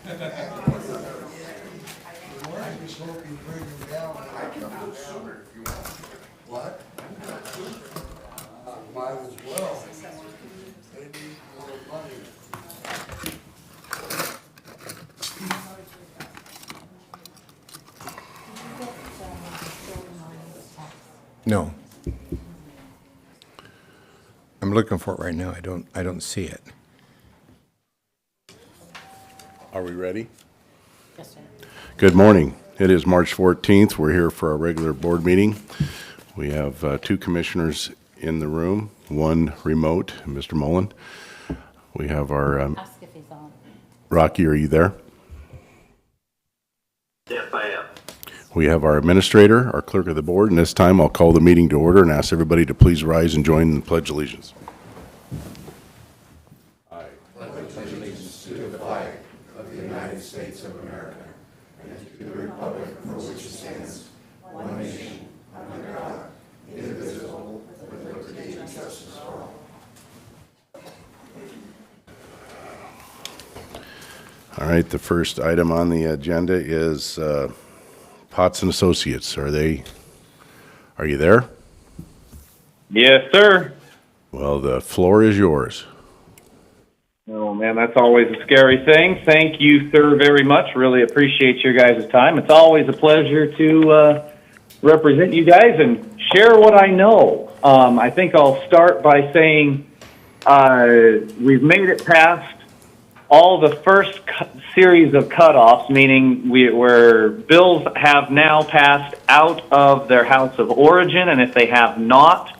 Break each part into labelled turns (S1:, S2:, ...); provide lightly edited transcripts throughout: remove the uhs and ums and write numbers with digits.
S1: I just hope you bring them down. I can do it sooner if you want. What? Might as well. They need more money.
S2: No. I'm looking for it right now. I don't see it.
S3: Are we ready?
S4: Yes, sir.
S3: Good morning. It is March 14th. We're here for our regular board meeting. We have two commissioners in the room, one remote, Mr. Mullen. We have our,
S4: Ask if he's on.
S3: Rocky, are you there?
S5: Yes, I am.
S3: We have our administrator, our clerk of the board, and this time I'll call the meeting to order and ask everybody to please rise and join in the Pledge of Allegiance. All right, the first item on the agenda is Potts and Associates. Are you there?
S5: Yes, sir.
S3: Well, the floor is yours.
S5: Oh, man, that's always a scary thing. Thank you, sir, very much. Really appreciate your guys' time. It's always a pleasure to represent you guys and share what I know. I think I'll start by saying we've made it past all the first series of cutoffs, meaning where bills have now passed out of their house of origin, and if they have not,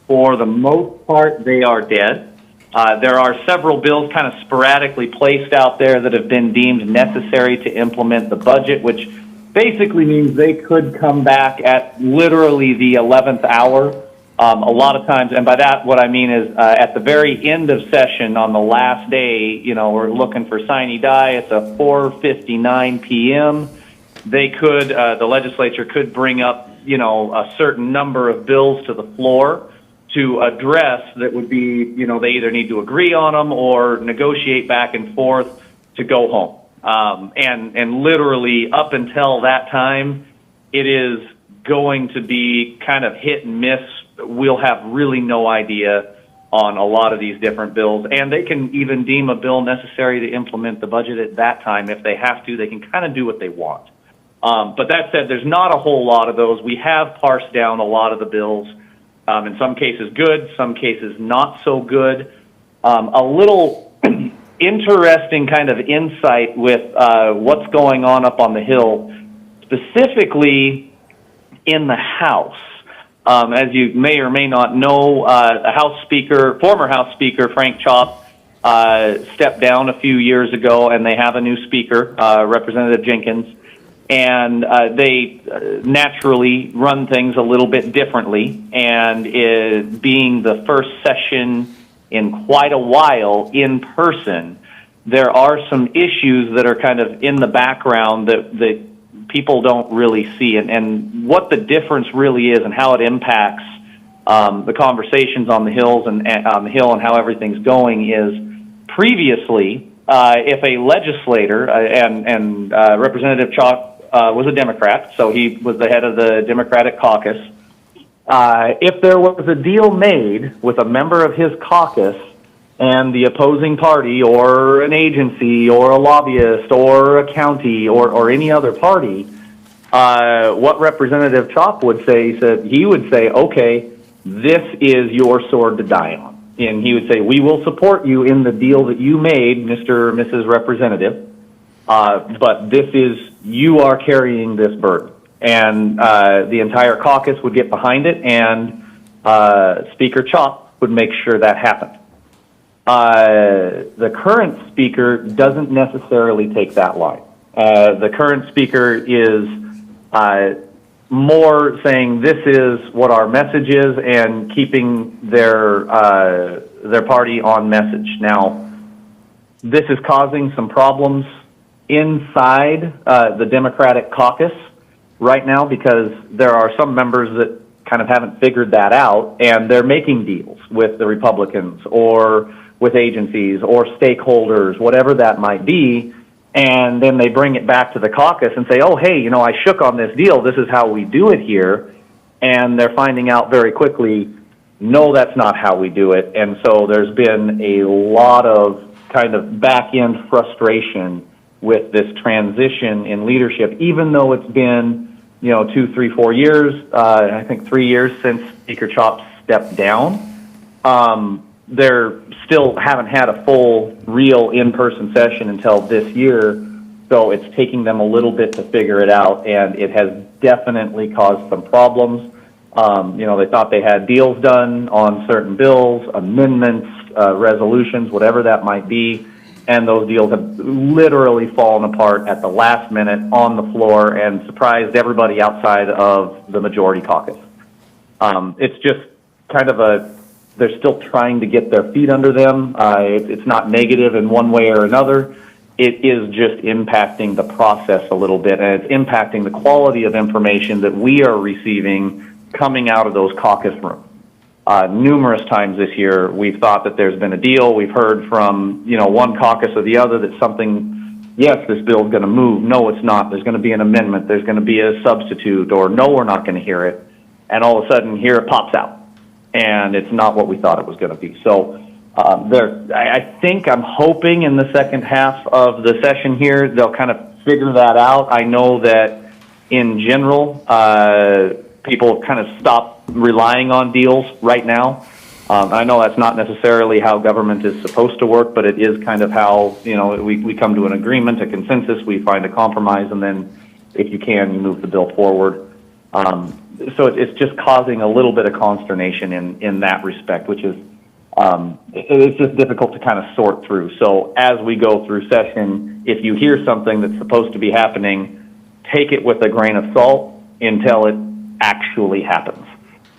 S5: for the most part, they are dead. There are several bills kind of sporadically placed out there that have been deemed necessary to implement the budget, which basically means they could come back at literally the 11th hour. A lot of times, and by that what I mean is at the very end of session on the last day, we're looking for sine die. It's a 4:59 p.m. They could, the legislature could bring up, a certain number of bills to the floor to address that would be, they either need to agree on them or negotiate back and forth to go home. And literally up until that time, it is going to be kind of hit and miss. We'll have really no idea on a lot of these different bills, and they can even deem a bill necessary to implement the budget at that time. If they have to, they can kind of do what they want. But that said, there's not a whole lot of those. We have parsed down a lot of the bills. In some cases good, some cases not so good. A little interesting kind of insight with what's going on up on the Hill, specifically in the House. As you may or may not know, former House Speaker Frank Chop stepped down a few years ago, and they have a new Speaker, Representative Jenkins. And they naturally run things a little bit differently, and being the first session in quite a while in person, there are some issues that are kind of in the background that people don't really see, and what the difference really is and how it impacts the conversations on the hills and on the Hill and how everything's going is previously, if a legislator and Representative Chalk was a Democrat, so he was the head of the Democratic caucus. If there was a deal made with a member of his caucus and the opposing party or an agency or a lobbyist or a county or any other party, what Representative Chop would say, he would say, okay, this is your sword to die on. And he would say, we will support you in the deal that you made, Mr. or Mrs. Representative, but you are carrying this burden. And the entire caucus would get behind it, and Speaker Chop would make sure that happened. The current speaker doesn't necessarily take that line. The current speaker is more saying this is what our message is and keeping their party on message. Now, this is causing some problems inside the Democratic caucus right now because there are some members that kind of haven't figured that out, and they're making deals with the Republicans or with agencies or stakeholders, whatever that might be, And then they bring it back to the caucus and say, oh, hey, you know, I shook on this deal. This is how we do it here. And they're finding out very quickly, no, that's not how we do it. And so there's been a lot of kind of back-end frustration with this transition in leadership, even though it's been, 2, 3, 4 years, I think 3 years since Speaker Chops stepped down. They're still haven't had a full, real in-person session until this year, so it's taking them a little bit to figure it out, and it has definitely caused some problems. They thought they had deals done on certain bills, amendments, resolutions, whatever that might be, and those deals have literally fallen apart at the last minute on the floor and surprised everybody outside of the majority caucus. It's just kind of they're still trying to get their feet under them. It's not negative in one way or another. It is just impacting the process a little bit, and it's impacting the quality of information that we are receiving coming out of those caucus rooms. Numerous times this year, we've thought that there's been a deal. We've heard from, one caucus or the other that something, yes, this bill is going to move. No, it's not. There's going to be an amendment. There's going to be a substitute, or no, we're not going to hear it. And all of a sudden, here it pops out. And it's not what we thought it was going to be. So I'm hoping in the second half of the session here, they'll kind of figure that out. I know that in general, people kind of stop relying on deals right now. I know that's not necessarily how government is supposed to work, but it is kind of how, we come to an agreement, a consensus, we find a compromise, and then if you can, you move the bill forward. So it's just causing a little bit of consternation in that respect, which is, it's just difficult to kind of sort through. So as we go through session, if you hear something that's supposed to be happening, take it with a grain of salt until it actually happens,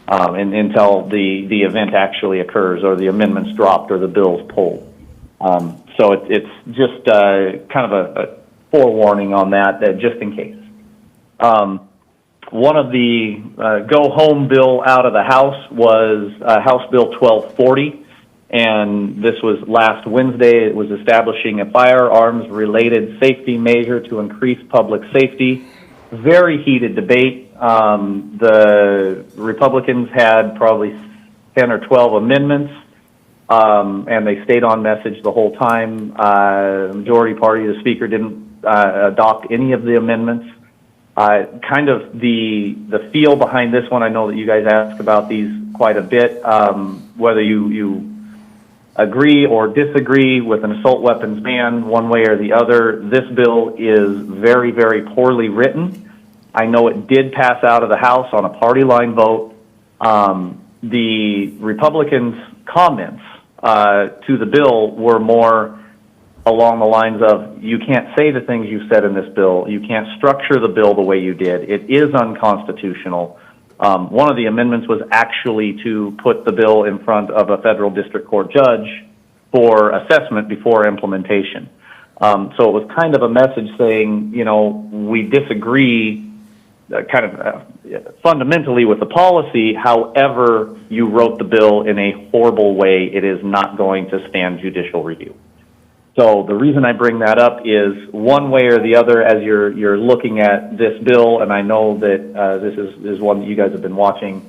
S5: and until the event actually occurs, or the amendment's dropped, or the bill's pulled. So it's just kind of a forewarning on that just in case. One of the go-home bill out of the House was House Bill 1240, and this was last Wednesday. It was establishing a firearms-related safety measure to increase public safety. Very heated debate. The Republicans had probably 10 or 12 amendments, and they stayed on message the whole time. The majority party, the Speaker, didn't adopt any of the amendments. Kind of the feel behind this one, I know that you guys ask about these quite a bit, whether you agree or disagree with an assault weapons ban one way or the other. This bill is very, very poorly written. I know it did pass out of the House on a party line vote. The Republicans' comments to the bill were more along the lines of, you can't say the things you said in this bill. You can't structure the bill the way you did. It is unconstitutional. One of the amendments was actually to put the bill in front of a federal district court judge for assessment before implementation. So it was kind of a message saying, we disagree fundamentally with the policy. However, you wrote the bill in a horrible way. It is not going to stand judicial review. So the reason I bring that up is, one way or the other, as you're looking at this bill, and I know that this is one that you guys have been watching.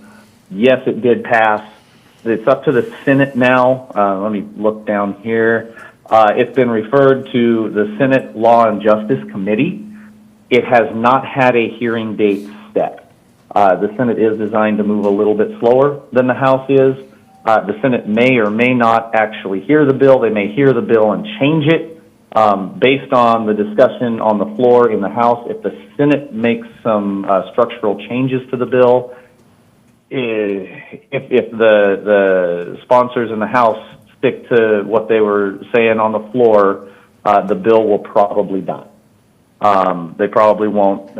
S5: Yes, it did pass. It's up to the Senate now. Let me look down here. It's been referred to the Senate Law and Justice Committee. It has not had a hearing date set. The Senate is designed to move a little bit slower than the House is. The Senate may or may not actually hear the bill. They may hear the bill and change it based on the discussion on the floor in the House. If the Senate makes some structural changes to the bill, if the sponsors in the House stick to what they were saying on the floor, the bill will probably die. They probably won't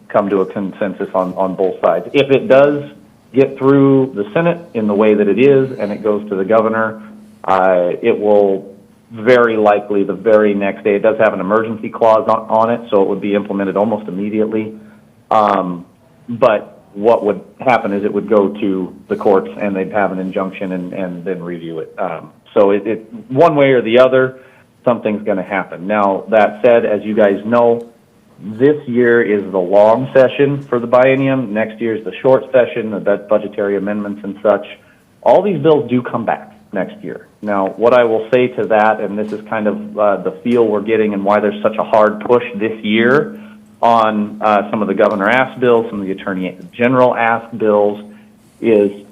S5: come to a consensus on both sides. If it does get through the Senate in the way that it is, and it goes to the governor, it will very likely the very next day. It does have an emergency clause on it, so it would be implemented almost immediately. But what would happen is it would go to the courts, and they'd have an injunction and then review it. So it one way or the other, something's going to happen. Now, that said, as you guys know, this year is the long session for the biennium. Next year is the short session, the budgetary amendments and such. All these bills do come back next year. Now, what I will say to that, and this is kind of the feel we're getting and why there's such a hard push this year on some of the governor asked bills, some of the attorney general asked bills, is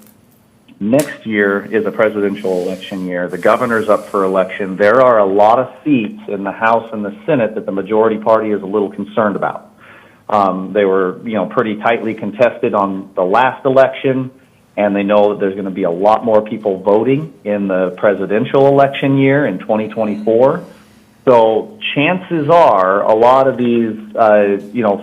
S5: next year is a presidential election year. The governor's up for election. There are a lot of seats in the House and the Senate that the majority party is a little concerned about. They were, pretty tightly contested on the last election, and they know that there's going to be a lot more people voting in the presidential election year in 2024. So chances are a lot of these,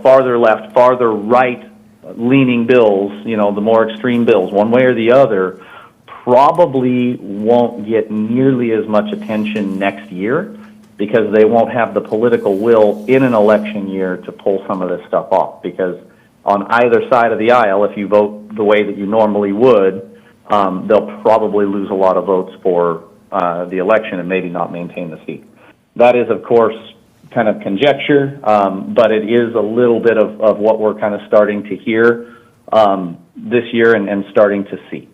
S5: farther left, farther right leaning bills, the more extreme bills, one way or the other, probably won't get nearly as much attention next year because they won't have the political will in an election year to pull some of this stuff off. Because on either side of the aisle, if you vote the way that you normally would, they'll probably lose a lot of votes for the election and maybe not maintain the seat. That is, of course, kind of conjecture, but it is a little bit of what we're kind of starting to hear this year and starting to see.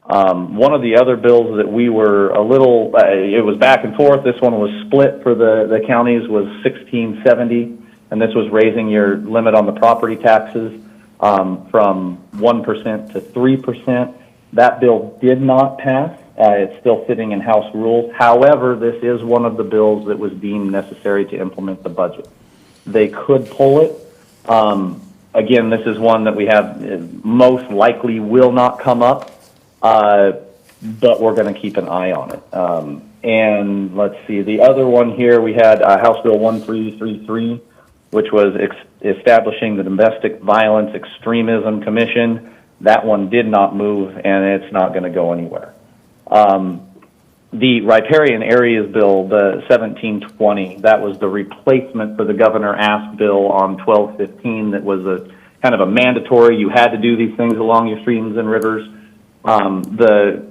S5: One of the other bills that we were a little, it was back and forth. This one was split for the counties, was 1670, and this was raising your limit on the property taxes from 1% to 3%. That bill did not pass. It's still sitting in House rules. However, this is one of the bills that was deemed necessary to implement the budget. They could pull it. Again, this is one that we have most likely will not come up, but we're going to keep an eye on it. And let's see, the other one here, we had House Bill 1333, which was establishing the Domestic Violence Extremism Commission. That one did not move, and it's not going to go anywhere. The riparian areas bill, the 1720, that was the replacement for the governor asked bill on 1215 that was a kind of a mandatory, you had to do these things along your streams and rivers. The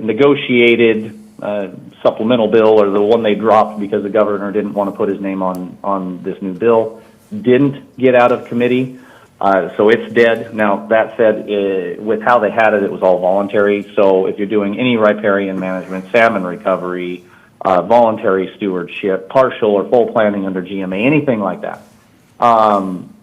S5: negotiated supplemental bill, or the one they dropped because the governor didn't want to put his name on this new bill, didn't get out of committee. So it's dead. Now, that said, with how they had it, it was all voluntary. So if you're doing any riparian management, salmon recovery, voluntary stewardship, partial or full planning under GMA, anything like that,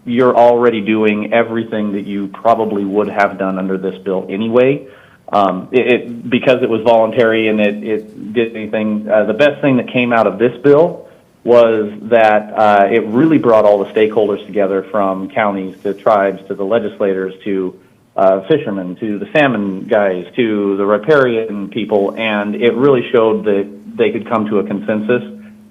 S5: you're already doing everything that you probably would have done under this bill anyway. Because it was voluntary and it did anything, the best thing that came out of this bill was that it really brought all the stakeholders together, from counties to tribes to the legislators to fishermen to the salmon guys to the riparian people, and it really showed that they could come to a consensus,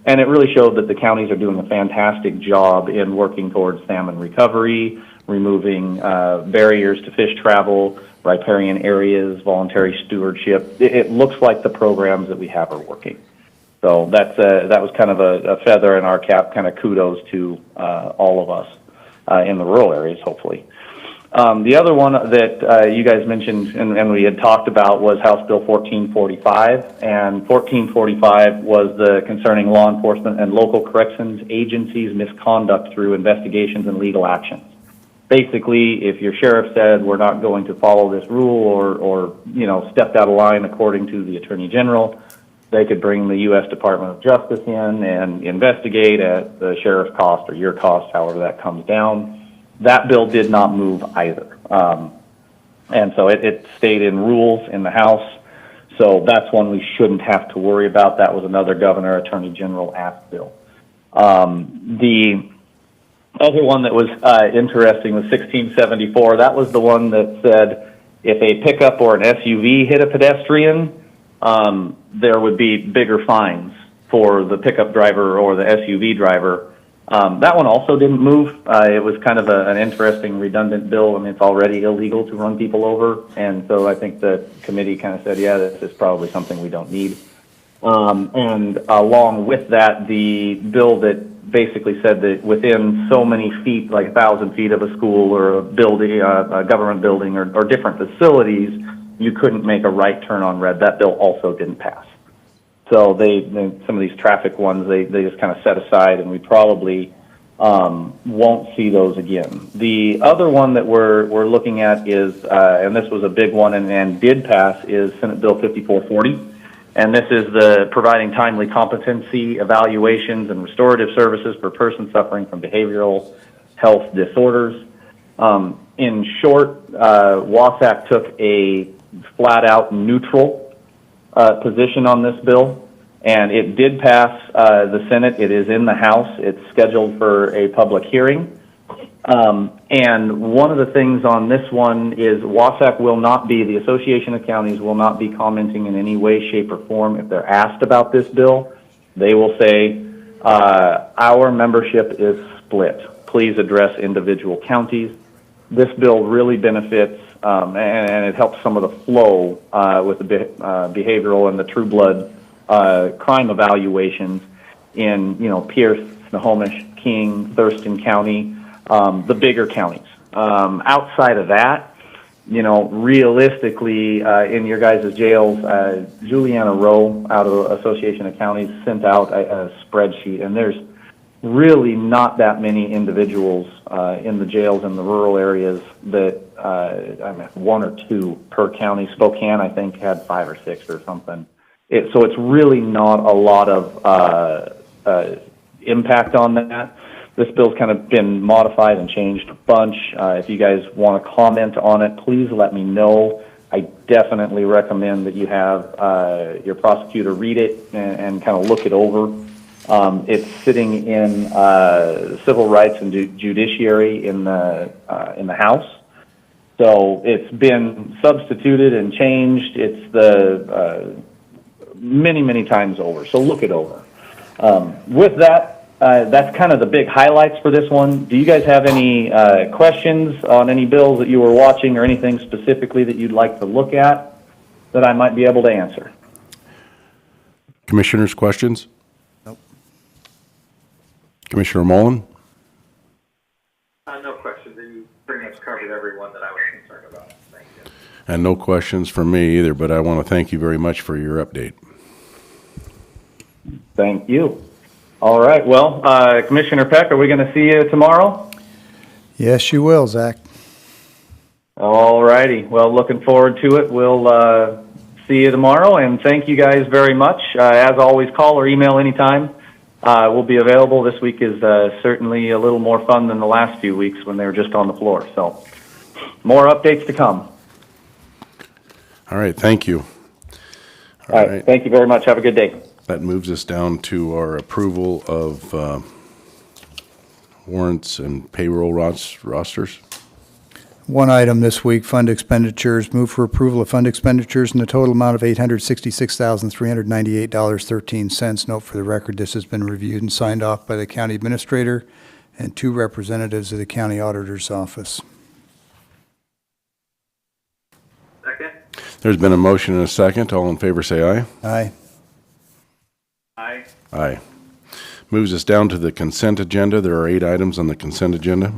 S5: and it really showed that the counties are doing a fantastic job in working towards salmon recovery, removing barriers to fish travel, riparian areas, voluntary stewardship. It looks like the programs that we have are working. So that was kind of a feather in our cap, kind of kudos to all of us in the rural areas, hopefully. The other one that you guys mentioned and we had talked about was House Bill 1445, and 1445 was the concerning law enforcement and local corrections agencies' misconduct through investigations and legal actions. Basically, if your sheriff said we're not going to follow this rule or stepped out of line according to the Attorney General, they could bring the U.S. Department of Justice in and investigate at the sheriff's cost or your cost, however that comes down. That bill did not move either. And so it stayed in rules in the House. So that's one we shouldn't have to worry about. That was another governor, attorney general asked bill. The other one that was interesting was 1674. That was the one that said if a pickup or an SUV hit a pedestrian, there would be bigger fines for the pickup driver or the SUV driver. That one also didn't move. It was kind of an interesting, redundant bill. I mean, it's already illegal to run people over, and so I think the committee kind of said, yeah, this is probably something we don't need. And along with that, the bill that basically said that within so many feet, like 1,000 feet of a school or a building, a government building, or different facilities, you couldn't make a right turn on red. That bill also didn't pass. So some of these traffic ones, they just kind of set aside, and we probably won't see those again. The other one that we're looking at is, and this was a big one and did pass, is Senate Bill 5440. And this is the providing timely competency evaluations and restorative services for persons suffering from behavioral health disorders. In short, Wasatch took a flat-out neutral position on this bill, and it did pass the Senate. It is in the House. It's scheduled for a public hearing. And one of the things on this one is Wasatch will not be, the Association of Counties will not be commenting in any way, shape, or form. If they're asked about this bill, they will say, our membership is split. Please address individual counties. This bill really benefits, and it helps some of the flow with the behavioral and the true blood crime evaluations in, Pierce, Snohomish, King, Thurston County, the bigger counties. Outside of that, realistically, in your guys' jails, Juliana Rowe out of the Association of Counties sent out a spreadsheet, and there's really not that many individuals in the jails in the rural areas that, one or two per county. Spokane, I think, had 5 or 6 or something. So it's really not a lot of impact on that. This bill's kind of been modified and changed a bunch. If you guys want to comment on it, please let me know. I definitely recommend that you have your prosecutor read it and kind of look it over. It's sitting in Civil Rights and Judiciary in the House. So it's been substituted and changed. It's the many, many times over. So look it over. With that, that's kind of the big highlights for this one. Do you guys have any questions on any bills that you were watching or anything specifically that you'd like to look at that I might be able to answer?
S3: Commissioners, questions? Nope. Commissioner Mullen?
S6: No questions. You pretty much covered every one that I was concerned about. Thank you.
S3: And no questions from me either, but I want to thank you very much for your update.
S5: Thank you. All right. Well, Commissioner Peck, are we going to see you tomorrow?
S7: Yes, you will, Zach.
S5: All righty. Well, looking forward to it. We'll see you tomorrow, and thank you guys very much. As always, call or email anytime. We'll be available. This week is certainly a little more fun than the last few weeks when they were just on the floor. So more updates to come.
S3: All right. Thank you.
S5: All right. Thank you very much. Have a good day.
S3: That moves us down to our approval of warrants and payroll rosters.
S7: One item this week, fund expenditures. Move for approval of fund expenditures in the total amount of $866,398.13. Note for the record, this has been reviewed and signed off by the county administrator and 2 representatives of the county auditor's office.
S6: Second?
S3: There's been a motion and a second. All in favor say aye.
S7: Aye.
S6: Aye.
S3: Aye. Moves us down to the consent agenda. There are 8 items on the consent agenda.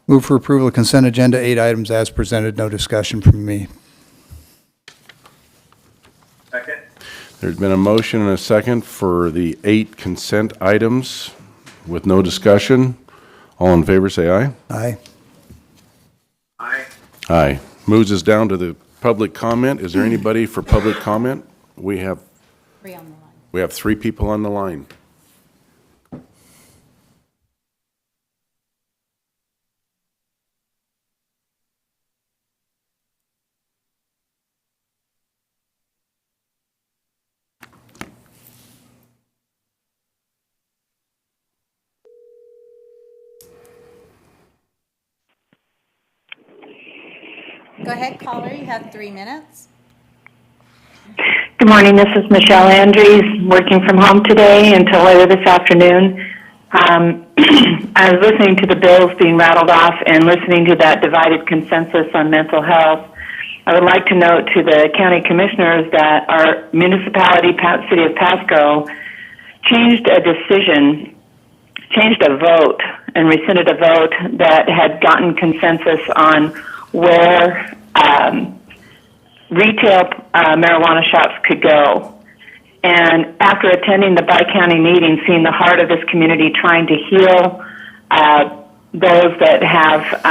S7: Move for approval of consent agenda, 8 items as presented. No discussion from me.
S6: Second?
S3: There's been a motion and a second for the 8 consent items with no discussion. All in favor say aye.
S7: Aye.
S6: Aye.
S3: Aye. Moves us down to the public comment. Is there anybody for public comment? We have
S4: 3 on the line.
S3: 3 people on the line.
S4: Go ahead, caller, you have 3 minutes.
S8: Good morning, this is Michelle Andrews, working from home today until later this afternoon. I was listening to the bills being rattled off and listening to that divided consensus on mental health. I would like to note to the county commissioners that our municipality, City of Pasco, changed a vote and rescinded a vote that had gotten consensus on where retail marijuana shops could go. And after attending the Bi-County meeting, seeing the heart of this community trying to heal those that have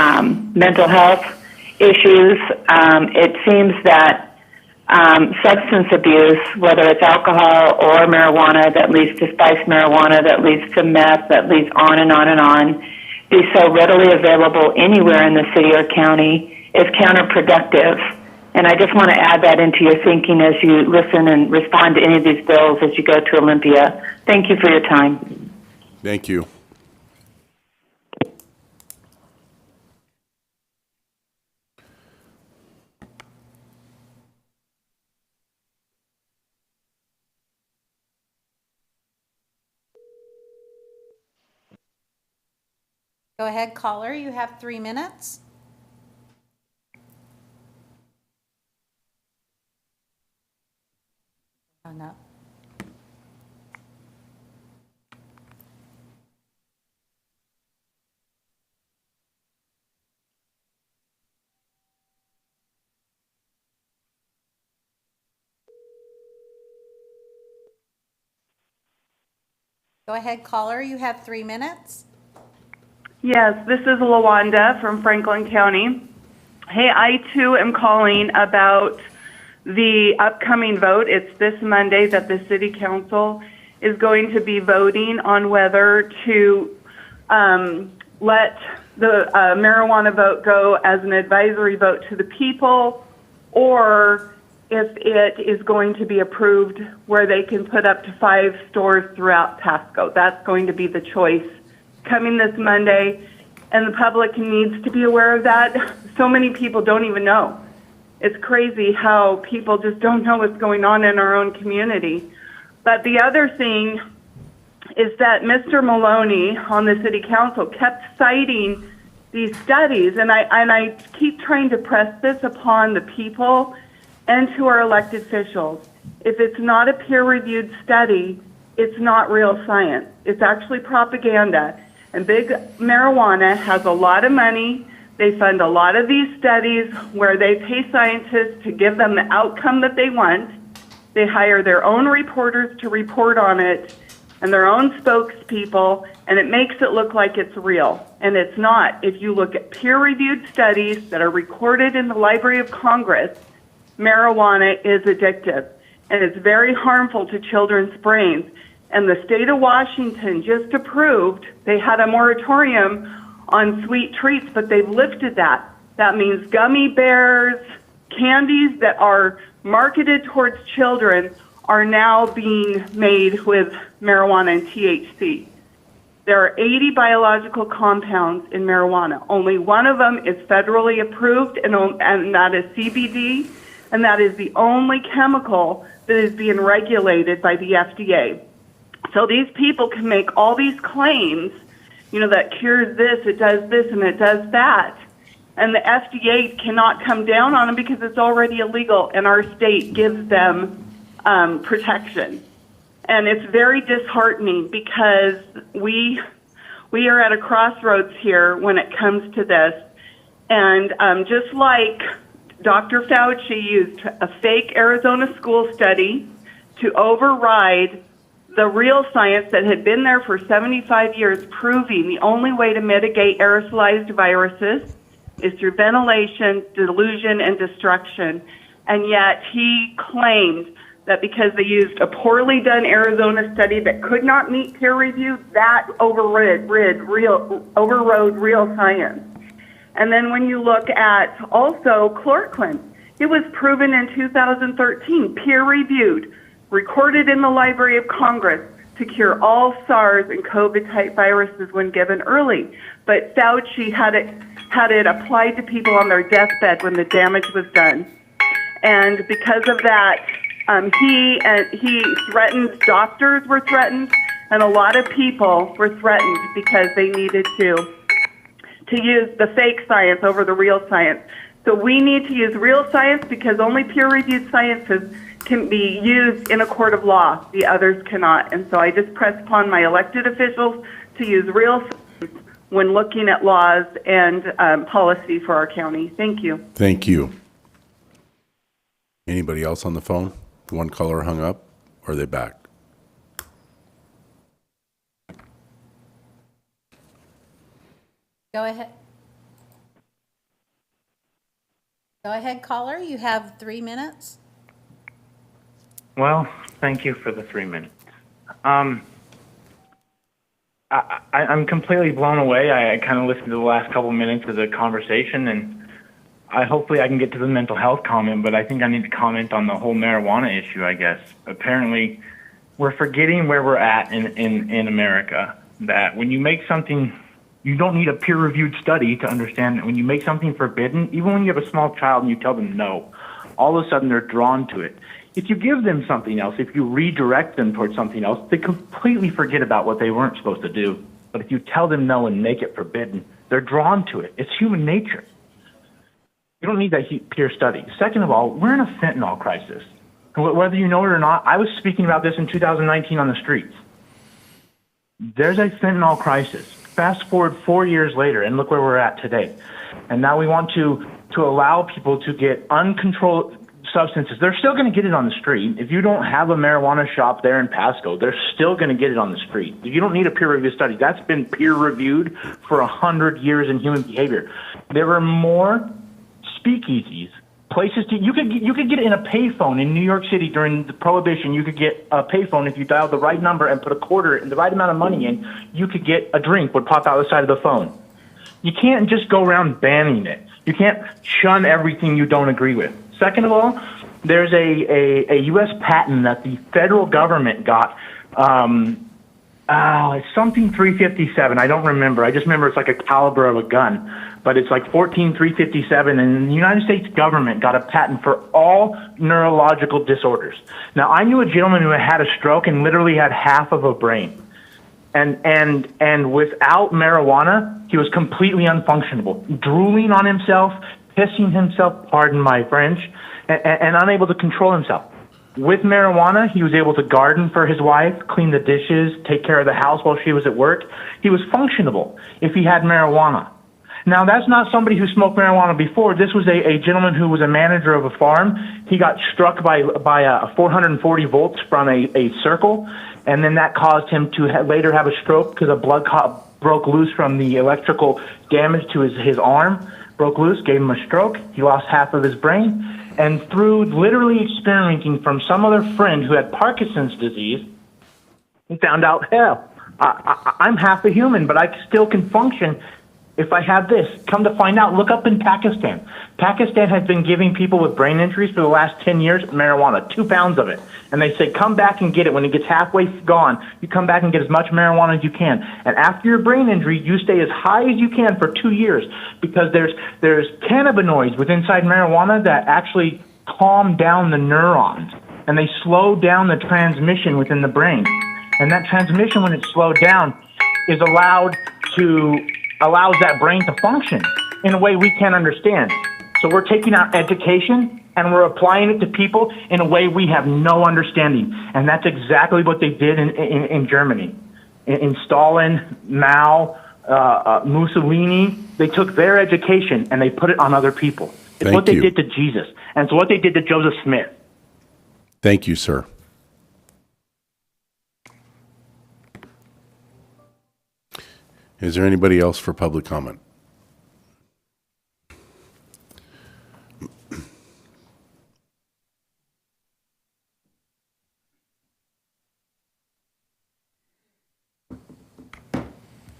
S8: mental health issues, it seems that substance abuse, whether it's alcohol or marijuana that leads to spice marijuana, that leads to meth, that leads on and on and on, be so readily available anywhere in the city or county is counterproductive. And I just want to add that into your thinking as you listen and respond to any of these bills as you go to Olympia. Thank you for your time.
S3: Thank you.
S4: Go ahead, caller, you have 3 minutes. Oh, no. Go ahead, caller, you have 3 minutes.
S9: Yes, this is LaWanda from Franklin County. Hey, I too am calling about the upcoming vote. It's this Monday that the City Council is going to be voting on whether to let the marijuana vote go as an advisory vote to the people, or if it is going to be approved where they can put up to 5 stores throughout Pasco. That's going to be the choice coming this Monday, and the public needs to be aware of that. So many people don't even know. It's crazy how people just don't know what's going on in our own community. But the other thing is that Mr. Maloney on the City Council kept citing these studies, and I keep trying to press this upon the people and to our elected officials. If it's not a peer-reviewed study, it's not real science. It's actually propaganda. And Big Marijuana has a lot of money. They fund a lot of these studies where they pay scientists to give them the outcome that they want. They hire their own reporters to report on it and their own spokespeople, and it makes it look like it's real. And it's not. If you look at peer-reviewed studies that are recorded in the Library of Congress, marijuana is addictive, and it's very harmful to children's brains. And the state of Washington just approved, they had a moratorium on sweet treats, but they've lifted that. That means gummy bears, candies that are marketed towards children are now being made with marijuana and THC. There are 80 biological compounds in marijuana. Only one of them is federally approved, and that is CBD, and that is the only chemical that is being regulated by the FDA. So these people can make all these claims, you know, that cures this, it does this, and it does that. And the FDA cannot come down on them because it's already illegal, and our state gives them protection. And it's very disheartening because we are at a crossroads here when it comes to this. And just like Dr. Fauci used a fake Arizona school study to override the real science that had been there for 75 years, proving the only way to mitigate aerosolized viruses is through ventilation, dilution, and destruction. And yet he claimed that because they used a poorly done Arizona study that could not meet peer review, that overrode real science. And then when you look at also chloroquine, it was proven in 2013, peer-reviewed, recorded in the Library of Congress to cure all SARS and COVID-type viruses when given early. But Fauci had it applied to people on their deathbed when the damage was done. And because of that, he threatened, doctors were threatened, and a lot of people were threatened because they needed to use the fake science over the real science. So we need to use real science because only peer-reviewed sciences can be used in a court of law. The others cannot. And so I just press upon my elected officials to use real science when looking at laws and policy for our county. Thank you.
S3: Thank you. Anybody else on the phone? One caller hung up Or are they back?
S4: Go ahead. Go ahead, caller. You have 3 minutes.
S10: Well, thank you for the 3 minutes. I'm completely blown away. I kind of listened to the last couple minutes of the conversation, and hopefully I can get to the mental health comment, but I think I need to comment on the whole marijuana issue, I guess. Apparently, we're forgetting where we're at in America, that when you make something, you don't need a peer-reviewed study to understand that when you make something forbidden, even when you have a small child and you tell them no, all of a sudden they're drawn to it. If you give them something else, if you redirect them towards something else, they completely forget about what they weren't supposed to do. But if you tell them no and make it forbidden, they're drawn to it. It's human nature. You don't need that peer study. Second of all, we're in a fentanyl crisis. Whether you know it or not, I was speaking about this in 2019 on the streets. There's a fentanyl crisis. Fast forward 4 years later, and look where we're at today. And now we want to allow people to get uncontrolled substances. They're still going to get it on the street. If you don't have a marijuana shop there in Pasco, they're still going to get it on the street. You don't need a peer-reviewed study. That's been peer-reviewed for 100 years in human behavior. There were more speakeasies, places you could get it in a payphone in New York City during the Prohibition. You could get a payphone if you dialed the right number and put a quarter and the right amount of money in. You could get a drink would pop out the side of the phone. You can't just go around banning it. You can't shun everything you don't agree with. Second of all, there's a U.S. patent that the federal government got. It's something 357. I don't remember. I just remember it's like a caliber of a gun. But it's like 14357, and the United States government got a patent for all neurological disorders. Now, I knew a gentleman who had a stroke and literally had half of a brain. And without marijuana, he was completely unfunctionable, drooling on himself, pissing himself, pardon my French, and unable to control himself. With marijuana, he was able to garden for his wife, clean the dishes, take care of the house while she was at work. He was functionable if he had marijuana. Now, that's not somebody who smoked marijuana before. This was a gentleman who was a manager of a farm. He got struck by 440 volts from a circle, and then that caused him to later have a stroke because a blood clot broke loose from the electrical damage to his arm. Broke loose, gave him a stroke. He lost half of his brain. And through literally experimenting from some other friend who had Parkinson's disease, he found out, hell, I'm half a human, but I still can function if I have this. Come to find out, look up in Pakistan. Pakistan has been giving people with brain injuries for the last 10 years marijuana, 2 pounds of it. And they say, come back and get it. When it gets halfway gone, you come back and get as much marijuana as you can. And after your brain injury, you stay as high as you can for 2 years because there's cannabinoids within inside marijuana that actually calm down the neurons. And they slow down the transmission within the brain. And that transmission, when it's slowed down, allows that brain to function in a way we can't understand. So we're taking our education and we're applying it to people in a way we have no understanding. And that's exactly what they did in Germany. In Stalin, Mao, Mussolini, they took their education and they put it on other people. It's what they did to Jesus. And it's what they did to Joseph Smith.
S3: Thank you, sir. Is there anybody else for public comment?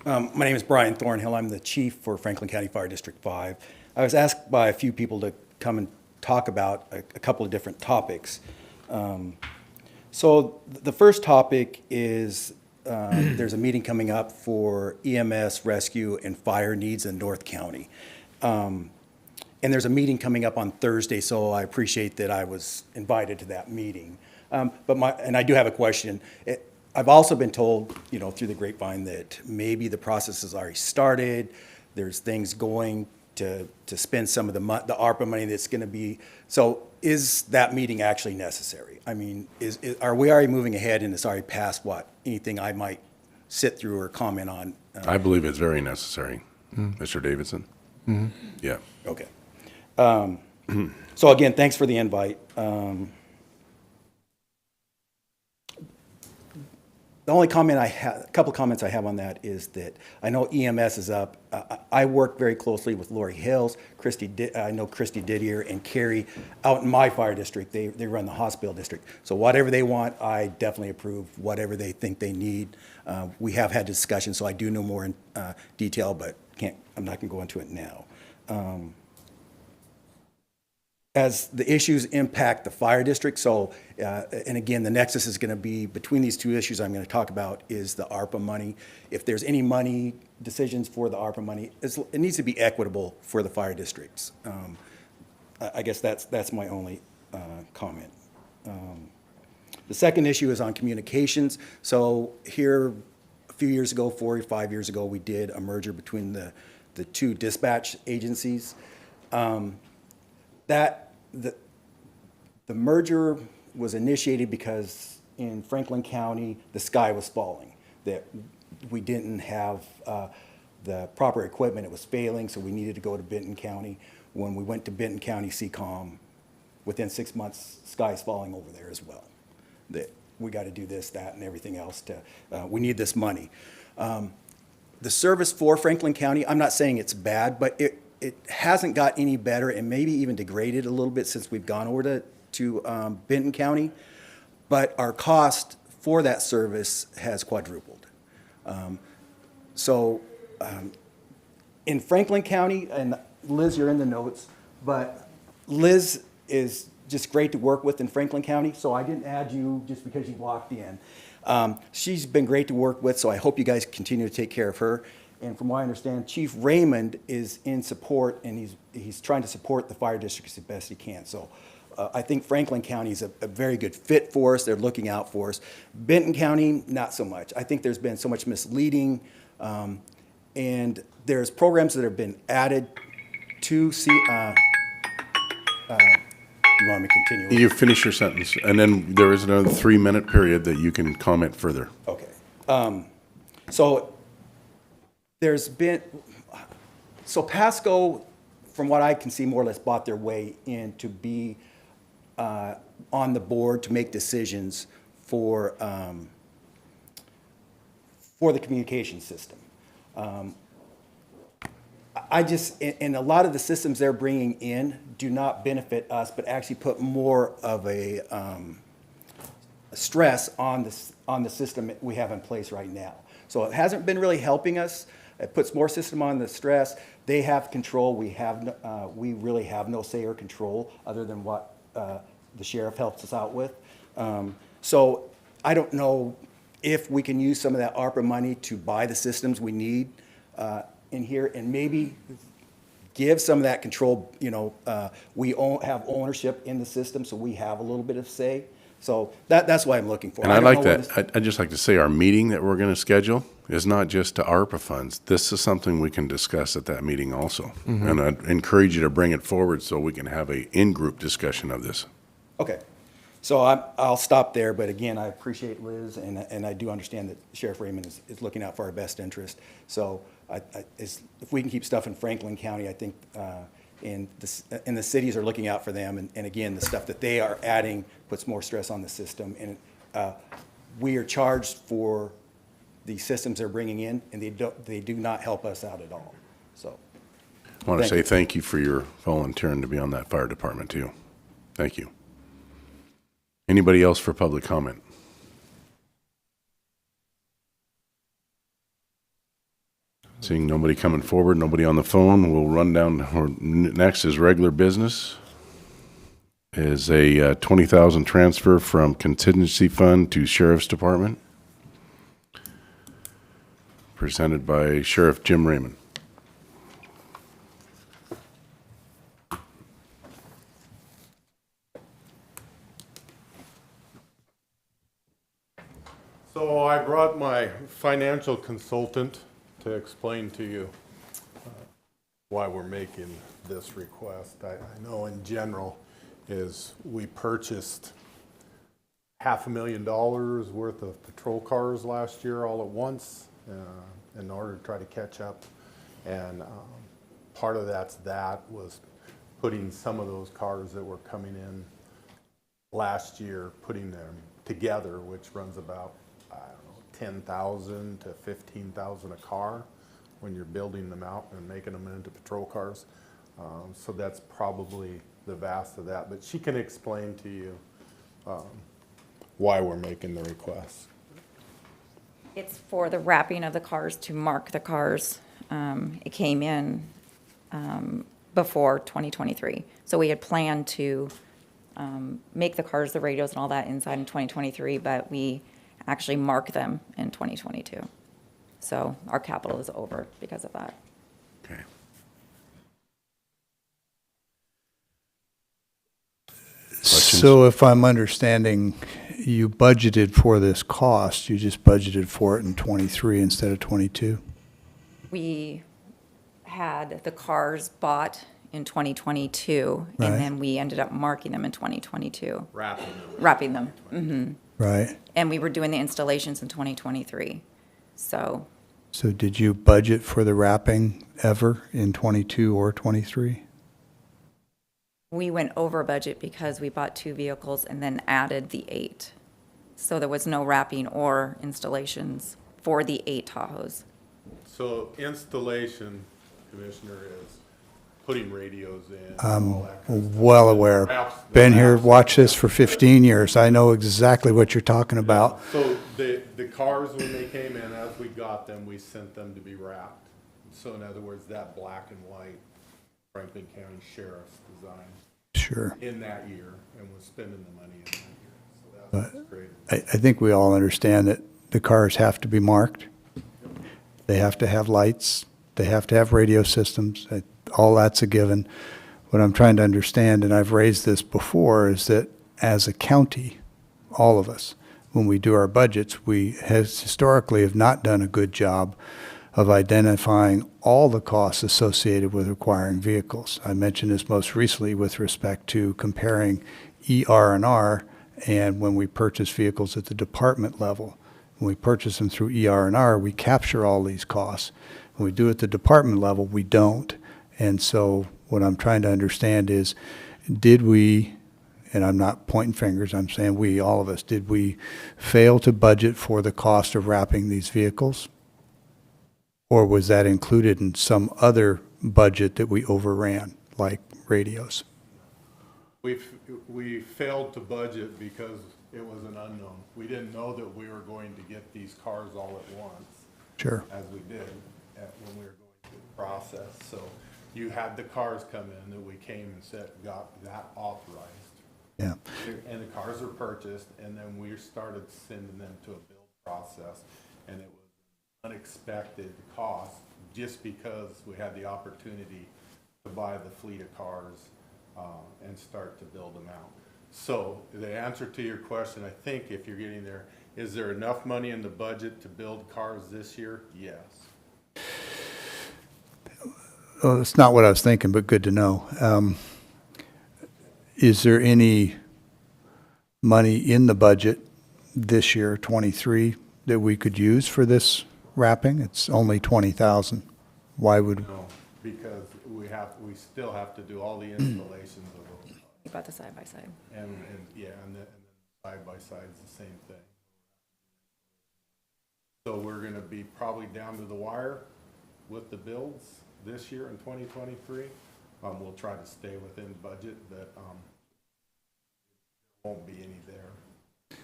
S11: My name is Brian Thornhill. I'm the chief for Franklin County Fire District 5. I was asked by a few people to come and talk about a couple of different topics. So the first topic is there's a meeting coming up for EMS, rescue, and fire needs in North County. And there's a meeting coming up on Thursday, so I appreciate that I was invited to that meeting. And I do have a question. I've also been told, through the grapevine that maybe the process has already started. There's things going to spend some of the ARPA money that's going to be. So is that meeting actually necessary? I mean, are we already moving ahead and it's already past anything I might sit through or comment on?
S3: I believe it's very necessary. Mr. Davidson?
S2: Mm-hmm.
S3: Yeah.
S11: Okay. So again, thanks for the invite. The only comment I have, a couple comments I have on that is that I know EMS is up. I work very closely with Lori Hills, I know Christy Didier and Carrie out in my fire district. They run the hospital district. So whatever they want, I definitely approve. Whatever they think they need. We have had discussions, so I do know more in detail, but I'm not going to go into it now. As the issues impact the fire district, so, and again, the nexus is going to be between these two issues I'm going to talk about is the ARPA money. If there's any money decisions for the ARPA money, it needs to be equitable for the fire districts. I guess that's my only comment. The second issue is on communications. So here, a few years ago, 4 or 5 years ago, we did a merger between the two dispatch agencies. The merger was initiated because in Franklin County, the sky was falling, that we didn't have the proper equipment. It was failing, so we needed to go to Benton County. When we went to Benton County CCOM, within 6 months, sky's falling over there as well. That we got to do this, that, and everything else we need this money. The service for Franklin County, I'm not saying it's bad, but it hasn't got any better and maybe even degraded a little bit since we've gone over to Benton County. But our cost for that service has quadrupled. In Franklin County, and Liz, you're in the notes, but Liz is just great to work with in Franklin County, so I didn't add you just because you walked in. She's been great to work with, so I hope you guys continue to take care of her. And from what I understand, Chief Raymond is in support, and he's trying to support the fire districts as best he can. So I think Franklin County is a very good fit for us. They're looking out for us. Benton County, not so much. I think there's been so much misleading, and there's programs that have been added to you want me to continue?
S3: You finish your sentence, and then there is another 3-minute period that you can comment further.
S11: Okay. So there's been, so Pasco, from what I can see, more or less bought their way in to be on the board to make decisions for the communication system. And a lot of the systems they're bringing in do not benefit us, but actually put more of a stress on the system we have in place right now. So it hasn't been really helping us. It puts more system on the stress. They have control. We really have no say or control other than what the sheriff helps us out with. So I don't know if we can use some of that ARPA money to buy the systems we need in here and maybe give some of that control. We have ownership in the system, so we have a little bit of say. So that's what I'm looking for.
S3: And I like that. I'd just like to say our meeting that we're going to schedule is not just to ARPA funds. This is something we can discuss at that meeting also. Mm-hmm. And I'd encourage you to bring it forward so we can have a in-group discussion of this.
S11: Okay. So I'll stop there, but again, I appreciate Liz, and I do understand that Sheriff Raymond is looking out for our best interest. So if we can keep stuff in Franklin County, I think, and the cities are looking out for them, and again, the stuff that they are adding puts more stress on the system, and we are charged for the systems they're bringing in, and they do not help us out at all. So
S3: I want to say thank you for your volunteering to be on that fire department too. Thank you. Anybody else for public comment? Seeing nobody coming forward, nobody on the phone, we'll run down. Next is regular business. Is a $20,000 transfer from contingency fund to Sheriff's Department. Presented by Sheriff Jim Raymond.
S12: So I brought my financial consultant to explain to you why we're making this request. I know in general is we purchased $500,000 worth of patrol cars last year all at once in order to try to catch up. And part of that was putting some of those cars that were coming in last year, putting them together, which runs about 10,000 to 15,000 a car when you're building them out and making them into patrol cars. So that's probably the vast of that, but she can explain to you why we're making the request.
S13: It's for the wrapping of the cars to mark the cars. It came in before 2023. So we had planned to make the cars, the radios and all that inside in 2023, but we actually mark them in 2022. So our capital is over because of that.
S3: Okay.
S7: So if I'm understanding, you budgeted for this cost, you just budgeted for it in '23 instead of '22?
S13: We had the cars bought in 2022,
S7: Right.
S13: and then we ended up marking them in 2022.
S12: Wrapping them.
S13: Wrapping them. Mhm.
S7: Right.
S13: And we were doing the installations in 2023. So
S7: So did you budget for the wrapping ever in '22 or '23?
S13: we went over budget because we bought 2 vehicles and then added the 8. So there was no wrapping or installations for the 8 Tahoes.
S12: So installation, Commissioner, is putting radios in.
S7: I'm
S12: all that kind of stuff.
S7: well aware.
S12: Wraps-
S7: Been here,
S12: wraps-
S7: watched this for 15 years. I know exactly what you're talking about.
S12: So the cars, when they came in, as we got them, we sent them to be wrapped. So in other words, that black and white Franklin County Sheriff's design
S7: Sure.
S12: in that year, and was spending the money in that year. So that's what's great.
S7: I think we all understand that the cars have to be marked. They have to have lights. They have to have radio systems. All that's a given. What I'm trying to understand, and I've raised this before, is that as a county, all of us, when we do our budgets, we historically have not done a good job of identifying all the costs associated with acquiring vehicles. I mentioned this most recently with respect to comparing ER&R and when we purchase vehicles at the department level. When we purchase them through ER&R, we capture all these costs. When we do it at the department level, we don't. And so what I'm trying to understand is, did we, and I'm not pointing fingers, I'm saying we, all of us, did we fail to budget for the cost of wrapping these vehicles? Or was that included in some other budget that we overran, like radios?
S12: We failed to budget because it was an unknown. We didn't know that we were going to get these cars all at once.
S7: Sure.
S12: As we did when we were going through the process. So you had the cars come in that we came and got that authorized.
S7: Yeah.
S12: And the cars were purchased, and then we started sending them to a build process, and it was unexpected cost just because we had the opportunity to buy the fleet of cars and start to build them out. So the answer to your question, I think if you're getting there, is there enough money in the budget to build cars this year? Yes.
S7: Well, that's not what I was thinking, but good to know. Is there any money in the budget this year, '23, that we could use for this wrapping? It's only 20,000. Why would?
S12: No, because we still have to do all the installations of those.
S13: We bought the side-by-side.
S12: And then side-by-side's the same thing. So we're gonna be probably down to the wire with the builds this year in 2023. We'll try to stay within budget, but won't be any there.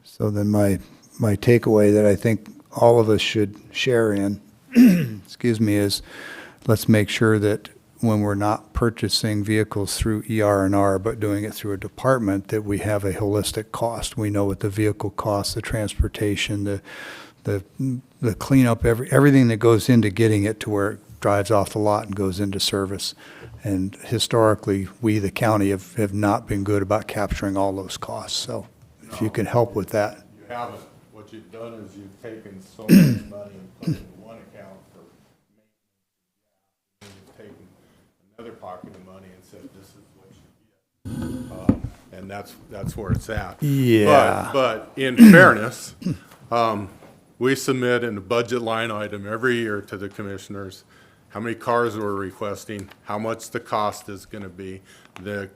S7: So then my takeaway that I think all of us should share in, excuse me, is let's make sure that when we're not purchasing vehicles through ER&R, but doing it through a department, that we have a holistic cost. We know what the vehicle costs, the transportation, the cleanup, everything that goes into getting it to where it drives off the lot and goes into service. And historically, we, the county, have not been good about capturing all those costs. So if you can help with that.
S12: You haven't. What you've done is you've taken so much money and put it in one account for maintenance, and you've taken another pocket of money and said, this is what you get. And that's where it's at.
S7: Yeah.
S12: But in fairness, we submit in the budget line item every year to the commissioners how many cars we're requesting, how much the cost is going to be, the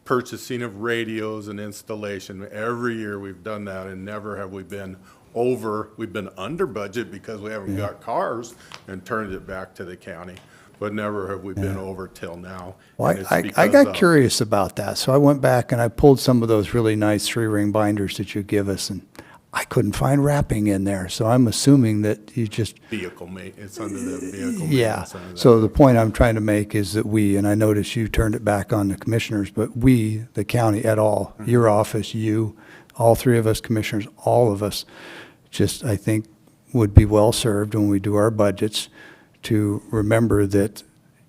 S12: purchasing of radios and installation. Every year we've done that, and never have we been we've been under budget because we haven't got cars and turned it back to the county, but never have we been over till now.
S7: Well,
S12: And it's
S7: I
S12: because
S7: got
S12: of-
S7: curious about that, so I went back and I pulled some of those really nice 3-ring binders that you give us, and I couldn't find wrapping in there, so I'm assuming that you just,
S12: Vehicle it's under the vehicle.
S7: yeah.
S12: maintenance under that.
S7: So the point I'm trying to make is that we, and I noticed you turned it back on the commissioners, but we, the county et al., your office, you, all 3 of us commissioners, all of us, just, I think, would be well-served when we do our budgets to remember that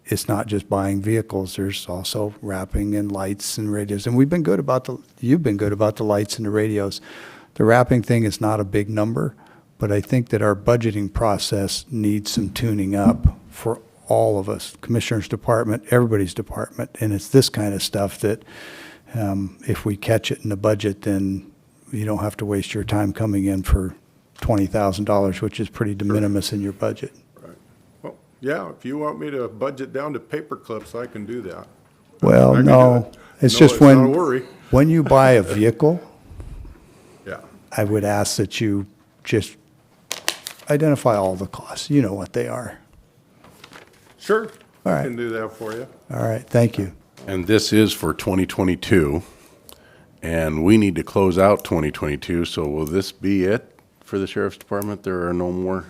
S7: it's not just buying vehicles, there's also wrapping and lights and radios. And you've been good about the lights and the radios. The wrapping thing is not a big number, but I think that our budgeting process needs some tuning up for all of us, Commissioner's Department, everybody's department. And it's this kind of stuff that if we catch it in the budget, then you don't have to waste your time coming in for $20,000, which is pretty de minimis in your budget.
S12: Right. Well, yeah, if you want me to budget down to paper clips, I can do that. I
S7: Well,
S12: can do
S7: no,
S12: it.
S7: it's
S12: No,
S7: just
S12: it's not a
S7: when,
S12: worry.
S7: when you buy a vehicle,
S12: Yeah.
S7: I would ask that you just identify all the costs. You know what they are.
S12: Sure.
S7: All
S12: I
S7: right.
S12: can do that for you.
S7: All right, thank you.
S3: And this is for 2022, and we need to close out 2022, so will this be it for the Sheriff's Department? There are no more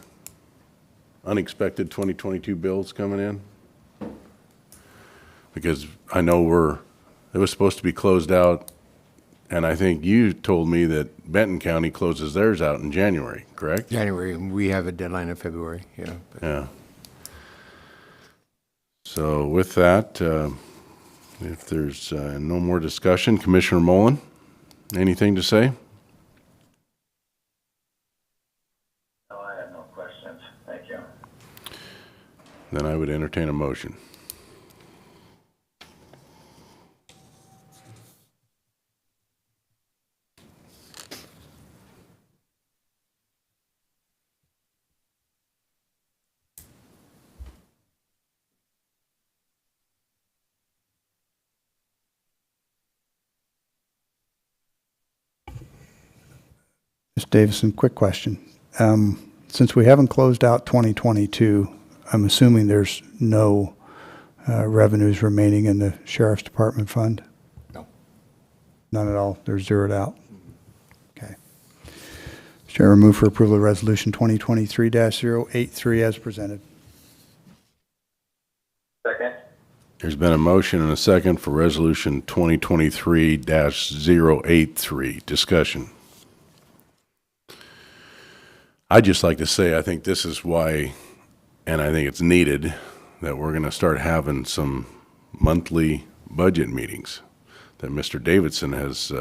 S3: unexpected 2022 bills coming in? Because I know it was supposed to be closed out, and I think you told me that Benton County closes theirs out in January, correct?
S2: January, we have a deadline of February, yeah.
S3: Yeah. So with that, if there's no more discussion, Commissioner Mullen, anything to say?
S6: No, I have no questions. Thank you.
S3: Then I would entertain a motion.
S7: Ms. Davison, quick question. Since we haven't closed out 2022, I'm assuming there's no revenues remaining in the Sheriff's Department fund?
S2: No.
S7: None at all? They're zeroed out? Okay. Chair, I move for approval of Resolution 2023-083 as presented.
S6: Second?
S3: There's been a motion and a second for Resolution 2023-083. Discussion. I'd just like to say, I think this is why, and I think it's needed, that we're going to start having some monthly budget meetings that Mr. Davidson has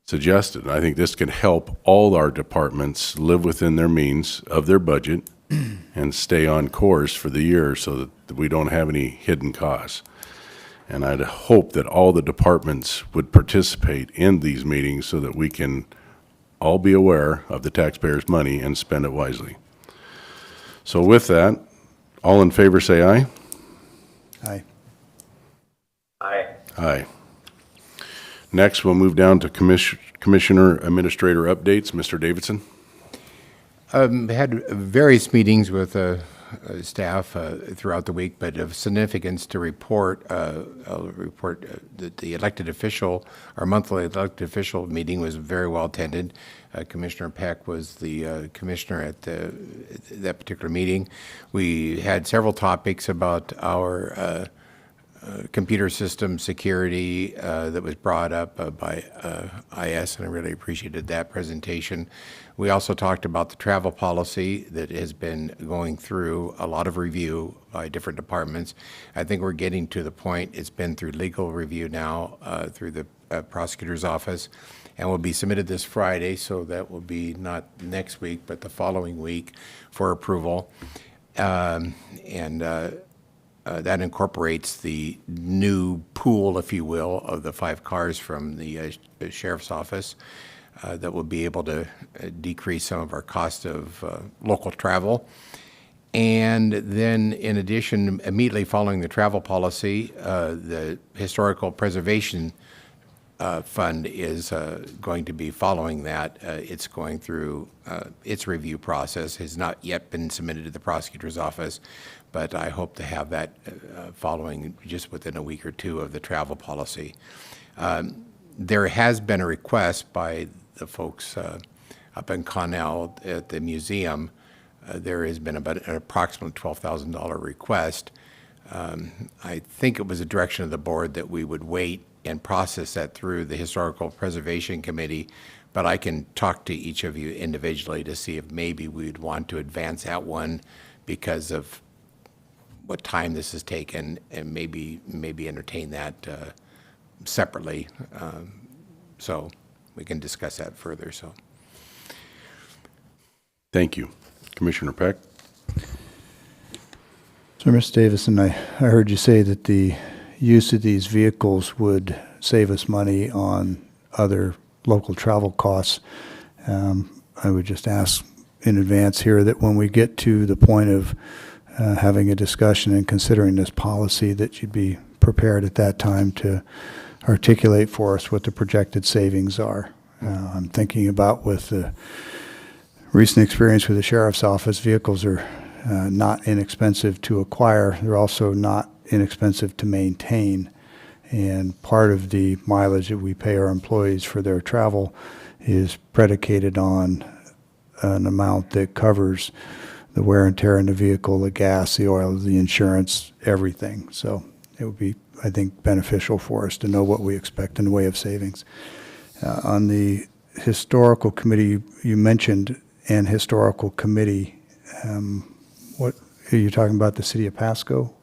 S3: suggested. And I think this could help all our departments live within their means of their budget and stay on course for the year so that we don't have any hidden costs. And I'd hope that all the departments would participate in these meetings so that we can all be aware of the taxpayers' money and spend it wisely. So with that, all in favor say aye.
S7: Aye.
S6: Aye.
S3: Aye. Next, we'll move down to Commissioner Administrator updates. Mr. Davidson?
S2: Had various meetings with staff throughout the week, but of significance to report, I'll report that the elected official, our monthly elected official meeting was very well attended. Commissioner Peck was the commissioner at that particular meeting. We had several topics about our computer system security that was brought up by IS, and I really appreciated that presentation. We also talked about the travel policy that has been going through a lot of review by different departments. I think we're getting to the point, it's been through legal review now through the prosecutor's office, and will be submitted this Friday, so that will be not next week, but the following week for approval. That incorporates the new pool, if you will, of the 5 cars from the sheriff's office that will be able to decrease some of our cost of local travel. And then, in addition, immediately following the travel policy, the historical preservation fund is going to be following that. It's going through its review process, has not yet been submitted to the prosecutor's office, but I hope to have that following just within a week or two of the travel policy. There has been a request by the folks up in Connell at the museum. There has been about an approximate $12,000 request. I think it was a direction of the board that we would wait and process that through the Historical Preservation Committee, but I can talk to each of you individually to see if maybe we'd want to advance that one because of what time this has taken, and maybe entertain that separately. So we can discuss that further. So,
S3: Thank you. Commissioner Peck?
S7: So, Mr. Davison, I heard you say that the use of these vehicles would save us money on other local travel costs. I would just ask in advance here that when we get to the point of having a discussion and considering this policy, that you'd be prepared at that time to articulate for us what the projected savings are. I'm thinking about with the recent experience with the sheriff's office, vehicles are not inexpensive to acquire. They're also not inexpensive to maintain. And part of the mileage that we pay our employees for their travel is predicated on an amount that covers the wear and tear in the vehicle, the gas, the oil, the insurance, everything. So it would be, I think, beneficial for us to know what we expect in the way of savings. On the historical committee, you mentioned an historical committee. What are you talking about? The city of Pasco?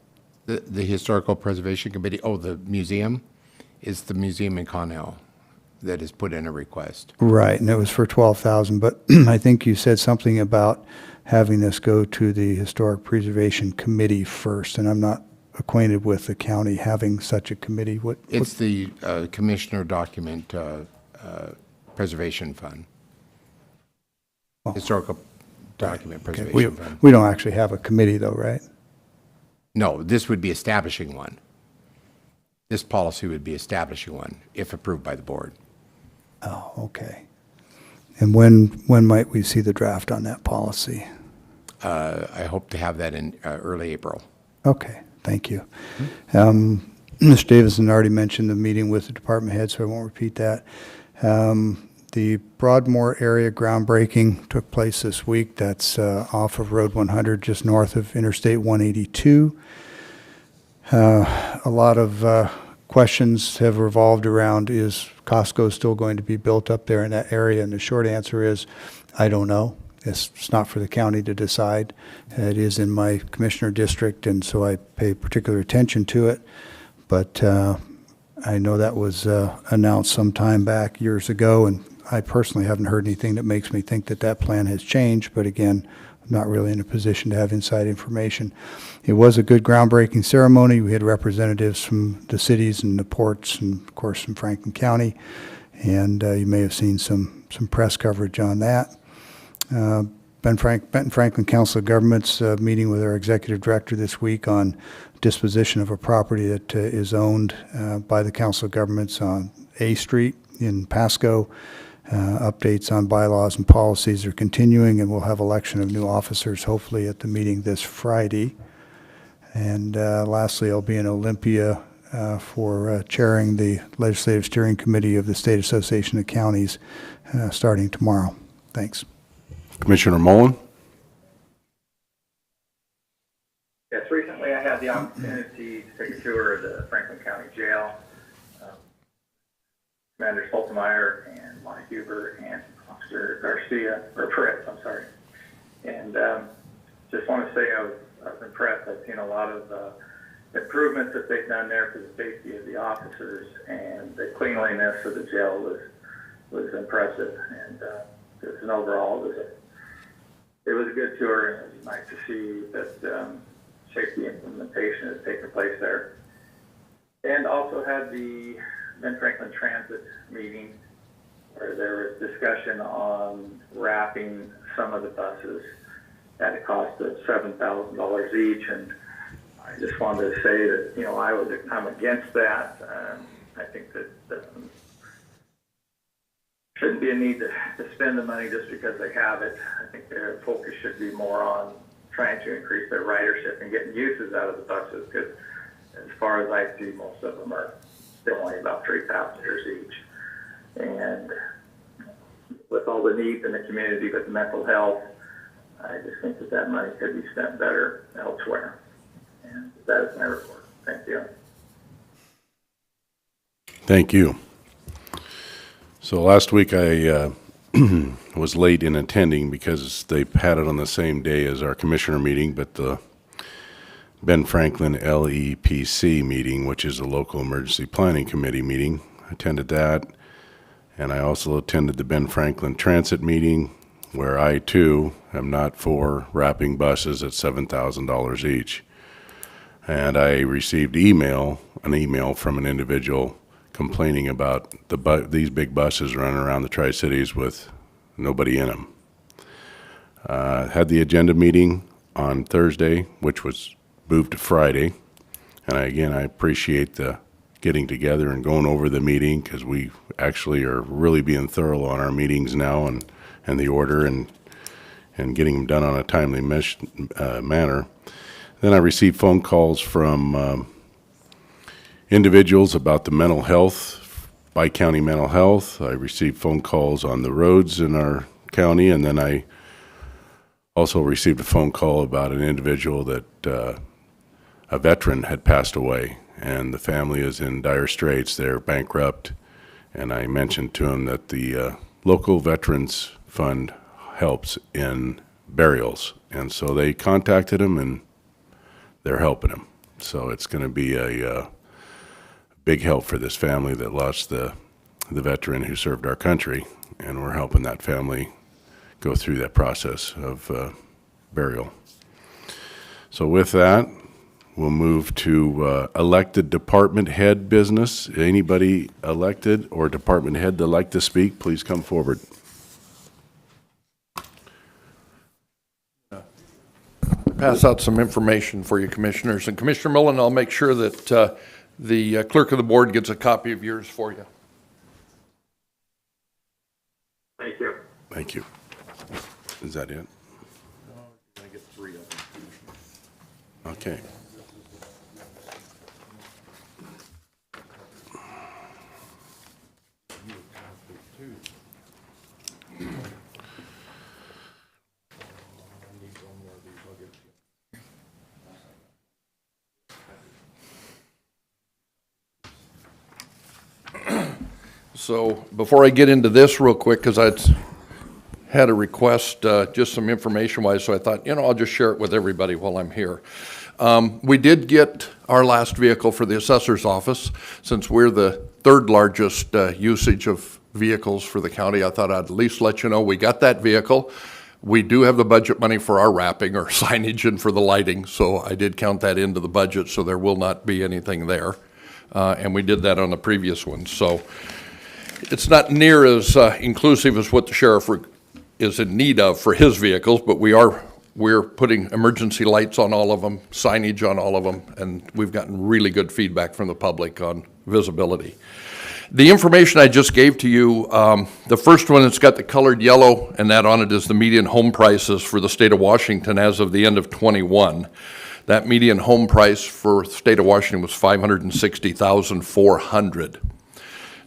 S2: the Historical Preservation Committee, the museum, is the museum in Connell that has put in a request.
S7: Right, and it was for 12,000, but I think you said something about having this go to the Historic Preservation Committee first, and I'm not acquainted with the county having such a committee.
S2: It's the Commissioner Document Preservation Fund. Historical Document Preservation Fund.
S7: We don't actually have a committee though, right?
S2: No, this would be establishing one. This policy would be establishing one if approved by the board.
S7: Oh, okay. And when might we see the draft on that policy?
S2: I hope to have that in early April.
S7: Okay, thank you. Mr. Davison already mentioned the meeting with the department head, so I won't repeat that. The Broadmoor area groundbreaking took place this week. That's off of Road 100, just north of Interstate 182. A lot of questions have revolved around, is Costco still going to be built up there in that area? And the short answer is, I don't know. It's not for the county to decide. It is in my commissioner district, and so I pay particular attention to it. But I know that was announced some time back, years ago, and I personally haven't heard anything that makes me think that that plan has changed. But again, I'm not really in a position to have inside information. It was a good groundbreaking ceremony. We had representatives from the cities and the ports, and of course from Franklin County. And you may have seen some press coverage on that. Benton Franklin Council of Governments meeting with our executive director this week on disposition of a property that is owned by the Council of Governments on A Street in Pasco. Updates on bylaws and policies are continuing, and we'll have election of new officers hopefully at the meeting this Friday. And lastly, I'll be in Olympia for chairing the Legislative Steering Committee of the State Association of Counties starting tomorrow. Thanks.
S3: Commissioner Mullen?
S6: Yes, recently I had the opportunity to take a tour of the Franklin County Jail. Commander Stoltenmeyer and Lonnie Huber and Officer Garcia, or Perez, I'm sorry. And just want to say I was impressed. I've seen a lot of improvements that they've done there for the safety of the officers, and the cleanliness of the jail was impressive. And just an overall, it was a good tour, and it was nice to see that safety implementation has taken place there. And also had the Ben Franklin Transit meeting where there was discussion on wrapping some of the buses at a cost of $7,000 each. And I just wanted to say that, I'm against that. I think that shouldn't be a need to spend the money just because they have it. I think their focus should be more on trying to increase their ridership and getting uses out of the buses, because as far as I see, most of them are still only about 3 passengers each. And with all the needs in the community with mental health, I just think that that money could be spent better elsewhere. And that is my report. Thank you.
S3: Thank you. So last week I was late in attending because they had it on the same day as our commissioner meeting, but the Ben Franklin LEPC meeting, which is a local emergency planning committee meeting, I attended that. And I also attended the Ben Franklin Transit meeting, where I too am not for wrapping buses at $7,000 each. And I received an email from an individual complaining about these big buses running around the Tri-Cities with nobody in them. Had the agenda meeting on Thursday, which was moved to Friday. And I appreciate the getting together and going over the meeting, because we actually are really being thorough on our meetings now and the order and getting them done on a timely manner. Then I received phone calls from individuals about the mental health, bi-county mental health. I received phone calls on the roads in our county, and then I also received a phone call about an individual that a veteran had passed away, and the family is in dire straits. They're bankrupt, and I mentioned to him that the local Veterans Fund helps in burials, and so they contacted him, and they're helping him. So it's going to be a big help for this family that lost the veteran who served our country, and we're helping that family go through that process of burial. So with that, we'll move to elected department head business. Anybody elected or department head that'd like to speak, please come forward.
S14: Pass out some information for you, commissioners. And Commissioner Mullen, I'll make sure that the clerk of the board gets a copy of yours for you.
S6: Thank you.
S3: Thank you. Is that it?
S14: I get 3 of them.
S3: Okay.
S14: So before I get into this real quick, because I had a request, just some information-wise, so I thought, I'll just share it with everybody while I'm here. We did get our last vehicle for the assessor's office. Since we're the 3rd largest usage of vehicles for the county, I thought I'd at least let you know we got that vehicle. We do have the budget money for our wrapping or signage and for the lighting, so I did count that into the budget, so there will not be anything there. And we did that on the previous one. So it's not near as inclusive as what the sheriff is in need of for his vehicles, but we're putting emergency lights on all of them, signage on all of them, and we've gotten really good feedback from the public on visibility. The information I just gave to you, the first one, it's got the colored yellow, and that on it is the median home prices for the state of Washington as of the end of '21. That median home price for the state of Washington was $560,400.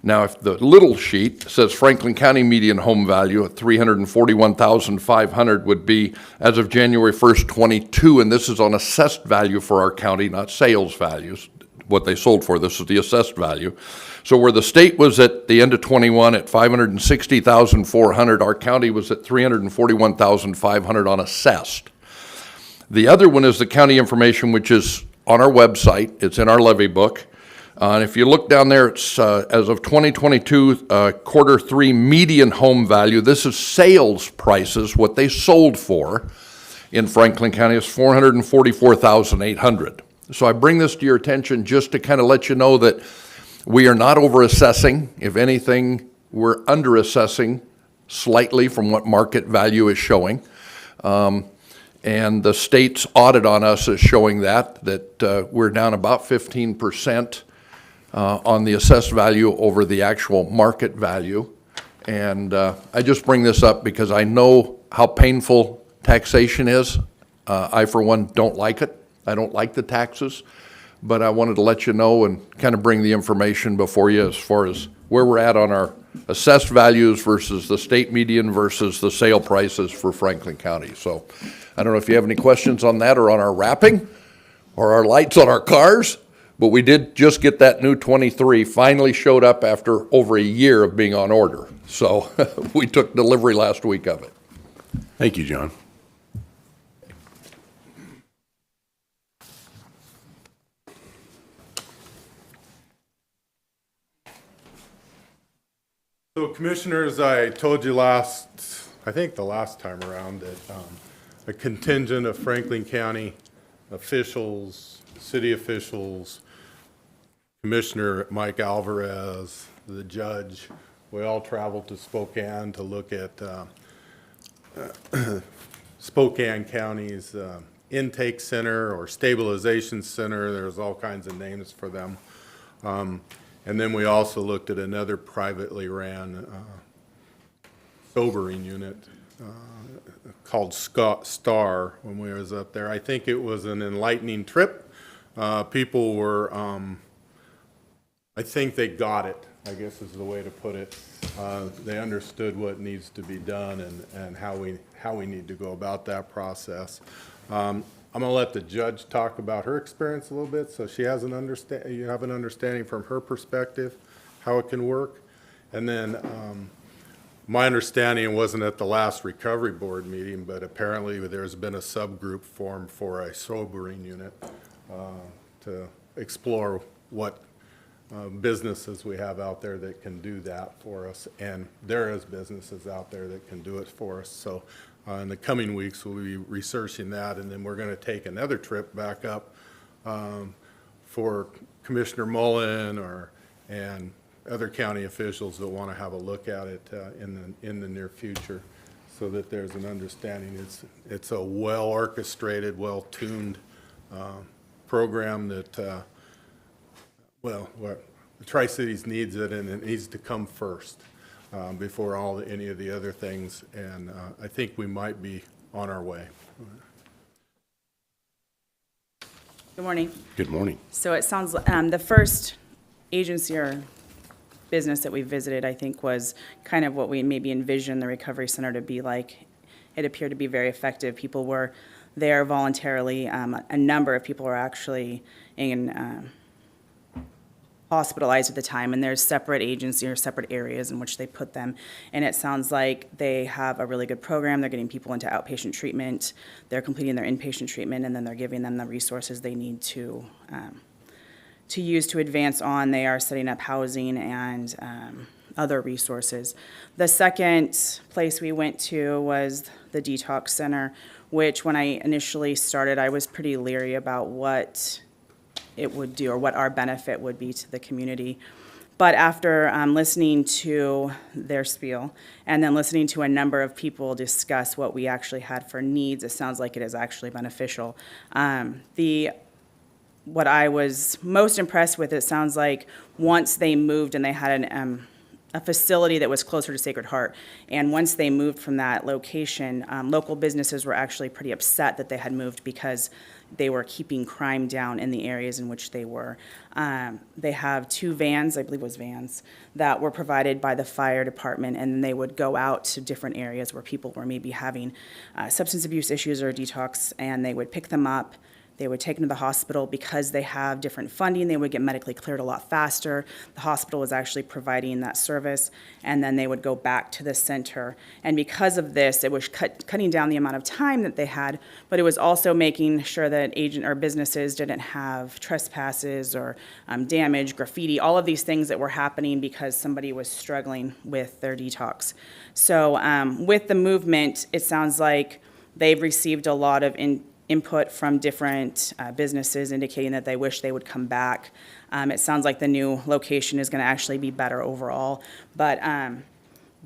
S14: Now, if the little sheet says Franklin County median home value at $341,500 would be as of January 1st, 22, and this is on assessed value for our county, not sales values, what they sold for. This is the assessed value. So where the state was at the end of 21 at $560,400, our county was at $341,500 on assessed. The other one is the county information, which is on our website. It's in our levy book. And if you look down there, it's as of 2022, Q3 median home value. This is sales prices, what they sold for in Franklin County is $444,800. So I bring this to your attention just to kind of let you know that we are not over assessing. If anything, we're under assessing slightly from what market value is showing. And the state's audit on us is showing that we're down about 15%. On the assessed value over the actual market value. And I just bring this up because I know how painful taxation is. I, for one, don't like it. I don't like the taxes. But I wanted to let you know and kind of bring the information before you as far as where we're at on our assessed values versus the state median versus the sale prices for Franklin County. So I don't know if you have any questions on that or on our wrapping or our lights on our cars, but we did just get that new 23, finally showed up after over a year of being on order. So we took delivery last week of it.
S3: Thank you, John.
S12: So Commissioners, I told you I think the last time around, that a contingent of Franklin County officials, city officials, Commissioner Mike Alvarez, the judge, we all traveled to Spokane to look at Spokane County's intake center or stabilization center. There's all kinds of names for them. And then we also looked at another privately ran sobering unit called STAR when we was up there. I think it was an enlightening trip. People were, I think they got it, I guess is the way to put it. They understood what needs to be done and how we need to go about that process. I'm going to let the judge talk about her experience a little bit, so she has you have an understanding from her perspective how it can work. And then my understanding wasn't at the last recovery board meeting, but apparently there's been a subgroup formed for a sobering unit to explore what businesses we have out there that can do that for us, and there is businesses out there that can do it for us. So in the coming weeks, we'll be researching that, and then we're going to take another trip back up for Commissioner Mullen and other county officials that want to have a look at it in the near future, so that there's an understanding. It's a well-orchestrated, well-tuned program that, well, the Tri-Cities needs it, and it needs to come first before any of the other things, and I think we might be on our way.
S15: Good morning.
S3: Good morning.
S15: So it sounds, the first agency or business that we visited, I think, was kind of what we maybe envisioned the recovery center to be like. It appeared to be very effective. People were there voluntarily. A number of people were actually hospitalized at the time, and there's separate agency or separate areas in which they put them. And it sounds like they have a really good program. They're getting people into outpatient treatment. They're completing their inpatient treatment, and then they're giving them the resources they need to use to advance on. They are setting up housing and other resources. The second place we went to was the detox center, which when I initially started, I was pretty leery about what it would do or what our benefit would be to the community. But after listening to their spiel and then listening to a number of people discuss what we actually had for needs, it sounds like it is actually beneficial. What I was most impressed with, it sounds like once they moved and they had a facility that was closer to Sacred Heart, and once they moved from that location, local businesses were actually pretty upset that they had moved because they were keeping crime down in the areas in which they were. They have 2 vans, I believe it was vans, that were provided by the fire department, and they would go out to different areas where people were maybe having substance abuse issues or detox, and they would pick them up. They would take them to the hospital. Because they have different funding, they would get medically cleared a lot faster. The hospital was actually providing that service, and then they would go back to the center. And because of this, it was cutting down the amount of time that they had, but it was also making sure that agent or businesses didn't have trespasses or damage, graffiti, all of these things that were happening because somebody was struggling with their detox. So with the movement, it sounds like they've received a lot of input from different businesses indicating that they wish they would come back. It sounds like the new location is going to actually be better overall. But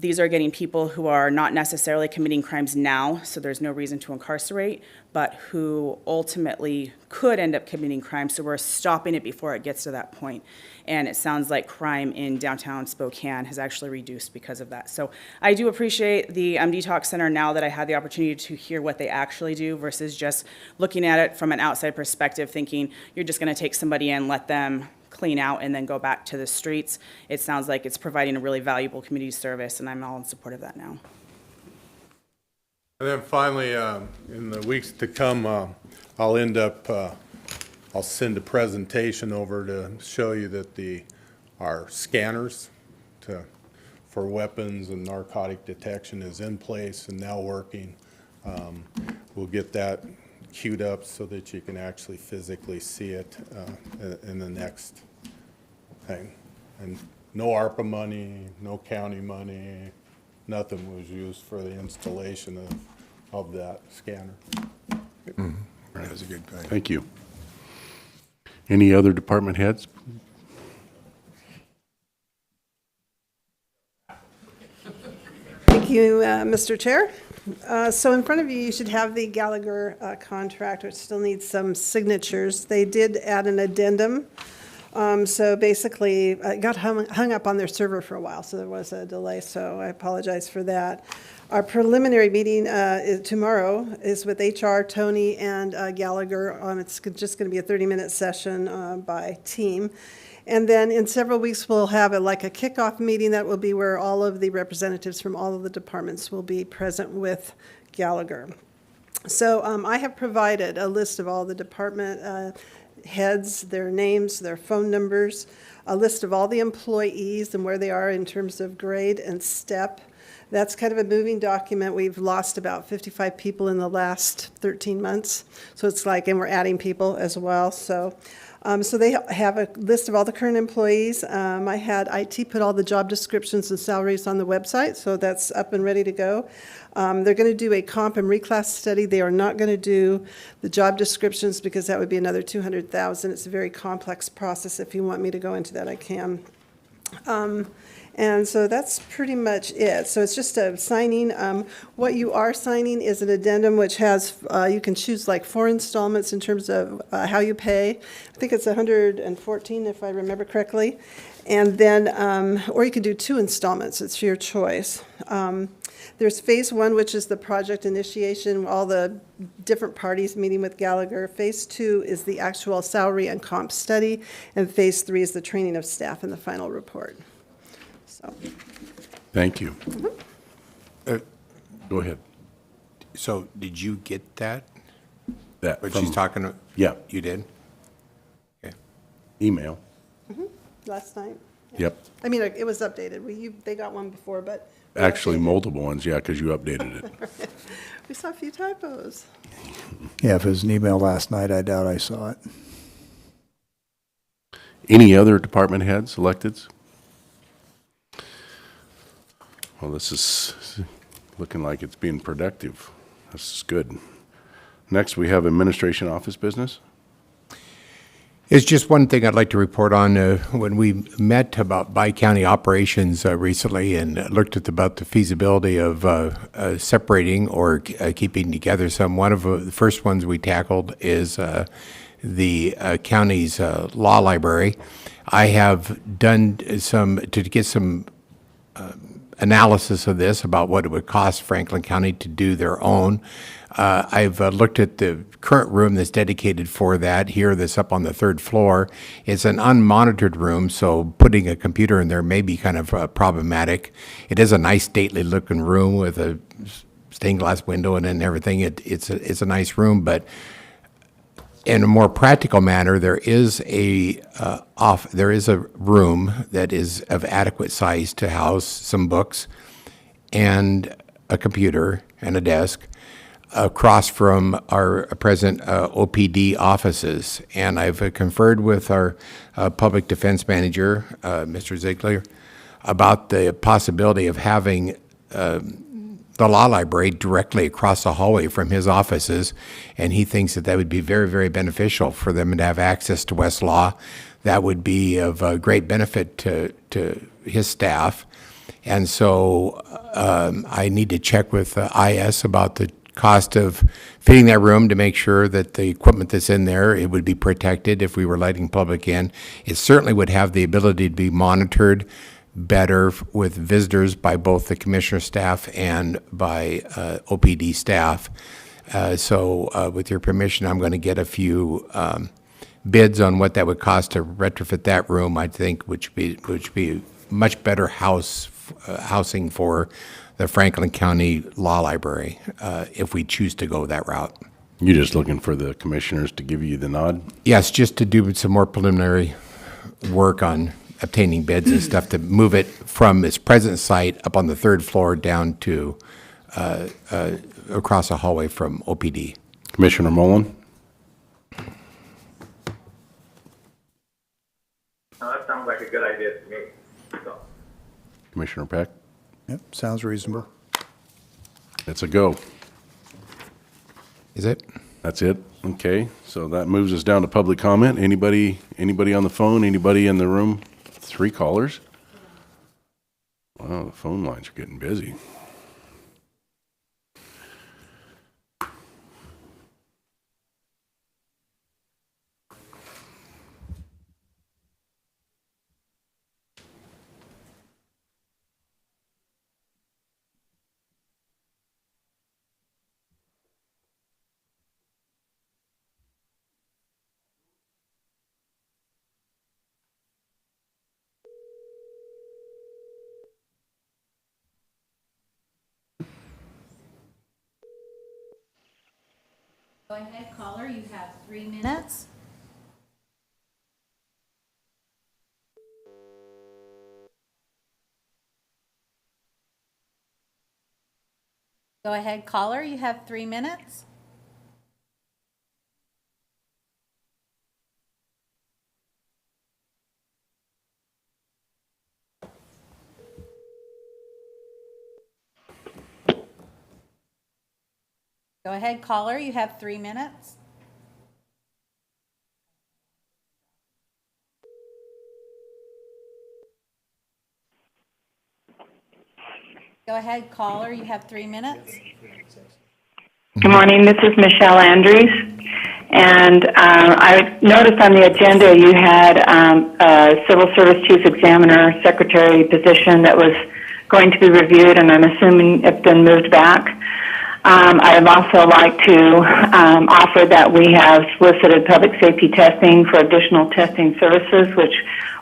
S15: These are getting people who are not necessarily committing crimes now, so there's no reason to incarcerate, but who ultimately could end up committing crimes. So we're stopping it before it gets to that point. And it sounds like crime in downtown Spokane has actually reduced because of that. So I do appreciate the Detox Center now that I had the opportunity to hear what they actually do versus just looking at it from an outside perspective, thinking you're just going to take somebody in, let them clean out, and then go back to the streets. It sounds like it's providing a really valuable community service, and I'm all in support of that now.
S12: And then finally, in the weeks to come, I'll end up, I'll send a presentation over to show you that our scanners for weapons and narcotic detection is in place and now working. We'll get that queued up so that you can actually physically see it in the next thing. And no ARPA money, no county money, nothing was used for the installation of that scanner.
S2: That was a good point.
S3: Thank you. Any other department heads?
S16: Thank you, Mr. Chair. So in front of you, you should have the Gallagher contract, which still needs some signatures. They did add an addendum. So basically, it got hung up on their server for a while, so there was a delay, so I apologize for that. Our preliminary meeting tomorrow is with HR, Tony, and Gallagher. It's just going to be a 30-minute session by team. And then in several weeks, we'll have a kickoff meeting that will be where all of the representatives from all of the departments will be present with Gallagher. So I have provided a list of all the department heads, their names, their phone numbers, a list of all the employees and where they are in terms of grade and step. That's kind of a moving document. We've lost about 55 people in the last 13 months. So it's and we're adding people as well. So they have a list of all the current employees. I had IT put all the job descriptions and salaries on the website, so that's up and ready to go. They're going to do a comp and reclass study. They are not going to do the job descriptions because that would be another $200,000. It's a very complex process. If you want me to go into that, I can. And so that's pretty much it. So it's just a signing. What you are signing is an addendum which has, you can choose 4 installments in terms of how you pay. I think it's 114 if I remember correctly. And then, or you can do 2 installments. It's your choice. There's phase 1, which is the project initiation, all the different parties meeting with Gallagher. Phase 2 is the actual salary and comp study. And phase 3 is the training of staff and the final report. So.
S3: Thank you. Go ahead.
S2: So did you get that?
S3: That
S2: What she's talking about?
S3: Yeah.
S2: You did? Okay.
S3: Email.
S16: Last night.
S3: Yep.
S16: I mean, it was updated. They got one before, but.
S3: Actually, multiple ones, yeah, because you updated it.
S16: We saw a few typos.
S7: Yeah, if it was an email last night, I doubt I saw it.
S3: Any other department heads, electeds? Well, this is looking like it's being productive. This is good. Next, we have administration office business.
S2: It's just one thing I'd like to report on. When we met about bi-county operations recently and looked at about the feasibility of separating or keeping together some, one of the first ones we tackled is the county's law library. I have done to get some analysis of this about what it would cost Franklin County to do their own. I've looked at the current room that's dedicated for that here that's up on the 3rd floor. It's an unmonitored room, so putting a computer in there may be kind of problematic. It is a nice stately looking room with a stained glass window and everything. It's a nice room, but in a more practical manner, there is a room that is of adequate size to house some books and a computer and a desk across from our present OPD offices. And I've conferred with our public defense manager, Mr. Ziegler, about the possibility of having the law library directly across the hallway from his offices, and he thinks that would be very, very beneficial for them to have access to Westlaw. That would be of great benefit to his staff. And so I need to check with IS about the cost of fitting that room to make sure that the equipment that's in there, it would be protected if we were letting public in. It certainly would have the ability to be monitored better with visitors by both the commissioner staff and by OPD staff. So with your permission, I'm going to get a few bids on what that would cost to retrofit that room, I think, which be much better housing for the Franklin County Law Library, if we choose to go that route.
S3: You just looking for the commissioners to give you the nod?
S2: Yes, just to do some more preliminary work on obtaining bids and stuff to move it from its present site up on the 3rd floor down to across a hallway from OPD.
S3: Commissioner Mullen?
S6: That sounds like a good idea to me. So.
S3: Commissioner Peck?
S7: Yep, sounds reasonable.
S3: It's a go.
S2: Is it?
S3: That's it? Okay, so that moves us down to public comment. Anybody on the phone? Anybody in the room? 3 callers? Wow, the phone lines are getting busy.
S4: Go ahead, caller, you have 3 minutes. Go ahead, caller, you have 3 minutes. Go ahead, caller, you have 3 minutes. Go ahead, caller, you have 3 minutes.
S8: Good morning, this is Michelle Andrews. And I noticed on the agenda you had a Civil Service Chief Examiner Secretary position that was going to be reviewed, and I'm assuming it's been moved back. I'd also like to offer that we have solicited public safety testing for additional testing services, which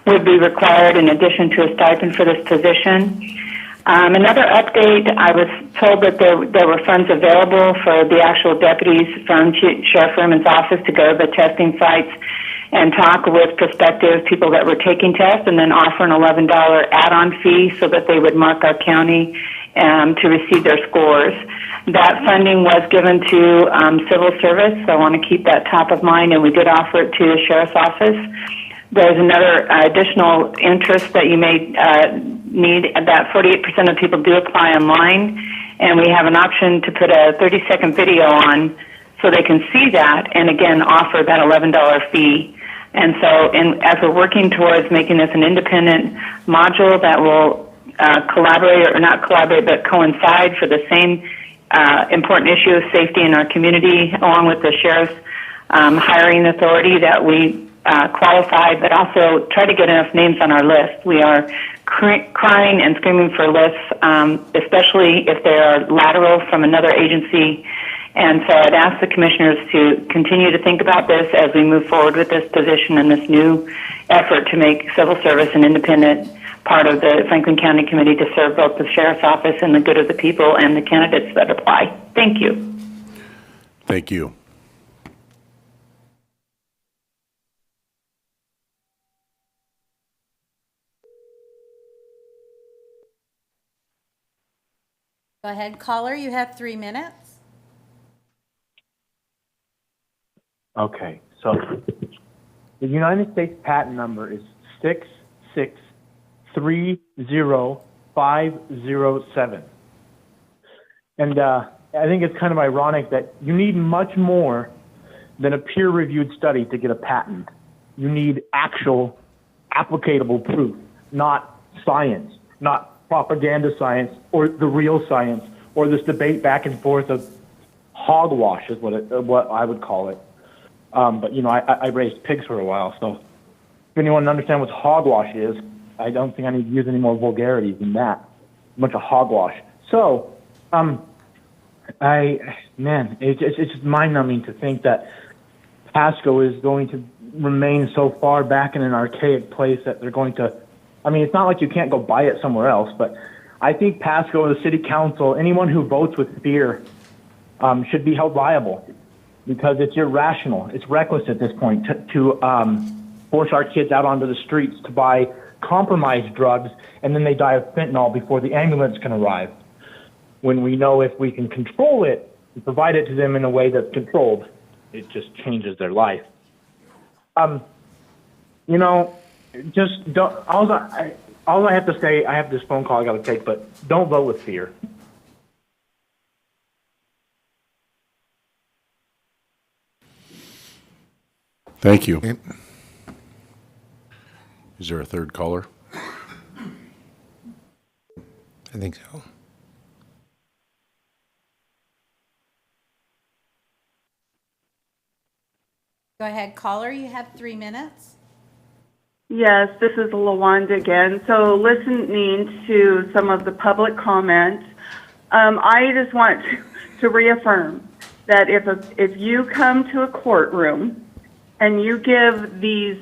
S8: would be required in addition to a stipend for this position. Another update, I was told that there were funds available for the actual deputies from Sheriff Furman's office to go to the testing sites and talk with prospective people that were taking tests, and then offer an $11 add-on fee so that they would mark our county to receive their scores. That funding was given to civil service, so I want to keep that top of mind, and we did offer it to the sheriff's office. There's another additional interest that you may need. About 48% of people do apply online, and we have an option to put a 30-second video on so they can see that, and again, offer that $11 fee. And so as we're working towards making this an independent module that will collaborate, or not collaborate, but coincide for the same important issue of safety in our community, along with the sheriff's hiring authority, that we qualify, but also try to get enough names on our list. We are crying and screaming for lists, especially if they are lateral from another agency. And so I'd ask the commissioners to continue to think about this as we move forward with this position and this new effort to make civil service an independent part of the Franklin County Committee to serve both the sheriff's office and the good of the people and the candidates that apply. Thank you.
S3: Thank you.
S4: Go ahead, caller, you have 3 minutes.
S10: Okay, so the United States patent number is 6630507. And I think it's kind of ironic that you need much more than a peer-reviewed study to get a patent. You need actual applicable proof, not science, not propaganda science or the real science, or this debate back and forth of hogwash is what I would call it. But I raised pigs for a while, so if anyone understands what hogwash is, I don't think I need to use any more vulgarities than that. A bunch of hogwash. So, it's just mind-numbing to think that Pasco is going to remain so far back in an archaic place that they're going to, it's not like you can't go buy it somewhere else, but I think Pasco, the city council, anyone who votes with fear should be held liable because it's irrational. It's reckless at this point to force our kids out onto the streets to buy compromised drugs, and then they die of fentanyl before the ambulance can arrive. When we know if we can control it and provide it to them in a way that's controlled, it just changes their life. Just don't. All I have to say, I have this phone call I got to take, but don't vote with fear.
S3: Thank you. Is there a third caller?
S2: I think so.
S4: Go ahead, caller, you have 3 minutes.
S9: Yes, this is LaWanda again. So listening to some of the public comments, I just want to reaffirm that if you come to a courtroom and you give these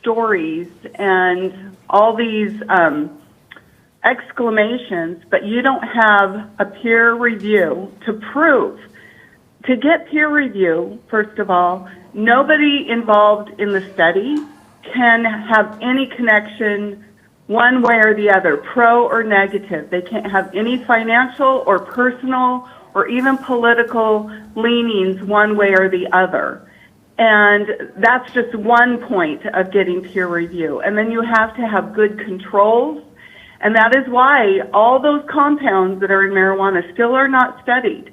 S9: stories and all these exclamations, but you don't have a peer review to prove, to get peer review, first of all, nobody involved in the study can have any connection one way or the other, pro or negative. They can't have any financial or personal or even political leanings one way or the other. And that's just one point of getting peer review. And then you have to have good controls. And that is why all those compounds that are in marijuana still are not studied.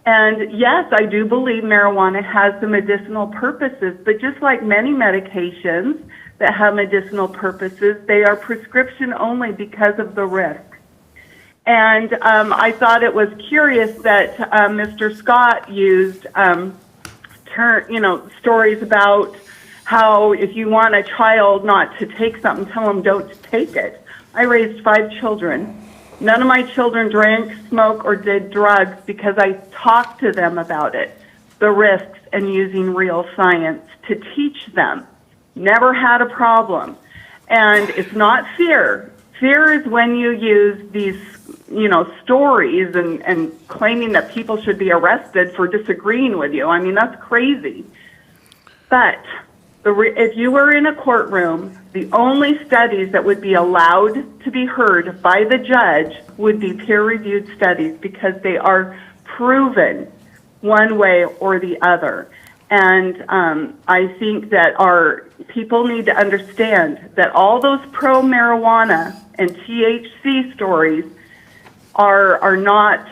S9: And yes, I do believe marijuana has some medicinal purposes, but just like many medications that have medicinal purposes, they are prescription only because of the risk. And I thought it was curious that Mr. Scott used stories about how if you want a child not to take something, tell them don't take it. I raised 5 children. None of my children drank, smoked, or did drugs because I talked to them about it, the risks, and using real science to teach them. Never had a problem. And it's not fear. Fear is when you use these, stories and claiming that people should be arrested for disagreeing with you. That's crazy. But if you were in a courtroom, the only studies that would be allowed to be heard by the judge would be peer-reviewed studies because they are proven one way or the other. And I think that our people need to understand that all those pro-marijuana and THC stories are not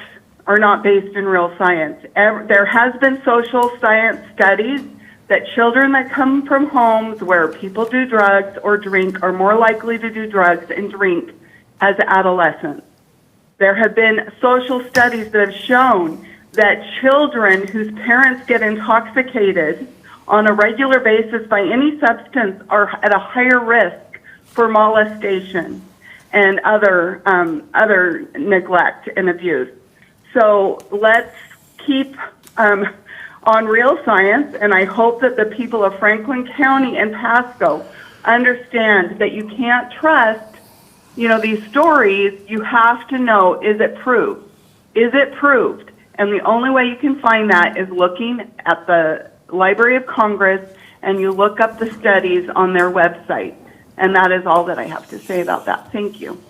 S9: based in real science. There has been social science studies that children that come from homes where people do drugs or drink are more likely to do drugs and drink as adolescents. There have been social studies that have shown that children whose parents get intoxicated on a regular basis by any substance are at a higher risk for molestation and other neglect and abuse. So let's keep on real science, and I hope that the people of Franklin County and Pasco understand that you can't trust, these stories. You have to know, is it proved? Is it proved? And the only way you can find that is looking at the Library of Congress, and you look up the studies on their website. And that is all that I have to say about that. Thank you.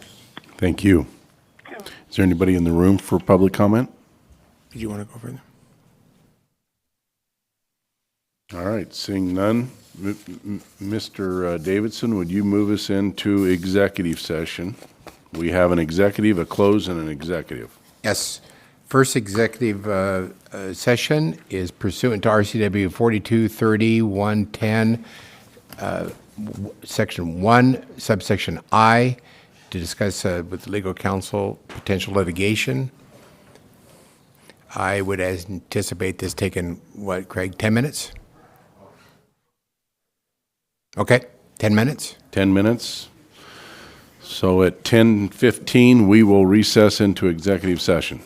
S3: Thank you. Is there anybody in the room for public comment?
S2: Did you want to go further?
S3: All right, seeing none. Mr. Davidson, would you move us into executive session? We have an executive, a close, and an executive.
S2: Yes. First executive session is pursuant to RCW 4230-110, Section 1, subsection I, to discuss with legal counsel potential litigation. I would anticipate this taking, what, Craig, 10 minutes? Okay, 10 minutes?
S3: 10 minutes. So at 10:15, we will recess into executive session.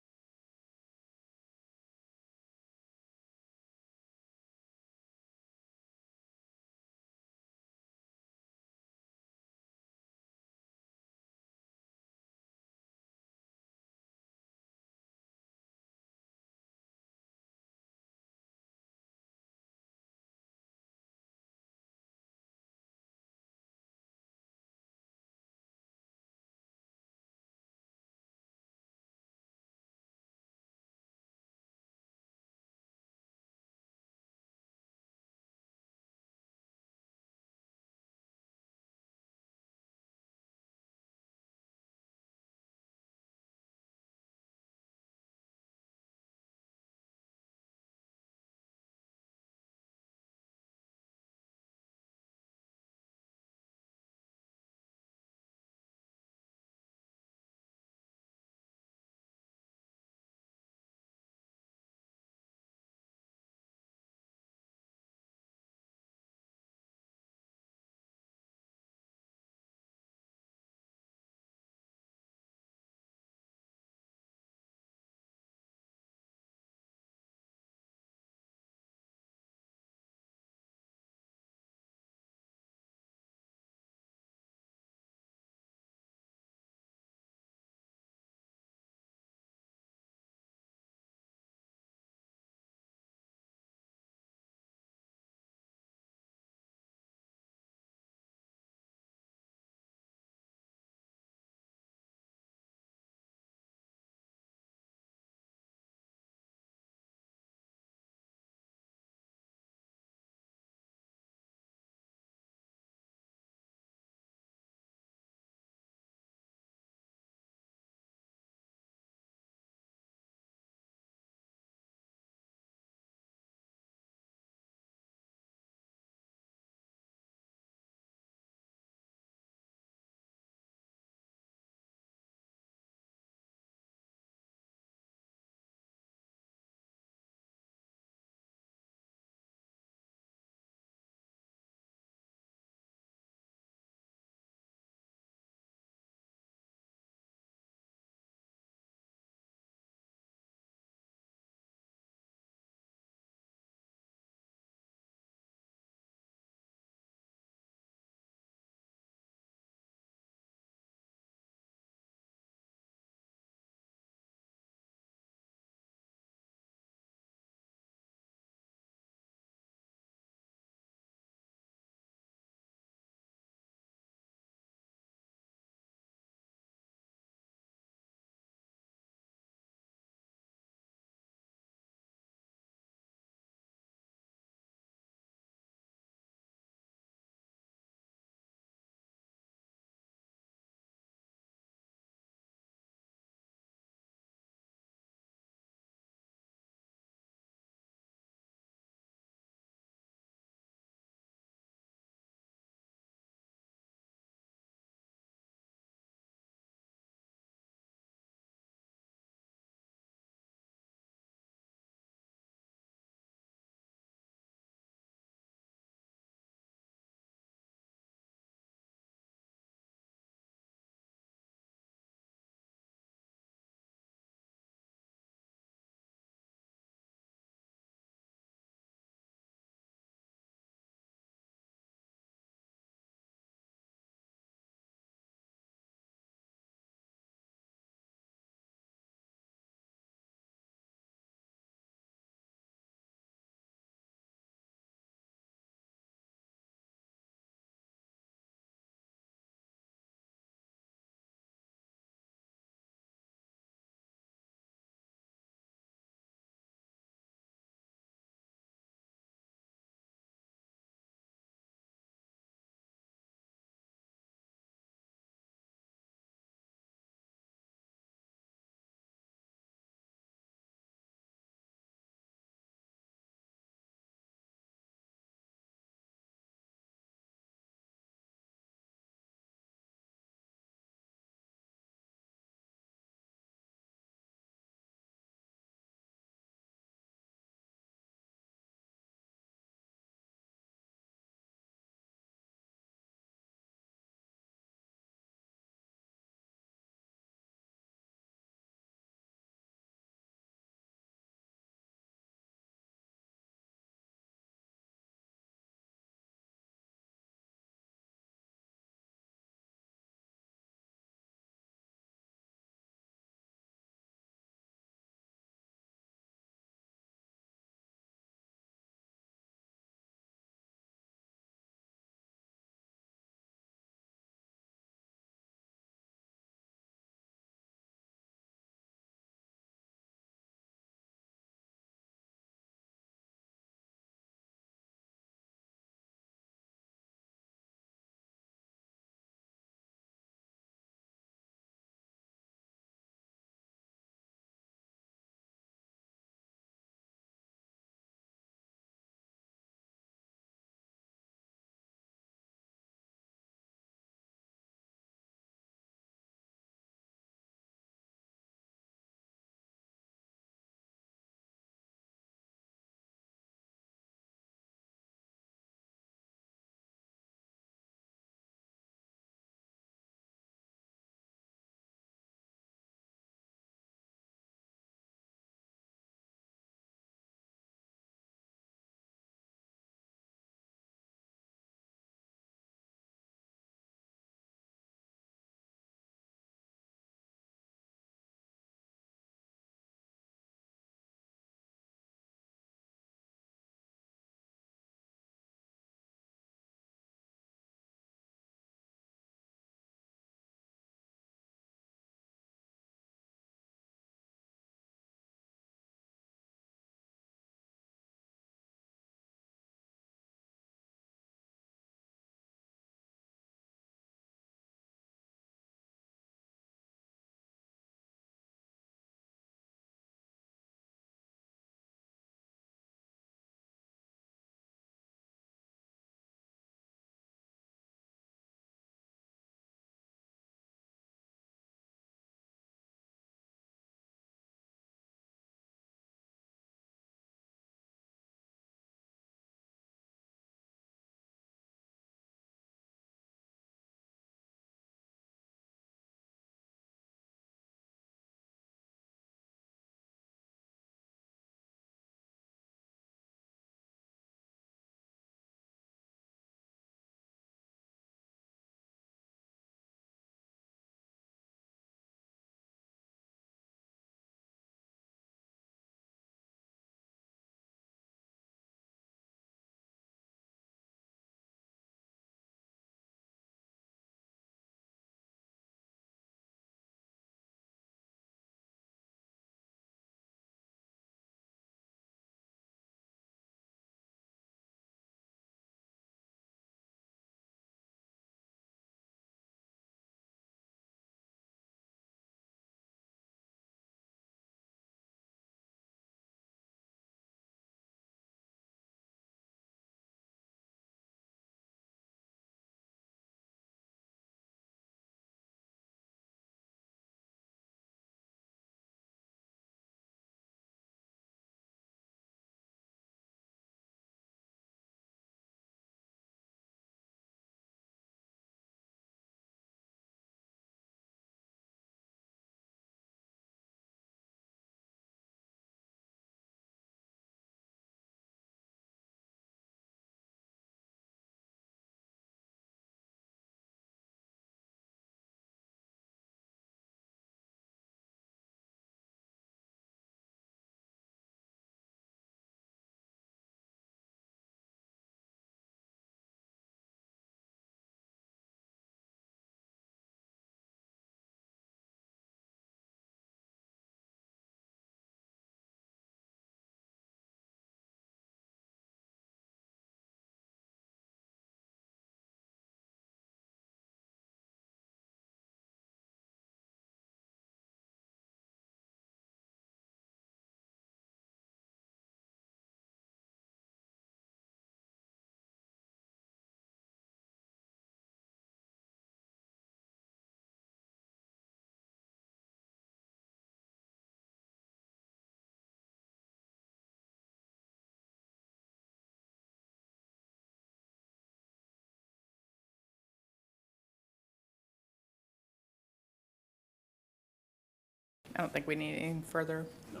S17: I don't think we need anything further.
S15: So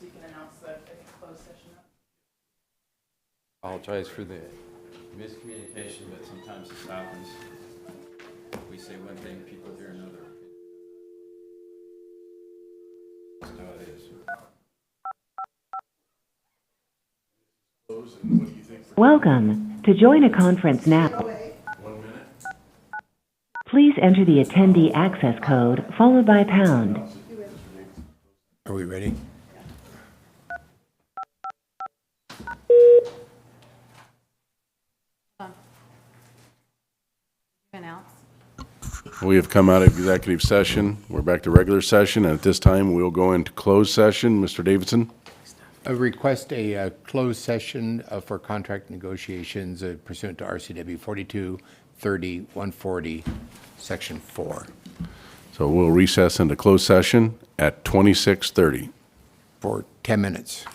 S15: you can announce the closed session.
S18: Apologize for the miscommunication, but sometimes this happens. We say one thing, people hear another. That's how it is.
S19: Welcome. To join a conference now, please enter the attendee access code followed by pound.
S2: Are we ready?
S4: Announce.
S3: We have come out of executive session. We're back to regular session, and at this time, we'll go into closed session. Mr. Davidson?
S2: Request a closed session for contract negotiations pursuant to RCW 4230-140, Section 4.
S3: So we'll recess into closed session at 26:30.
S2: For 10 minutes.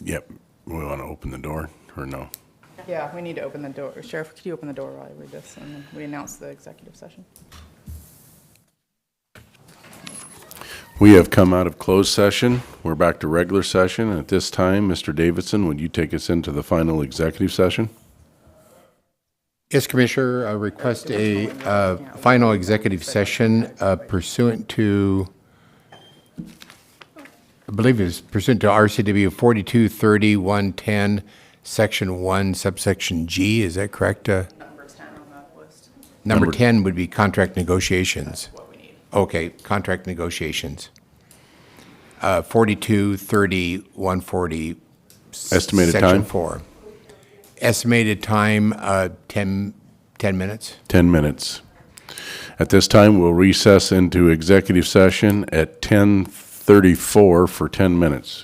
S3: Yep. We want to open the door or no?
S17: Yeah, we need to open the door. Sheriff, could you open the door while I read this, and then we announce the executive session?
S3: We have come out of closed session. We're back to regular session. At this time, Mr. Davidson, would you take us into the final executive session?
S2: Yes, Commissioner, I request a final executive session pursuant to, I believe it's pursuant to RCW 4230-110, Section 1, subsection G. Is that correct?
S17: Number 10 on that list.
S2: Number 10 would be contract negotiations. Okay, contract negotiations. 4230-140.
S3: Estimated
S2: Section
S3: time?
S2: 4. Estimated time, 10 minutes.
S3: 10 minutes. At this time, we'll recess into executive session at 10:34 for 10 minutes.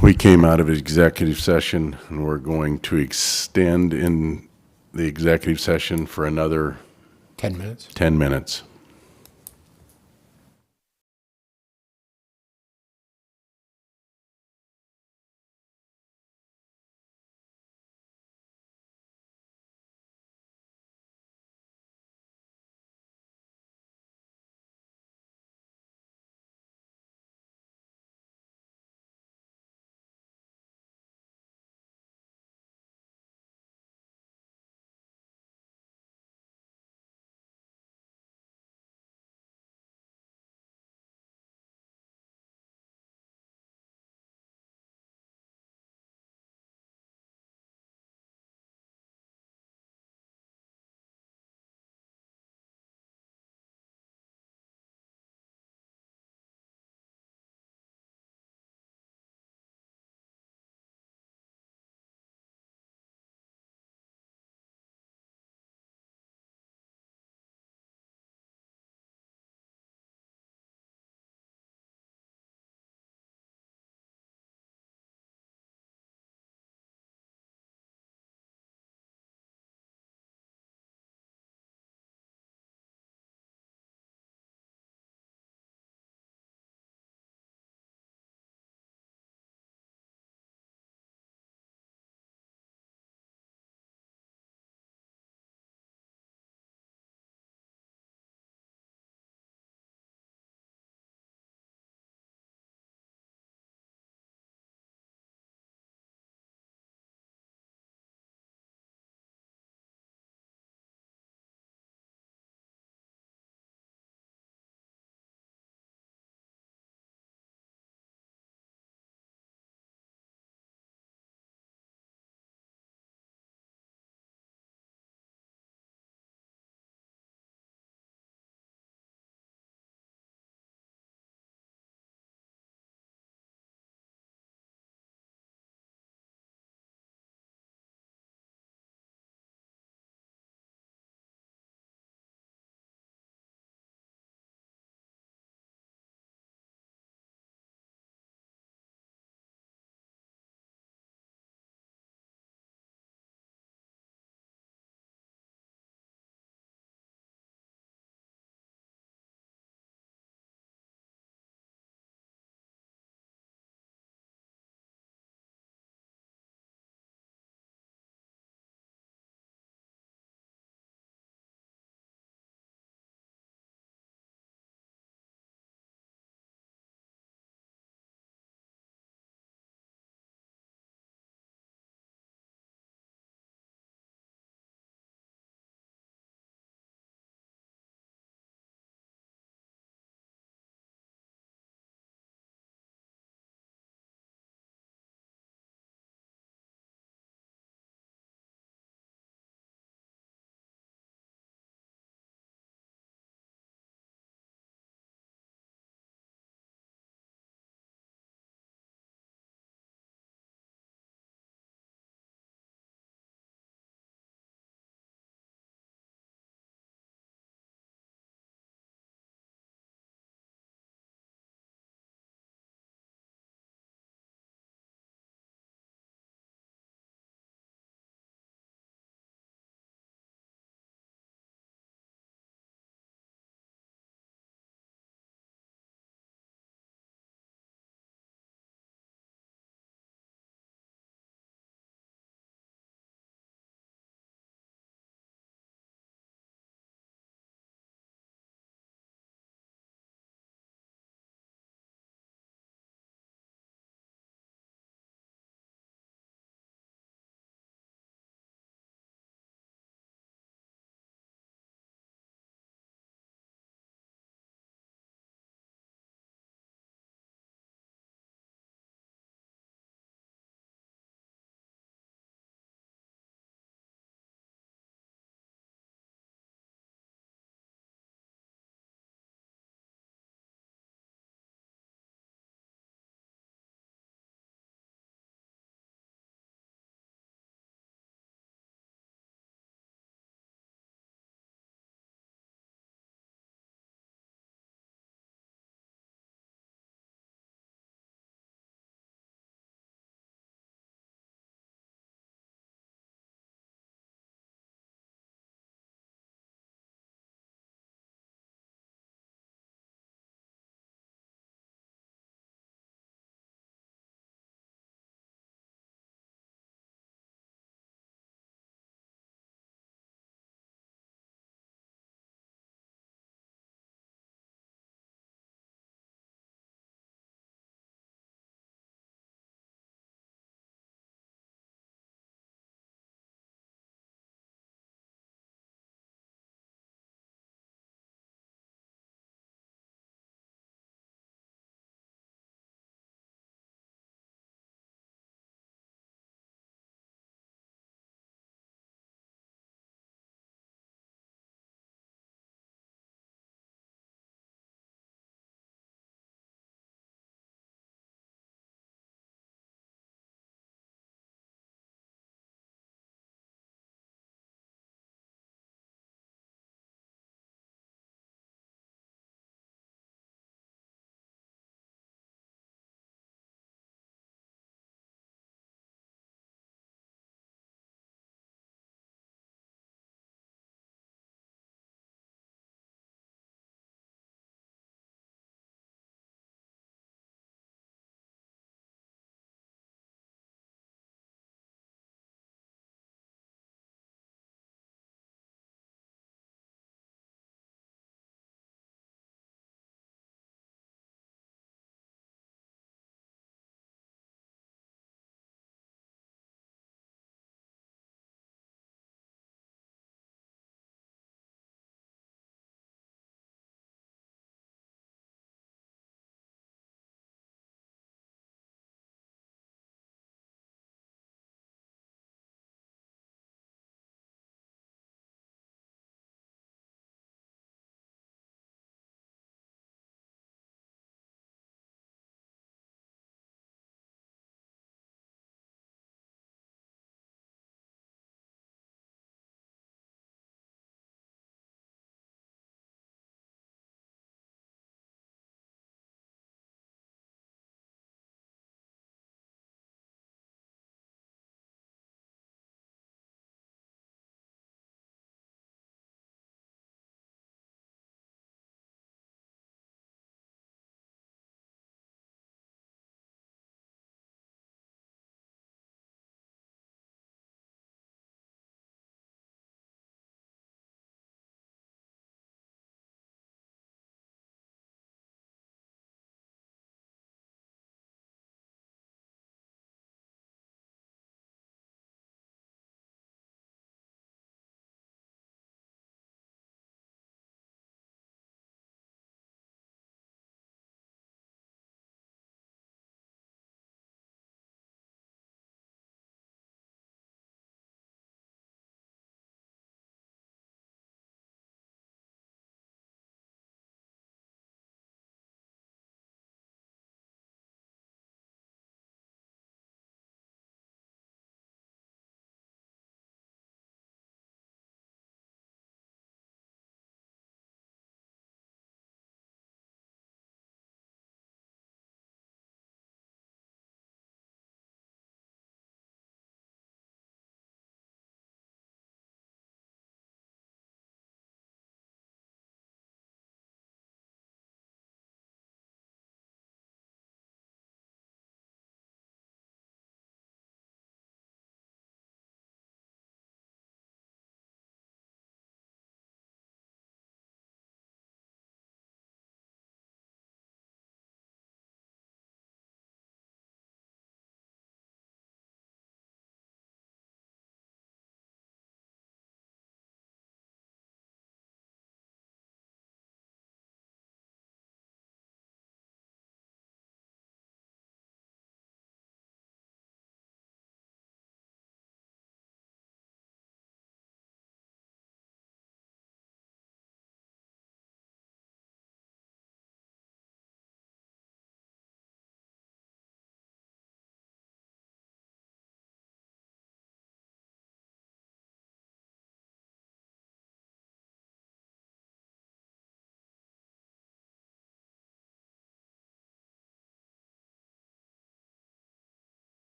S3: We came out of executive session, and we're going to extend in the executive session for another
S2: 10 minutes?
S3: 10 minutes.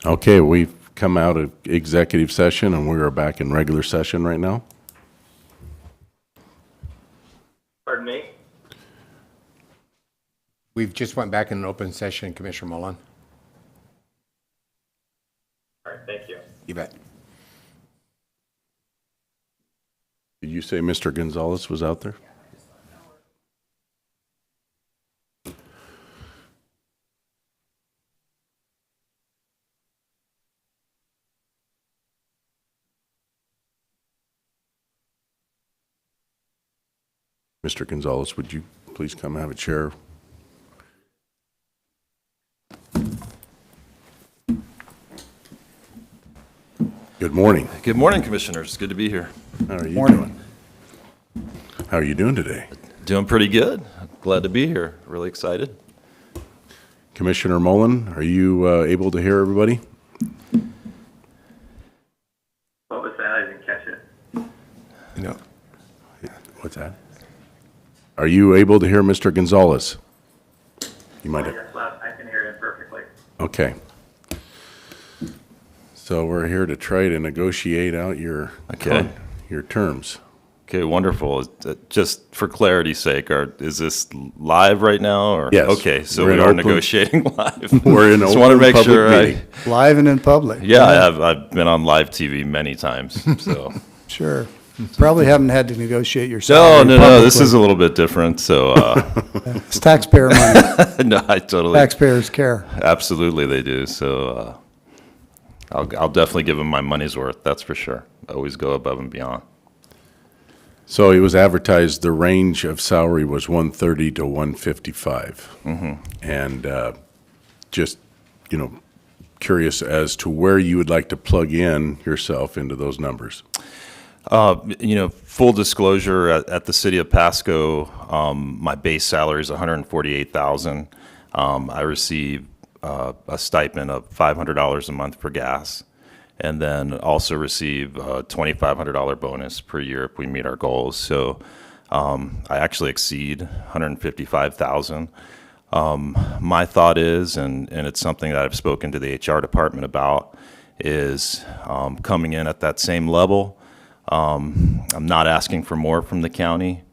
S3: Okay, we've come out of executive session and we are back in regular session right now.
S6: Pardon me?
S2: We've just went back in an open session, Commissioner Mullen.
S6: All right, thank you.
S2: You bet.
S3: Did you say Mr. Gonzalez was out there? Mr. Gonzalez, would you please come have a chair? Good morning.
S20: Good morning, Commissioners. Good to be here.
S3: How are you doing? How are you doing today?
S20: Doing pretty good. Glad to be here. Really excited.
S3: Commissioner Mullen, are you able to hear everybody?
S6: What was that? I didn't catch it.
S2: No.
S3: What's that? Are you able to hear Mr. Gonzalez? You might have.
S6: Yes, I can hear him perfectly.
S3: Okay. So we're here to try to negotiate out your terms.
S20: Okay, wonderful. Just for clarity's sake, is this live right now? Or?
S3: Yes.
S20: Okay, so
S3: We're
S20: we
S3: in
S20: are
S3: open-
S20: negotiating live.
S3: We're in
S20: Just want to
S3: open
S20: make
S3: public
S20: sure
S3: meeting.
S7: Live and in public.
S20: Yeah, I have. I've been on live TV many times. So.
S7: Sure. Probably haven't had to negotiate your
S20: No,
S7: salary
S20: no. This
S7: publicly.
S20: is a little bit different. So.
S7: It's taxpayer money.
S20: No, I totally.
S7: Taxpayers care.
S20: Absolutely, they do. So. I'll definitely give them my money's worth. That's for sure. Always go above and beyond.
S3: So it was advertised, the range of salary was 130 to 155.
S20: Mm-hmm.
S3: And just, curious as to where you would like to plug in yourself into those numbers.
S20: Full disclosure, at the city of Pasco, my base salary is $148,000. I receive a stipend of $500 a month for gas, and then also receive a $2,500 bonus per year if we meet our goals. So I actually exceed $155,000. My thought is, and it's something that I've spoken to the HR department about, is coming in at that same level. I'm not asking for more from the county,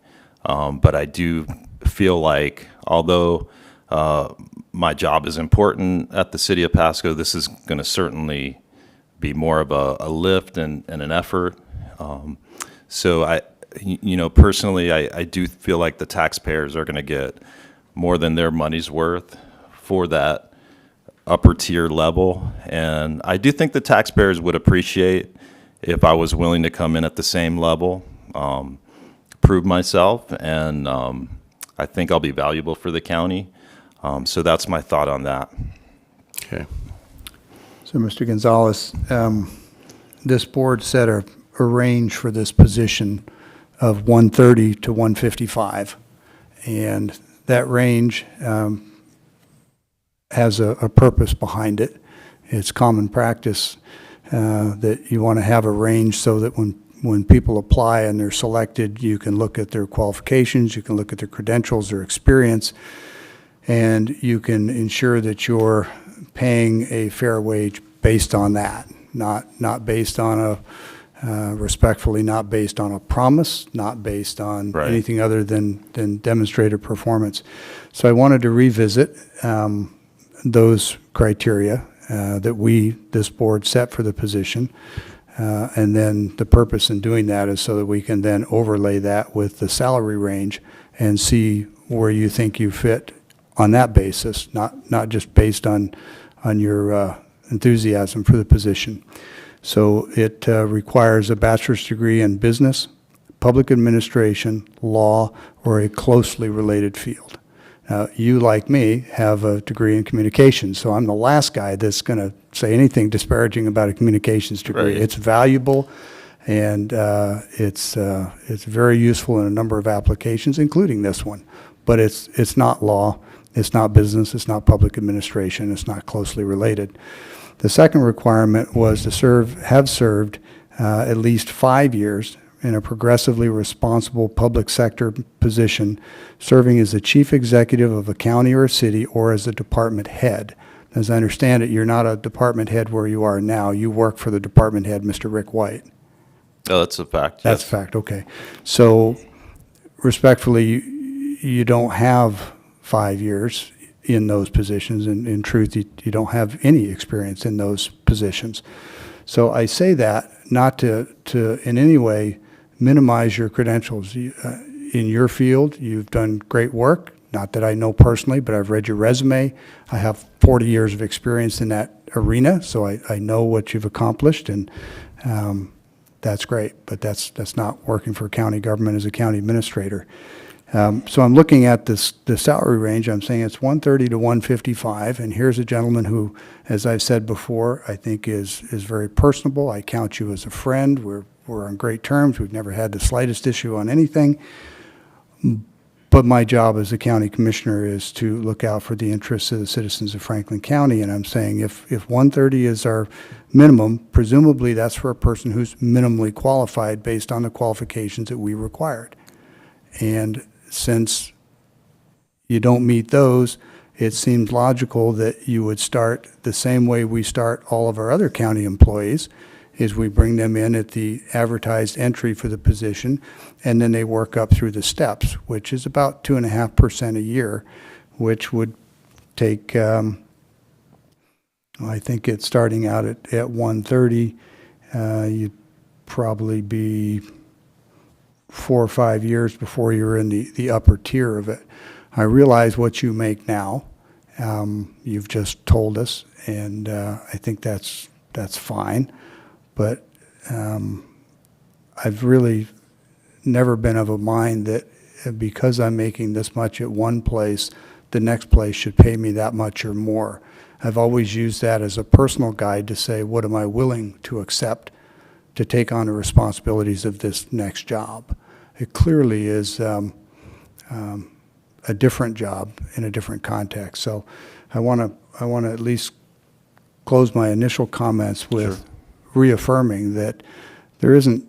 S20: but I do feel like, although my job is important at the city of Pasco, this is going to certainly be more of a lift and an effort. So personally, I do feel like the taxpayers are going to get more than their money's worth for that upper tier level. And I do think the taxpayers would appreciate if I was willing to come in at the same level, prove myself, and I think I'll be valuable for the county. So that's my thought on that.
S3: Okay.
S7: So, Mr. Gonzalez, this board set a range for this position of 130 to 155. And that range has a purpose behind it. It's common practice that you want to have a range so that when people apply and they're selected, you can look at their qualifications, you can look at their credentials, their experience, and you can ensure that you're paying a fair wage based on that, not based on respectfully, not based on a promise, not based on anything other than demonstrated performance. So I wanted to revisit those criteria that this board set for the position. And then the purpose in doing that is so that we can then overlay that with the salary range and see where you think you fit on that basis, not just based on your enthusiasm for the position. So it requires a bachelor's degree in business, public administration, law, or a closely related field. Now, you, like me, have a degree in communications, so I'm the last guy that's going to say anything disparaging about a communications degree.
S20: Right.
S7: It's valuable, and it's very useful in a number of applications, including this one. But it's not law, it's not business, it's not public administration, it's not closely related. The second requirement was to have served at least 5 years in a progressively responsible public sector position, serving as the chief executive of a county or a city or as a department head. As I understand it, you're not a department head where you are now. You work for the department head, Mr. Rick White.
S20: Oh, that's a fact.
S7: That's a
S20: Yes.
S7: fact, okay. So respectfully, you don't have 5 years in those positions. In truth, you don't have any experience in those positions. So I say that not to in any way minimize your credentials. In your field, you've done great work. Not that I know personally, but I've read your resume. I have 40 years of experience in that arena, so I know what you've accomplished, and that's great. But that's not working for county government as a county administrator. So I'm looking at the salary range. I'm saying it's 130 to 155, and here's a gentleman who, as I've said before, I think is very personable. I count you as a friend. We're on great terms. We've never had the slightest issue on anything. But my job as a county commissioner is to look out for the interests of the citizens of Franklin County, and I'm saying if 130 is our minimum, presumably that's for a person who's minimally qualified based on the qualifications that we required. And since you don't meet those, it seems logical that you would start the same way we start all of our other county employees, is we bring them in at the advertised entry for the position, and then they work up through the steps, which is about 2.5% a year, which would take, I think it's starting out at 130, you'd probably be 4 or 5 years before you're in the upper tier of it. I realize what you make now. You've just told us, and I think that's fine. But I've really never been of a mind that because I'm making this much at one place, the next place should pay me that much or more. I've always used that as a personal guide to say, what am I willing to accept to take on the responsibilities of this next job? It clearly is a different job in a different context. So I want to at least close my initial comments with reaffirming that there isn't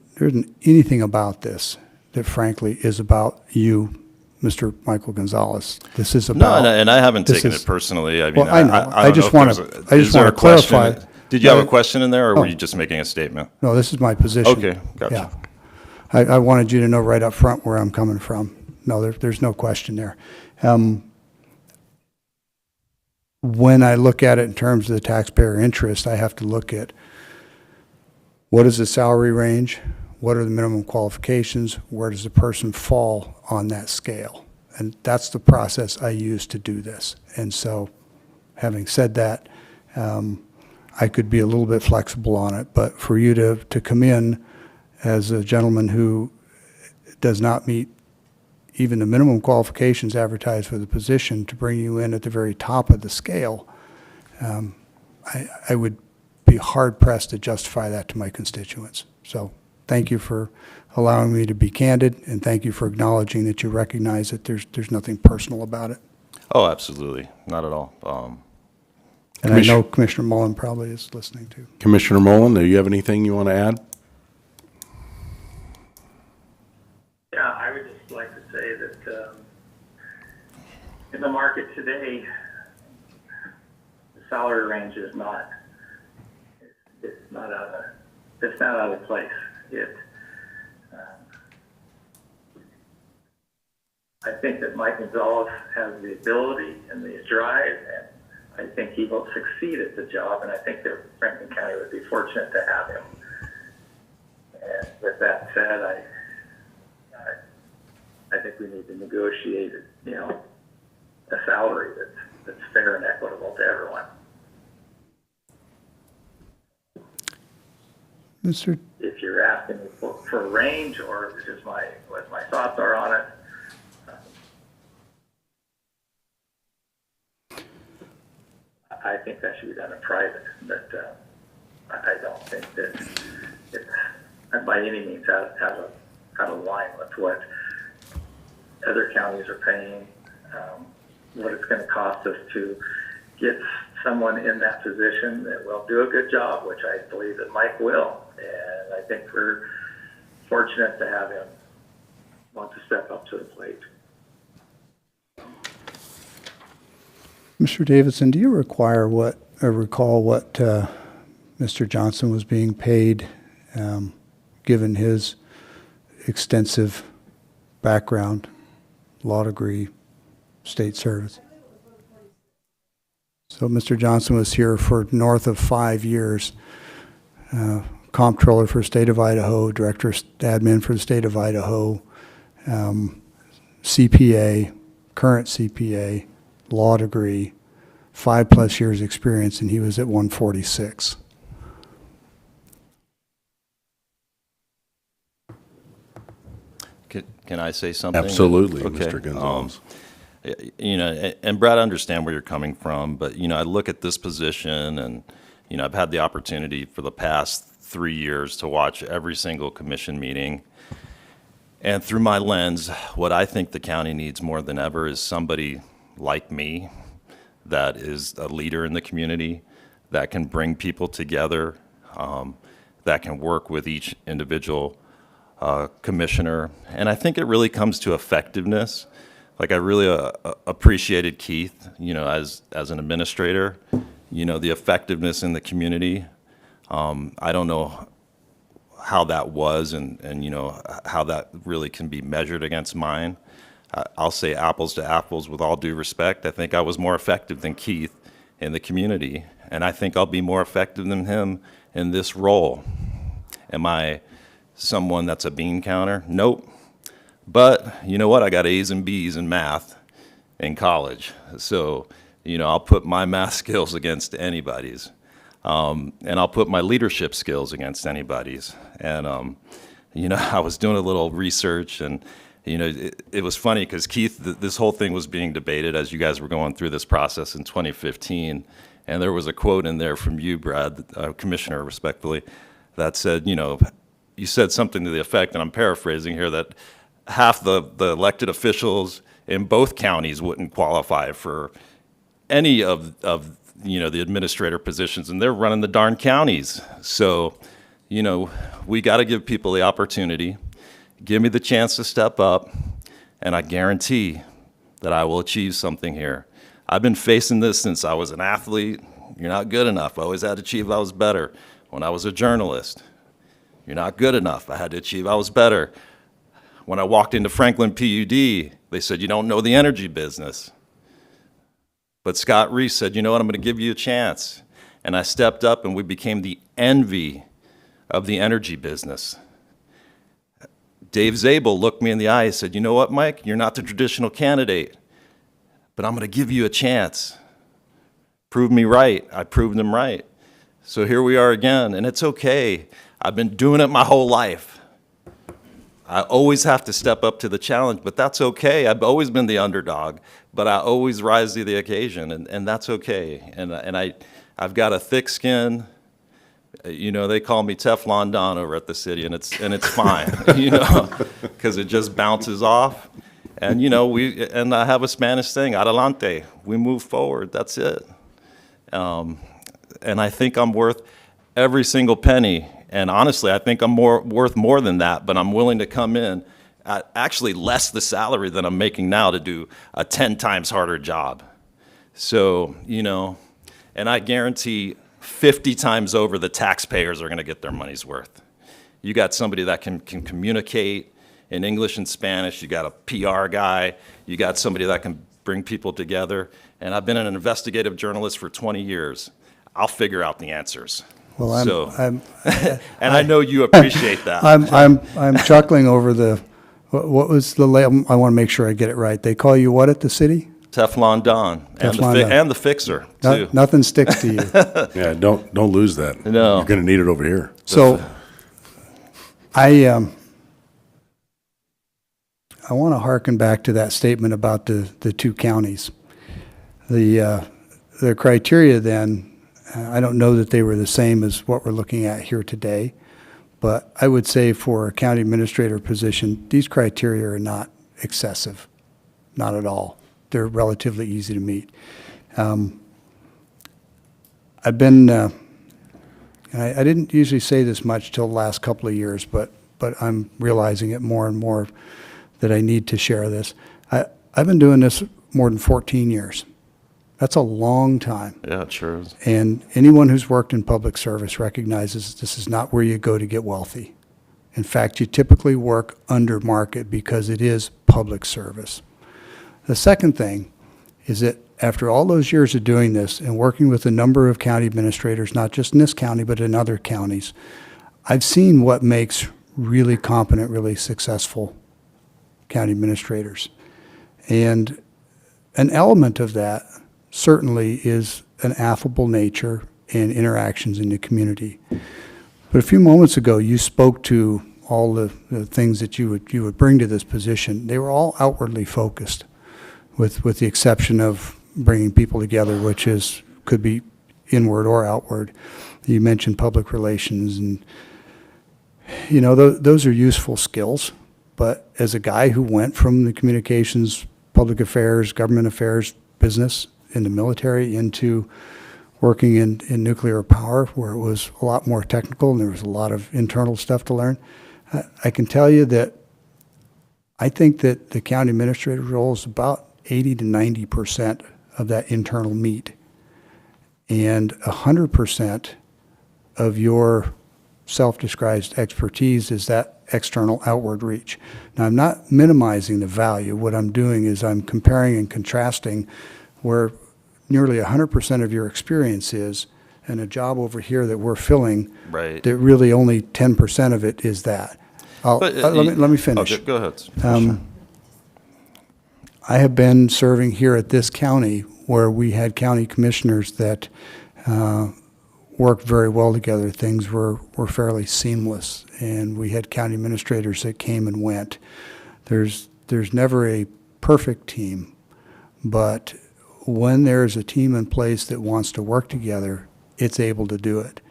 S7: anything about this that frankly is about you, Mr. Michael Gonzalez. This is about.
S20: No, and I haven't taken it personally. I mean,
S7: Well, I know.
S20: I
S7: just want to clarify.
S20: Did you have a question in there, or were you just making a statement?
S7: No, this is my position.
S20: Okay, gotcha.
S7: Yeah. I wanted you to know right up front where I'm coming from. No, there's no question there. When I look at it in terms of the taxpayer interest, I have to look at what is the salary range, what are the minimum qualifications, where does the person fall on that scale? And that's the process I use to do this. And so, having said that, I could be a little bit flexible on it, but for you to come in as a gentleman who does not meet even the minimum qualifications advertised for the position, to bring you in at the very top of the scale, I would be hard-pressed to justify that to my constituents. So thank you for allowing me to be candid, and thank you for acknowledging that you recognize that there's nothing personal about it.
S20: Oh, absolutely. Not at all.
S7: And I know Commissioner Mullen probably is listening too.
S3: Commissioner Mullen, do you have anything you want to add?
S6: Yeah, I would just like to say that in the market today, the salary range is not out of place. I think that Mike Gonzalez has the ability and the drive, and I think he will succeed at the job, and I think that Franklin County would be fortunate to have him. And with that said, I think we need to negotiate, a salary that's fair and equitable to everyone. If you're asking me for a range, or just what my thoughts are on it, I think that should be done in private, but I don't think that it's by any means out of line with what other counties are paying, what it's going to cost us to get someone in that position that will do a good job, which I believe that Mike will. And I think we're fortunate to have him want to step up to the plate.
S7: Mr. Davidson, do you recall what Mr. Johnson was being paid, given his extensive background, law degree, state service? So Mr. Johnson was here for north of 5 years, comptroller for the state of Idaho, director of admin for the state of Idaho, CPA, current CPA, law degree, 5+ years experience, and he was at 146.
S20: Can I say something?
S3: Absolutely,
S20: Okay.
S3: Mr. Gonzalez.
S20: You know, and Brad, I understand where you're coming from, but, you know, I look at this position and, you know, I've had the opportunity for the past 3 years to watch every single commission meeting. And through my lens, what I think the county needs more than ever is somebody like me that is a leader in the community, that can bring people together, that can work with each individual commissioner. And I think it really comes to effectiveness. Like, I really appreciated Keith, you know, as an administrator, you know, the effectiveness in the community. I don't know how that was and, you know, how that really can be measured against mine. I'll say apples to apples with all due respect. I think I was more effective than Keith in the community, and I think I'll be more effective than him in this role. Am I someone that's a bean counter? Nope. But you know what? I got A's and B's in math in college. So, you know, I'll put my math skills against anybody's. And I'll put my leadership skills against anybody's. And, you know, I was doing a little research and, you know, it was funny because Keith, this whole thing was being debated as you guys were going through this process in 2015. And there was a quote in there from you, Brad, Commissioner, respectfully, that said, you know, you said something to the effect, and I'm paraphrasing here, that half the elected officials in both counties wouldn't qualify for any of you know, the administrator positions, and they're running the darn counties. So, you know, we got to give people the opportunity. Give me the chance to step up, and I guarantee that I will achieve something here. I've been facing this since I was an athlete. You're not good enough. I always had to achieve I was better. When I was a journalist, you're not good enough. I had to achieve I was better. When I walked into Franklin PUD, they said, you don't know the energy business. But Scott Reese said, you know what, I'm going to give you a chance. And I stepped up, and we became the envy of the energy business. Dave Zabel looked me in the eye and said, you know what, Mike, you're not the traditional candidate, but I'm going to give you a chance. Prove me right. I proved him right. So here we are again, and it's okay. I've been doing it my whole life. I always have to step up to the challenge, but that's okay. I've always been the underdog, but I always rise to the occasion, and that's okay. And I've got a thick skin. You know, they call me Teflon Don over at the city, and it's fine, you know, because it just bounces off. And, you know, I have a Spanish thing, adelante. We move forward. That's it. And I think I'm worth every single penny. And honestly, I think I'm worth more than that, but I'm willing to come in at actually less the salary than I'm making now to do a 10 times harder job. So, you know, and I guarantee 50 times over the taxpayers are going to get their money's worth. You got somebody that can communicate in English and Spanish. You got a PR guy. You got somebody that can bring people together. And I've been an investigative journalist for 20 years. I'll figure out the answers.
S7: Well,
S20: and I know you appreciate that.
S7: I'm chuckling over what was the label? I want to make sure I get it right. They call you what at the city?
S20: Teflon Don, and the fixer too.
S7: Nothing sticks to you.
S3: Yeah, don't lose that.
S20: No,
S3: you're going to need it over here.
S7: So, I want to hearken back to that statement about the two counties. The criteria then. I don't know that they were the same as what we're looking at here today, but I would say for a county administrator position, these criteria are not excessive, not at all. They're relatively easy to meet. I've been, I didn't usually say this much till the last couple of years, but I'm realizing it more and more that I need to share this. I've been doing this more than 14 years. That's a long time.
S20: Yeah, it sure is.
S7: And anyone who's worked in public service recognizes this is not where you go to get wealthy. In fact, you typically work under market because it is public service. The second thing is that after all those years of doing this and working with a number of county administrators, not just in this county, but in other counties, I've seen what makes really competent, really successful county administrators. And an element of that certainly is an affable nature and interactions in the community. But a few moments ago, you spoke to all the things that you would bring to this position. They were all outwardly focused, with the exception of bringing people together, which could be inward or outward. You mentioned public relations, and those are useful skills. But as a guy who went from the communications, public affairs, government affairs business in the military into working in nuclear power, where it was a lot more technical and there was a lot of internal stuff to learn, I can tell you that I think that the county administrator role is about 80 to 90% of that internal meat. And 100% of your self-described expertise is that external outward reach. Now, I'm not minimizing the value. What I'm doing is I'm comparing and contrasting where nearly 100% of your experience is, and a job over here that we're filling,
S20: Right.
S7: that really only 10% of it is that. Let me finish.
S20: Okay, go ahead.
S7: I have been serving here at this county where we had county commissioners that worked very well together. Things were fairly seamless, and we had county administrators that came and went. There's never a perfect team, but when there's a team in place that wants to work together, it's able to do it.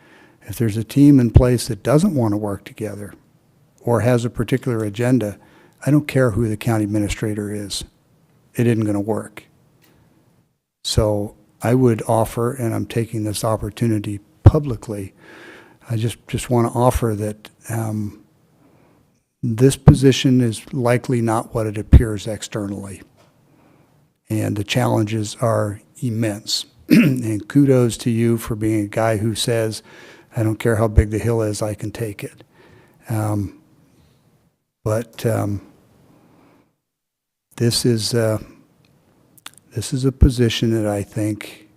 S7: If there's a team in place that doesn't want to work together or has a particular agenda, I don't care who the county administrator is. It isn't going to work. So I would offer, and I'm taking this opportunity publicly, I just want to offer that this position is likely not what it appears externally. And the challenges are immense. And kudos to you for being a guy who says, I don't care how big the hill is, I can take it. But this is a position that I think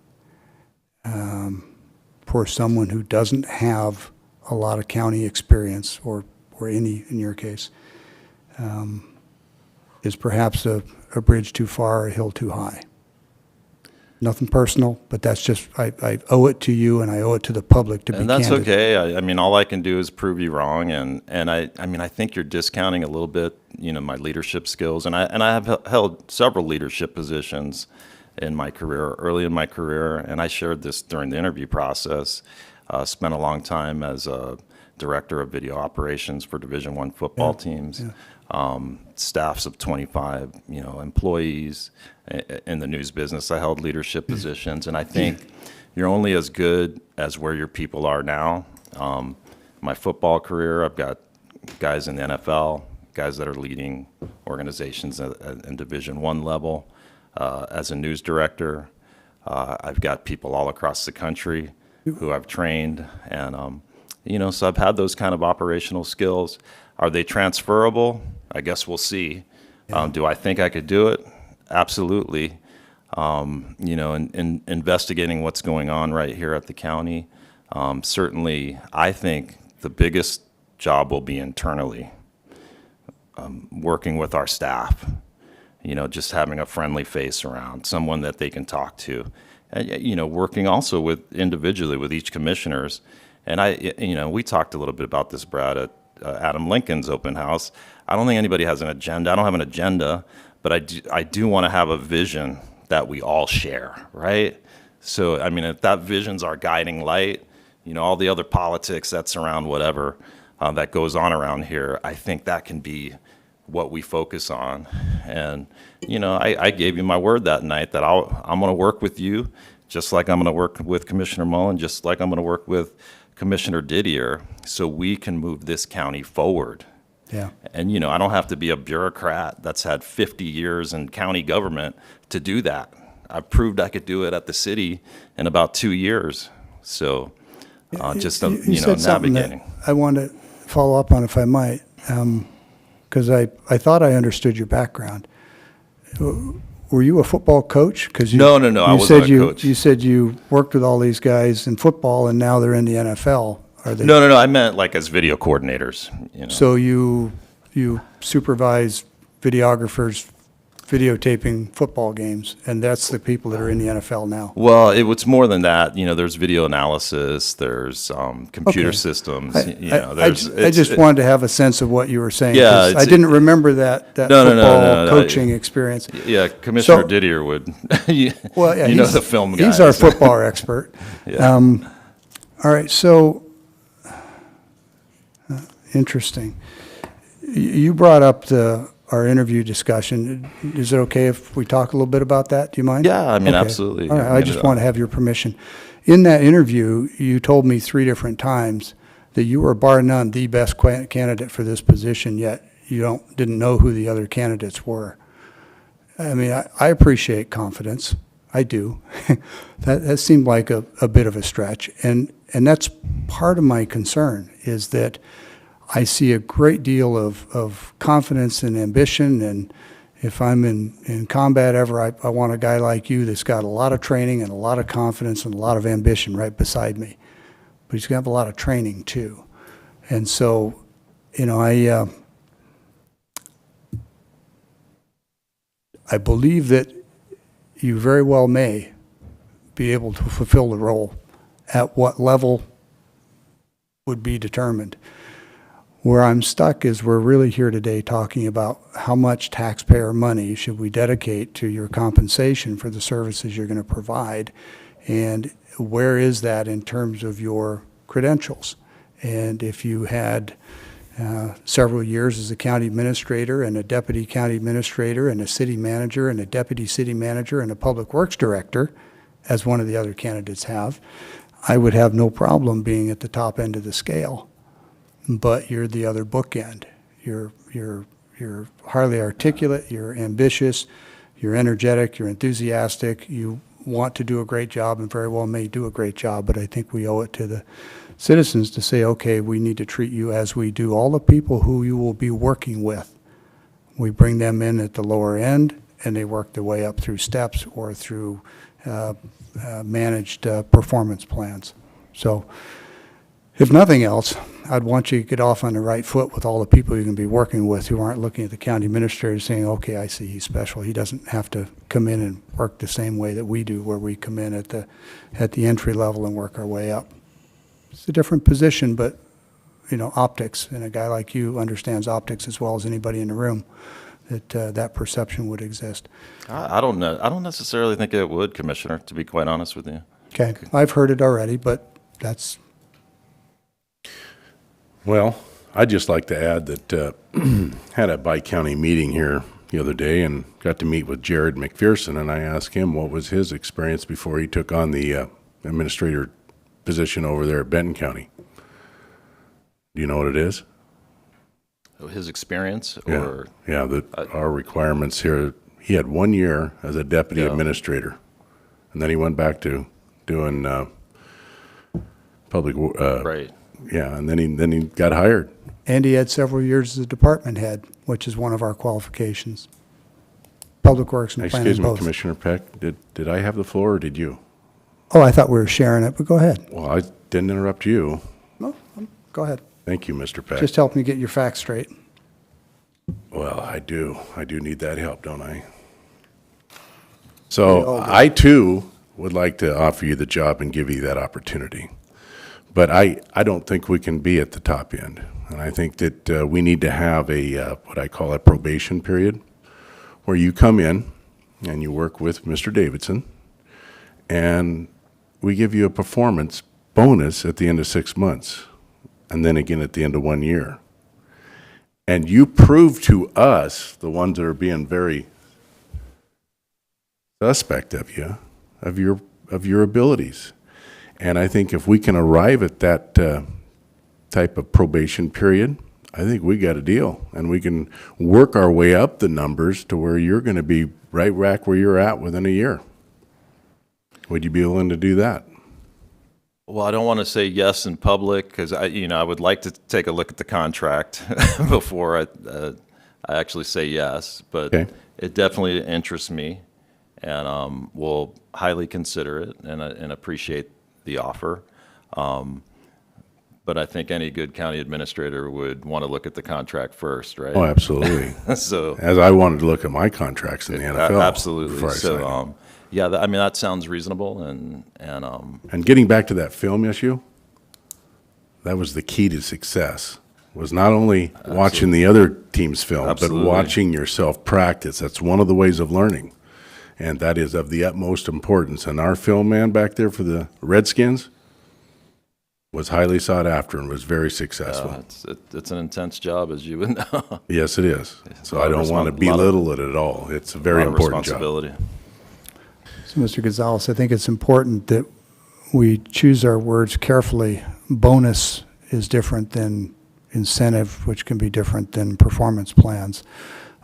S7: for someone who doesn't have a lot of county experience, or any in your case, is perhaps a bridge too far or a hill too high. Nothing personal, but that's just, I owe it to you and I owe it to the public to be candid.
S20: And that's okay. I mean, all I can do is prove you wrong. And I think you're discounting a little bit, my leadership skills. And I have held several leadership positions in my career, early in my career. And I shared this during the interview process. Spent a long time as a director of video operations for Division I football teams. Yeah. Staffs of 25, employees in the news business. I held leadership positions, and I think you're only as good as where your people are now. My football career, I've got guys in the NFL, guys that are leading organizations in Division I level. As a news director, I've got people all across the country who I've trained, and so I've had those kind of operational skills. Are they transferable? I guess we'll see. Do I think I could do it? Absolutely. In investigating what's going on right here at the county, certainly I think the biggest job will be internally, working with our staff, just having a friendly face around, someone that they can talk to, and, working also with individually with each commissioners. And we talked a little bit about this, Brad, at Adam Lincoln's open house. I don't think anybody has an agenda. I don't have an agenda, but I do want to have a vision that we all share, right? So, if that vision's our guiding light, all the other politics that surround whatever that goes on around here, I think that can be what we focus on. And, I gave you my word that night that I'm going to work with you, just like I'm going to work with Commissioner Mullen, just like I'm going to work with Commissioner Didier, so we can move this county forward.
S7: Yeah.
S20: And, I don't have to be a bureaucrat that's had 50 years in county government to do that. I proved I could do it at the city in about 2 years. So just,
S7: You said something that
S20: navigating.
S7: I want to follow up on, if I might, because I thought I understood your background. Were you a football coach? 'Cause
S20: No, I wasn't a coach.
S7: You said you worked with all these guys in football, and now they're in the NFL. Are they?
S20: No, I meant like as video coordinators. You know.
S7: So you supervise videographers videotaping football games, and that's the people that are in the NFL now.
S20: Well, it's more than that. You know, there's video analysis, there's computer
S7: Okay.
S20: systems.
S7: I just wanted to have a sense of what you were saying.
S20: Yeah,
S7: 'cause I didn't remember that
S20: No,
S7: football coaching experience.
S20: Yeah, Commissioner
S7: So-
S20: Didier would.
S7: Well, yeah,
S20: you know
S7: he's-
S20: the film guy.
S7: He's our football expert.
S20: Yeah.
S7: All right, so, interesting. You brought up our interview discussion. Is it okay if we talk a little bit about that? Do you mind?
S20: Yeah, I mean,
S7: Okay.
S20: absolutely.
S7: All right, I
S20: Hand
S7: just
S20: it
S7: want to have your permission. In that interview, you told me 3 different times that you were bar none the best candidate for this position, yet you didn't know who the other candidates were. I mean, I appreciate confidence. I do. That seemed like a bit of a stretch. And that's part of my concern, is that I see a great deal of confidence and ambition, and if I'm in combat ever, I want a guy like you that's got a lot of training and a lot of confidence and a lot of ambition right beside me. But he's going to have a lot of training too. And so, you know, I believe that you very well may be able to fulfill the role. At what level would be determined. Where I'm stuck is we're really here today talking about how much taxpayer money should we dedicate to your compensation for the services you're going to provide, and where is that in terms of your credentials. And if you had several years as a county administrator and a deputy county administrator and a city manager and a deputy city manager and a public works director, as one of the other candidates have, I would have no problem being at the top end of the scale. But you're the other bookend. You're highly articulate, you're ambitious, you're energetic, you're enthusiastic, you want to do a great job and very well may do a great job, but I think we owe it to the citizens to say, okay, we need to treat you as we do all the people who you will be working with. We bring them in at the lower end, and they work their way up through steps or through managed performance plans. So if nothing else, I'd want you to get off on the right foot with all the people you're going to be working with who aren't looking at the county administrator saying, okay, I see he's special. He doesn't have to come in and work the same way that we do, where we come in at the entry level and work our way up. It's a different position, but, you know, optics, and a guy like you understands optics as well as anybody in the room, that perception would exist.
S20: I don't know. I don't necessarily think it would, Commissioner, to be quite honest with you.
S7: Okay, I've heard it already, but that's...
S3: Well, I'd just like to add that had a bi-county meeting here the other day and got to meet with Jared McPherson, and I asked him what was his experience before he took on the administrator position over there at Benton County. Do you know what it is?
S20: His experience,
S3: Yeah,
S20: or
S3: our requirements here. He had 1 year as a deputy administrator, and then he went back to doing public.
S20: Right.
S3: Yeah, and then he got hired.
S7: And he had several years as a department head, which is one of our qualifications. Public Works and Planning
S3: Excuse me,
S7: both.
S3: Commissioner Peck, did I have the floor or did you?
S7: Oh, I thought we were sharing it, but go ahead.
S3: Well, I didn't interrupt you.
S7: No, go ahead.
S3: Thank you, Mr. Peck.
S7: Just help me get your facts straight.
S3: Well, I do need that help, don't I?
S7: We
S3: So
S7: all do.
S3: I too would like to offer you the job and give you that opportunity. But I don't think we can be at the top end. And I think that we need to have a, what I call a probation period, where you come in and you work with Mr. Davidson, and we give you a performance bonus at the end of 6 months, and then again at the end of 1 year. And you prove to us, the ones that are being very suspect of you, of your abilities. And I think if we can arrive at that type of probation period, I think we got a deal, and we can work our way up the numbers to where you're going to be right back where you're at within a year. Would you be willing to do that?
S20: Well, I don't want to say yes in public because I would like to take a look at the contract before I actually say yes. But
S3: Okay.
S20: it definitely interests me, and we'll highly consider it and appreciate the offer. But I think any good county administrator would want to look at the contract first, right?
S3: Oh, absolutely.
S20: So,
S3: as I wanted to look at my contracts in the NFL.
S20: absolutely.
S3: before I signed it.
S20: So, yeah, I mean that sounds reasonable,
S3: And getting back to that film issue, that was the key to success, was not only watching the other team's film,
S20: Absolutely.
S3: but watching yourself practice. That's one of the ways of learning, and that is of the utmost importance. And our film man back there for the Redskins was highly sought after and was very successful.
S20: it's an intense job, as you would know.
S3: Yes, it is. So
S20: a lot
S3: I
S20: of
S3: don't want to
S20: respons- lot of-
S3: belittle it at all. It's a very
S20: lot of
S3: important job.
S20: responsibility.
S7: So, Mr. Gonzalez, I think it's important that we choose our words carefully. Bonus is different than incentive, which can be different than performance plans.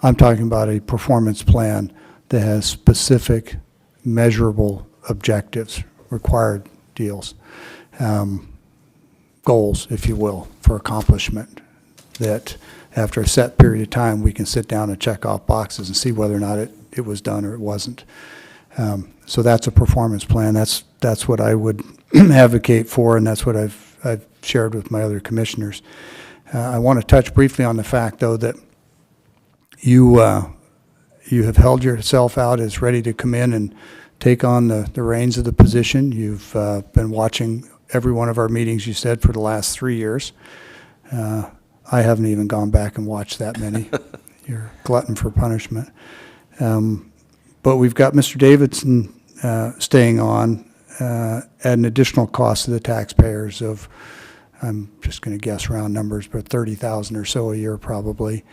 S7: I'm talking about a performance plan that has specific, measurable objectives, required deals, goals, if you will, for accomplishment, that after a set period of time, we can sit down and check off boxes and see whether or not it was done or it wasn't. So that's a performance plan. That's what I would advocate for, and that's what I've shared with my other commissioners. I want to touch briefly on the fact, though, that you have held yourself out as ready to come in and take on the reins of the position. You've been watching every one of our meetings, you said, for the last 3 years. I haven't even gone back and watched that many. You're a glutton for punishment. But we've got Mr. Davidson staying on at an additional cost to the taxpayers of, I'm just going to guess round numbers, but $30,000 or so a year probably.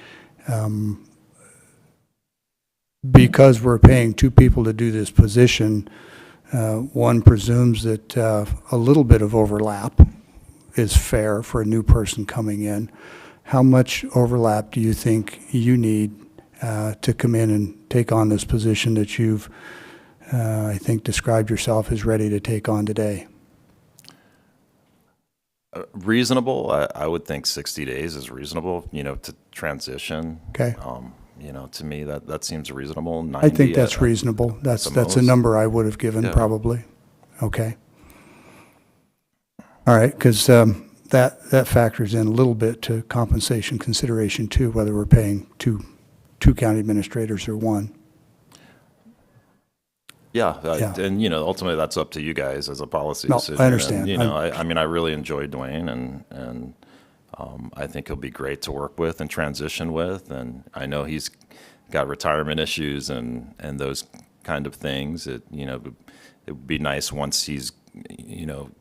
S7: Because we're paying two people to do this position, one presumes that a little bit of overlap is fair for a new person coming in. How much overlap do you think you need to come in and take on this position that you've, I think, described yourself as ready to take on today?
S20: Reasonable, I would think 60 days is reasonable, to transition.
S7: Okay.
S20: To me, that seems reasonable. 90
S7: I think that's
S20: at-
S7: reasonable.
S20: at
S7: That's
S20: the
S7: a
S20: most.
S7: number I would have given,
S20: Yeah.
S7: probably. Okay. All right, because that factors in a little bit to compensation consideration too, whether we're paying two county administrators or one.
S20: Yeah,
S7: Yeah.
S20: and ultimately that's up to you guys as a policy
S7: No, I
S20: decision.
S7: understand.
S20: And, I mean, I really enjoy Dwayne, and I think he'll be great to work with and transition with. And I know he's got retirement issues and those kind of things. It would be nice once he's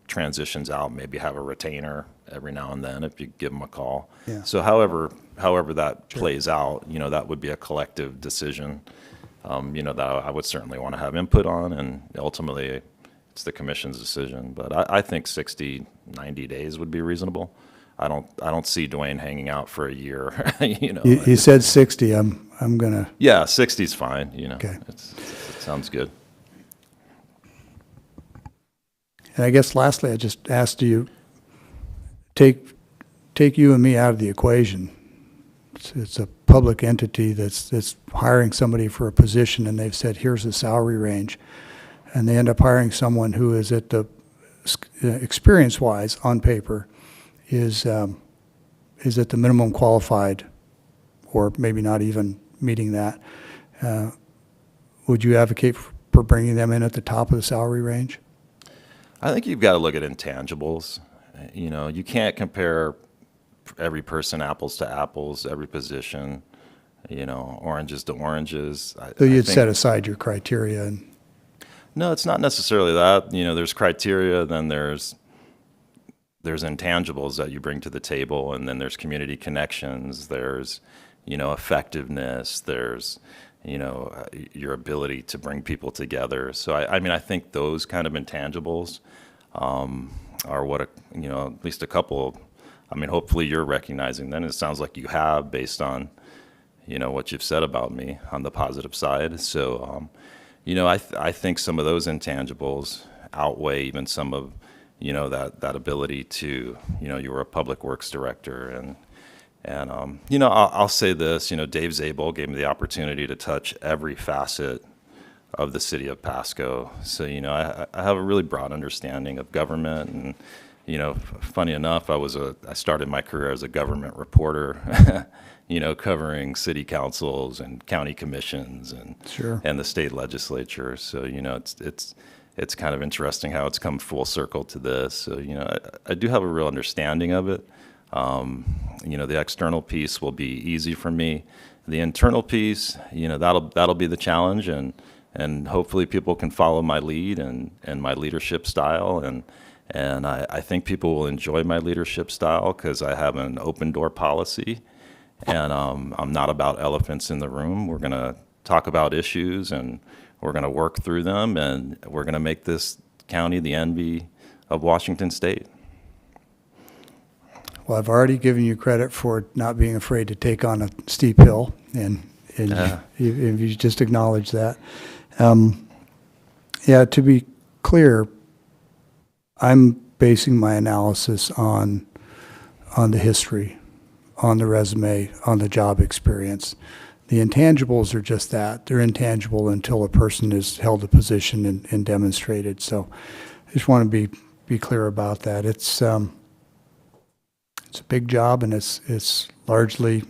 S20: transitions out, maybe have a retainer every now and then if you give him a call.
S7: Yeah.
S20: So however that plays out, that would be a collective decision. That I would certainly want to have input on, and ultimately it's the commission's decision. But I think 60, 90 days would be reasonable. I don't see Dwayne hanging out for a year.
S7: You said 60. I'm gonna.
S20: Yeah, 60 is fine.
S7: Okay.
S20: It sounds good.
S7: And I guess lastly, I just asked you, take you and me out of the equation. It's a public entity that's hiring somebody for a position, and they've said, here's the salary range. And they end up hiring someone who is at the, experience-wise, on paper, is at the minimum qualified, or maybe not even meeting that. Would you advocate for bringing them in at the top of the salary range?
S20: I think you've got to look at intangibles. You can't compare every person apples to apples, every position, oranges to oranges.
S7: So you'd
S20: think-
S7: set aside your criteria and.
S20: No, it's not necessarily that. There's criteria, then there's intangibles that you bring to the table, and then there's community connections, there's, effectiveness, there's, your ability to bring people together. So I think those kind of intangibles are what, at least a couple, hopefully you're recognizing then. It sounds like you have, based on, what you've said about me on the positive side. So, I think some of those intangibles outweigh even some of, that ability to, you were a public works director and I'll say this, Dave Zabel gave me the opportunity to touch every facet of the city of Pasco. So, I have a really broad understanding of government and, funny enough, I started my career as a government reporter, covering city councils and county commissions and
S7: Sure.
S20: and the state legislature. So, it's kind of interesting how it's come full circle to this. So, I do have a real understanding of it. The external piece will be easy for me. The internal piece, that'll be the challenge, and hopefully people can follow my lead and my leadership style, and I think people will enjoy my leadership style because I have an open door policy, and I'm not about elephants in the room. We're gonna talk about issues, and we're gonna work through them, and we're gonna make this county the envy of Washington State.
S7: Well, I've already given you credit for not being afraid to take on a steep hill, and you just acknowledged that. To be clear, I'm basing my analysis on the history, on the resume, on the job experience. The intangibles are just that. They're intangible until a person has held a position and demonstrated. So I just want to be clear about that. It's a big job, and it's largely,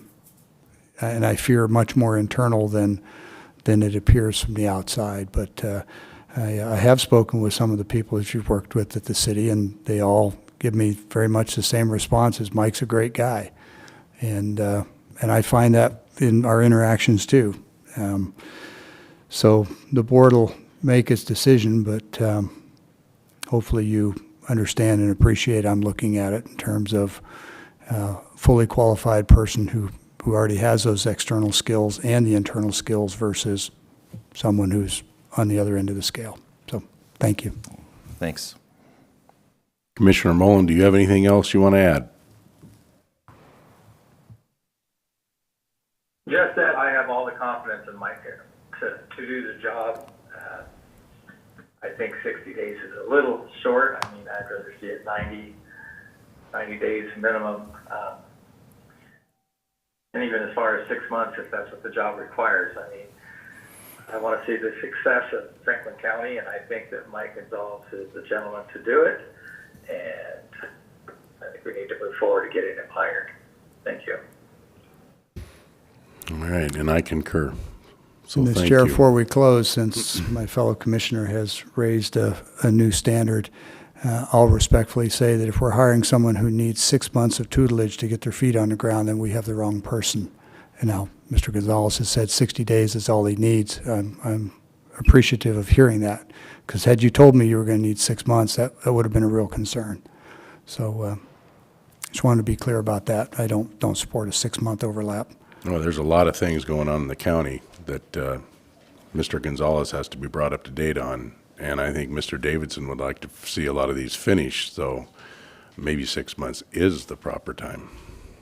S7: and I fear, much more internal than it appears from the outside. But I have spoken with some of the people that you've worked with at the city, and they all give me very much the same responses. Mike's a great guy, and I find that in our interactions too. So the board will make its decision, but hopefully you understand and appreciate I'm looking at it in terms of fully qualified person who already has those external skills and the internal skills versus someone who's on the other end of the scale. So thank you.
S20: Thanks.
S3: Commissioner Mullen, do you have anything else you want to add?
S6: Just that I have all the confidence in Mike to do the job. I think 60 days is a little short. I mean, I'd rather see it 90 days minimum. And even as far as 6 months, if that's what the job requires. I mean, I want to see the success of Franklin County, and I think that Mike Gonzalez is the gentleman to do it. And I think we need to move forward to getting him hired. Thank you.
S3: All right, and I concur. So
S7: Mr.
S3: thank
S7: Chair,
S3: you.
S7: before we close, since my fellow commissioner has raised a new standard, I'll respectfully say that if we're hiring someone who needs 6 months of tutelage to get their feet on the ground, then we have the wrong person. And now Mr. Gonzalez has said 60 days is all he needs. I'm appreciative of hearing that, because had you told me you were going to need 6 months, that would have been a real concern. So just wanted to be clear about that. I don't support a 6-month overlap.
S3: Well, there's a lot of things going on in the county that Mr. Gonzalez has to be brought up to date on, and I think Mr. Davidson would like to see a lot of these finished, so maybe 6 months is the proper time.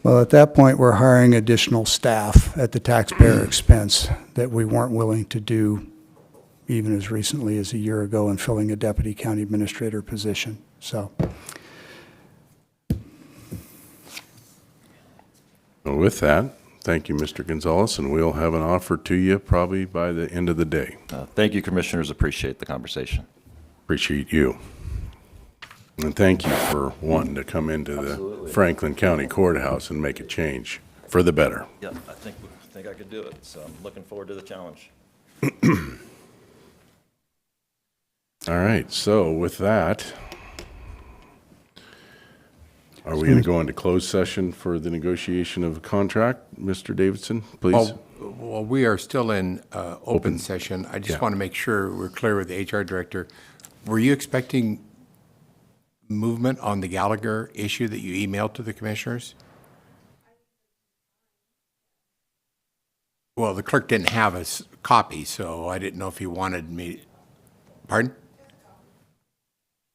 S7: Well, at that point, we're hiring additional staff at the taxpayer expense that we weren't willing to do even as recently as a year ago in filling a deputy county administrator position. So.
S3: Well, with that, thank you, Mr. Gonzalez, and we'll have an offer to you probably by the end of the day.
S20: Thank you, commissioners. Appreciate the conversation.
S3: Appreciate you. And thank you for wanting to come into the Franklin County Courthouse and make a change for the better.
S20: Yeah, I think I could do it, so I'm looking forward to the challenge.
S3: All right, so with that, are we going to go into closed session for the negotiation of a contract? Mr. Davidson, please.
S2: Well, we are still in open session. I just want to make sure we're clear with the HR director. Were you expecting movement on the Gallagher issue that you emailed to the commissioners? Well, the clerk didn't have a copy, so I didn't know if he wanted me. Pardon?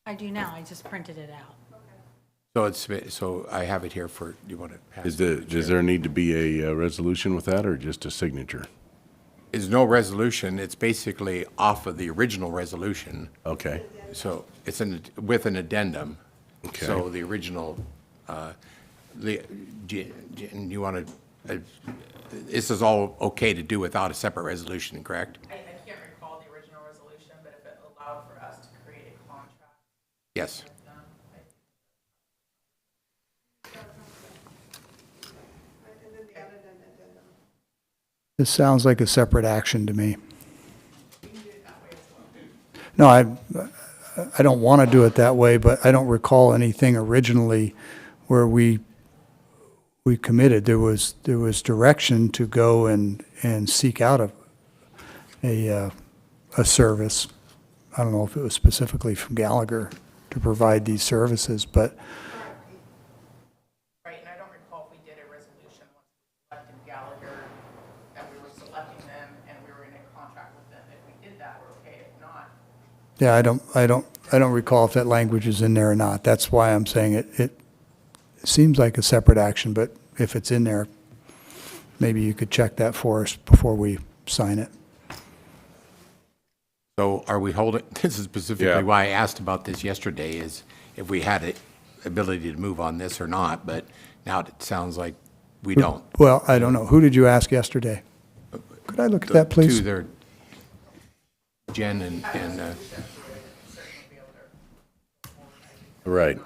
S4: I do now. I just printed it out.
S2: So I have it here for, do you want to pass?
S3: Does there need to be a resolution with that or just a signature?
S2: is no resolution. It's basically off of the original resolution.
S3: Okay.
S2: So it's with an addendum.
S3: Okay.
S2: So the original, do you want to, this is all okay to do without a separate resolution, correct?
S17: I can't recall the original resolution, but if it allowed for us to create a contract.
S2: Yes.
S7: This sounds like a separate action to me. No, I don't want to do it that way, but I don't recall anything originally where we committed. There was direction to go and seek out a service. I don't know if it was specifically from Gallagher to provide these services, but
S17: Right, and I don't recall if we did a resolution once we selected Gallagher, that we were selecting them and we were in a contract with them. If we did that, we're okay. If not,
S7: yeah, I don't recall if that language is in there or not. That's why I'm saying it seems like a separate action, but if it's in there, maybe you could check that for us before we sign it.
S2: So are we holding, this is specifically why I asked about this yesterday, is if we had the ability to move on this or not, but now it sounds like we don't.
S7: Well, I don't know. Who did you ask yesterday? Could I look at that, please?
S2: Two there, Jen and
S3: Right.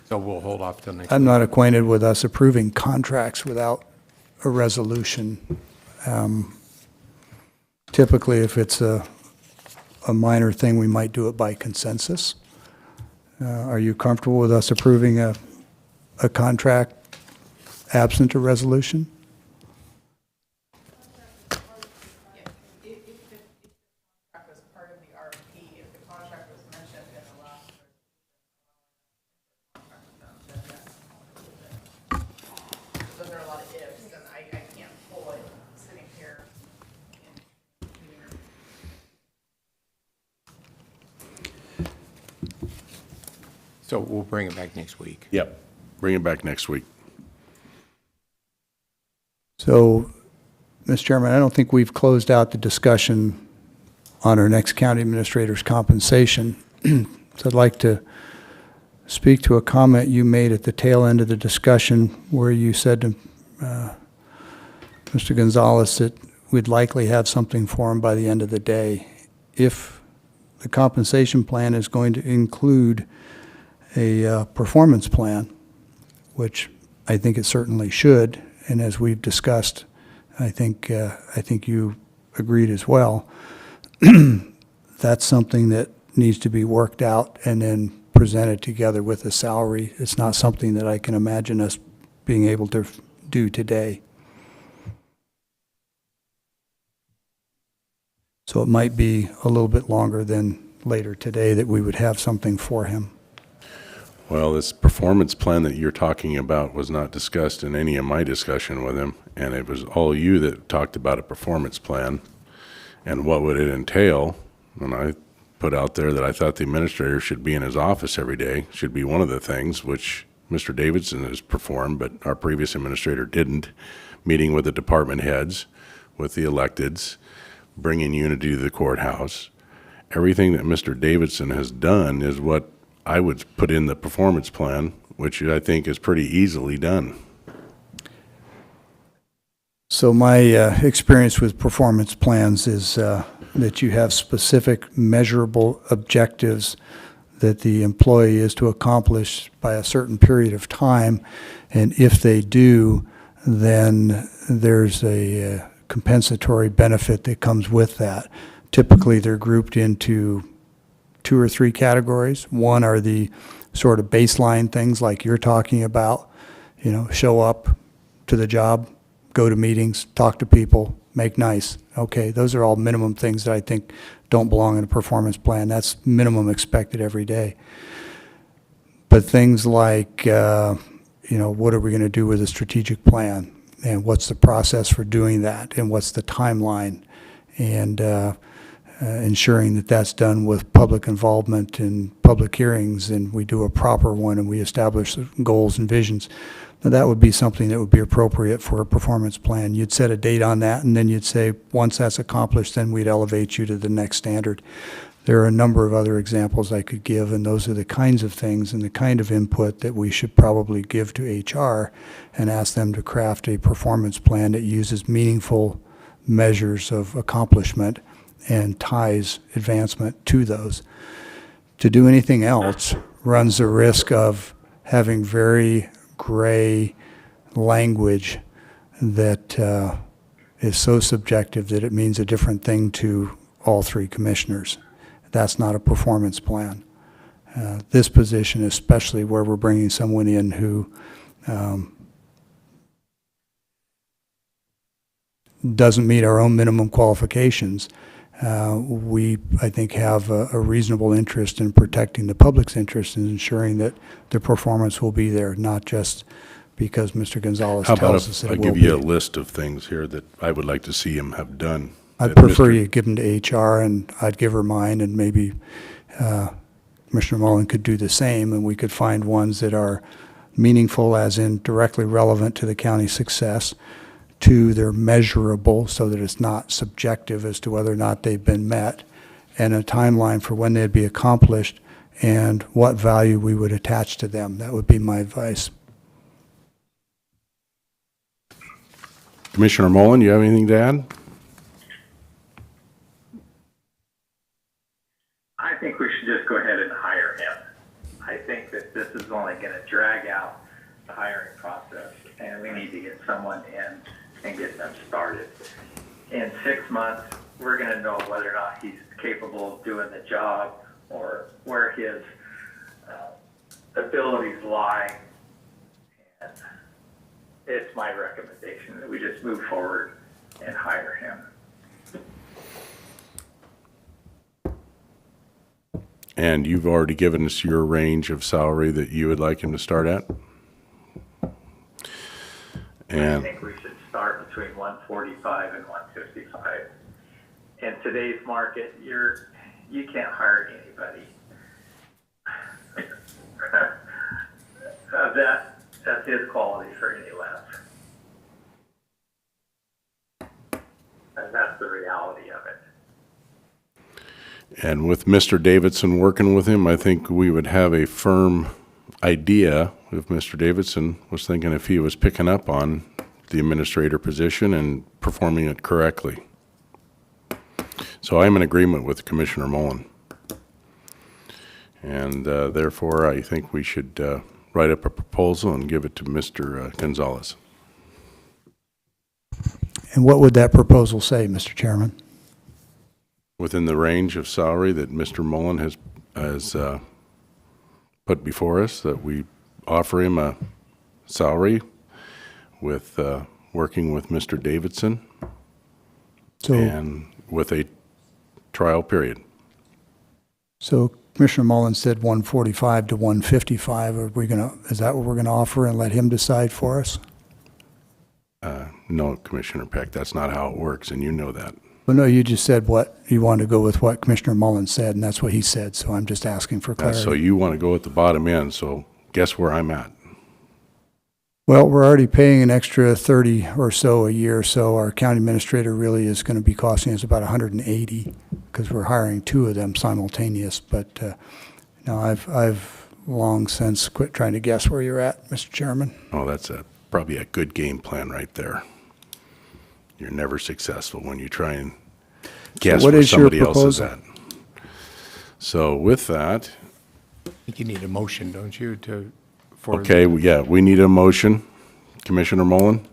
S2: so we'll hold off till next.
S7: I'm not acquainted with us approving contracts without a resolution. Typically, if it's a minor thing, we might do it by consensus. Are you comfortable with us approving a contract absent a resolution?
S17: if the contract was part of the RFP, if the contract was mentioned in the last resolution, those are a lot of ifs, and I can't pull it sitting here.
S2: So we'll bring it back next week.
S3: Yep. Bring it back next week.
S7: So, Mr. Chairman, I don't think we've closed out the discussion on our next county administrator's compensation. So I'd like to speak to a comment you made at the tail end of the discussion where you said to Mr. Gonzalez that we'd likely have something for him by the end of the day. If the compensation plan is going to include a performance plan, which I think it certainly should, and as we've discussed, I think you agreed as well. That's something that needs to be worked out and then presented together with a salary. It's not something that I can imagine us being able to do today. So it might be a little bit longer than later today that we would have something for him.
S3: Well, this performance plan that you're talking about was not discussed in any of my discussion with him, and it was all you that talked about a performance plan and what would it entail. And I put out there that I thought the administrator should be in his office every day, should be one of the things, which Mr. Davidson has performed, but our previous administrator didn't, meeting with the department heads, with the electeds, bringing unity to the courthouse. Everything that Mr. Davidson has done is what I would put in the performance plan, which I think is pretty easily done.
S7: So my experience with performance plans is that you have specific measurable objectives that the employee is to accomplish by a certain period of time, and if they do, then there's a compensatory benefit that comes with that. Typically, they're grouped into 2 or 3 categories. One are the sort of baseline things like you're talking about, you know, show up to the job, go to meetings, talk to people, make nice. Okay, those are all minimum things that I think don't belong in a performance plan. That's minimum expected every day. But things like, you know, what are we going to do with a strategic plan? And what's the process for doing that? And what's the timeline? And ensuring that that's done with public involvement and public hearings, and we do a proper one, and we establish goals and visions. Now, that would be something that would be appropriate for a performance plan. You'd set a date on that, and then you'd say, once that's accomplished, then we'd elevate you to the next standard. There are a number of other examples I could give, and those are the kinds of things and the kind of input that we should probably give to HR and ask them to craft a performance plan that uses meaningful measures of accomplishment and ties advancement to those. To do anything else runs the risk of having very gray language that is so subjective that it means a different thing to all three commissioners. That's not a performance plan. This position, especially where we're bringing someone in who doesn't meet our own minimum qualifications, we, I think, have a reasonable interest in protecting the public's interest in ensuring that the performance will be there, not just because Mr. Gonzalez
S3: How about
S7: tells us
S3: if
S7: that
S3: I
S7: it will
S3: give you a
S7: be.
S3: list of things here that I would like to see him have done?
S7: I'd
S3: that
S7: prefer
S3: Mr.
S7: you give them to HR, and I'd give her mine, and maybe Commissioner Mullen could do the same, and we could find ones that are meaningful, as in directly relevant to the county's success. Two, they're measurable so that it's not subjective as to whether or not they've been met, and a timeline for when they'd be accomplished and what value we would attach to them. That would be my advice.
S3: Commissioner Mullen, you have anything to add?
S6: I think we should just go ahead and hire him. I think that this is only going to drag out the hiring process, and we need to get someone in and get them started. In 6 months, we're going to know whether or not he's capable of doing the job or where his abilities lie. And it's my recommendation that we just move forward and hire him.
S3: And you've already given us your range of salary that you would like him to start at?
S6: I
S3: And
S6: think we should start between 145 and 155. In today's market, you can't hire anybody. That's his quality for any less. And that's the reality of it.
S3: And with Mr. Davidson working with him, I think we would have a firm idea if Mr. Davidson was thinking if he was picking up on the administrator position and performing it correctly. So I'm in agreement with Commissioner Mullen. And therefore, I think we should write up a proposal and give it to Mr. Gonzalez.
S7: And what would that proposal say, Mr. Chairman?
S3: Within the range of salary that Mr. Mullen has put before us, that we offer him a salary with working with Mr. Davidson and with a trial period.
S7: So Commissioner Mullen said 145 to 155. Is that what we're going to offer and let him decide for us?
S3: No, Commissioner Peck, that's not how it works, and you know that.
S7: Well, no, you just said you wanted to go with what Commissioner Mullen said, and that's what he said, so I'm just asking for clarity.
S3: So you want to go at the bottom end, so guess where I'm at?
S7: Well, we're already paying an extra 30 or so a year, so our county administrator really is going to be costing us about 180 because we're hiring two of them simultaneous. But no, I've long since quit trying to guess where you're at, Mr. Chairman.
S3: Oh, that's probably a good game plan right there. You're never successful when you try and guess where somebody else is at. So with that,
S2: I think you need a motion, don't you,
S3: okay, yeah, we need a motion. Commissioner Mullen?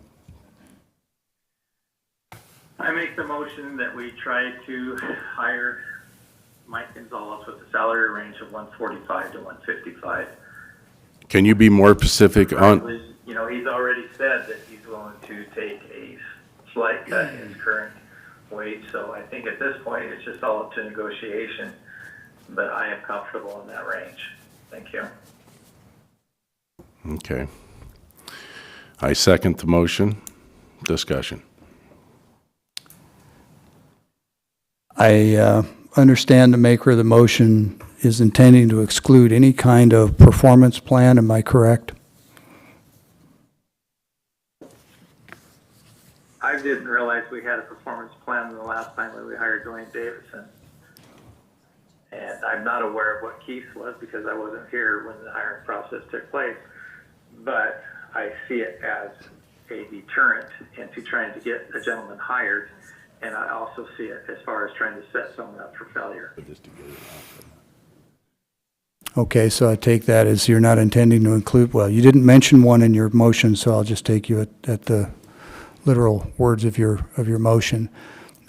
S6: I make the motion that we try to hire Mike Gonzalez with a salary range of 145 to 155.
S3: Can you be more specific on?
S6: You know, he's already said that he's willing to take a slight cut in his current wage, so I think at this point, it's just all up to negotiation, but I am comfortable in that range. Thank you.
S3: Okay. I second the motion. Discussion.
S7: I understand the maker of the motion is intending to exclude any kind of performance plan. Am I correct?
S6: I didn't realize we had a performance plan the last time when we hired Dwayne Davison. And I'm not aware of what Keith's was because I wasn't here when the hiring process took place. But I see it as a deterrent into trying to get a gentleman hired. And I also see it as far as trying to set someone up for failure.
S7: Okay, so I take that as you're not intending to include, well, you didn't mention one in your motion, so I'll just take you at the literal words of your motion.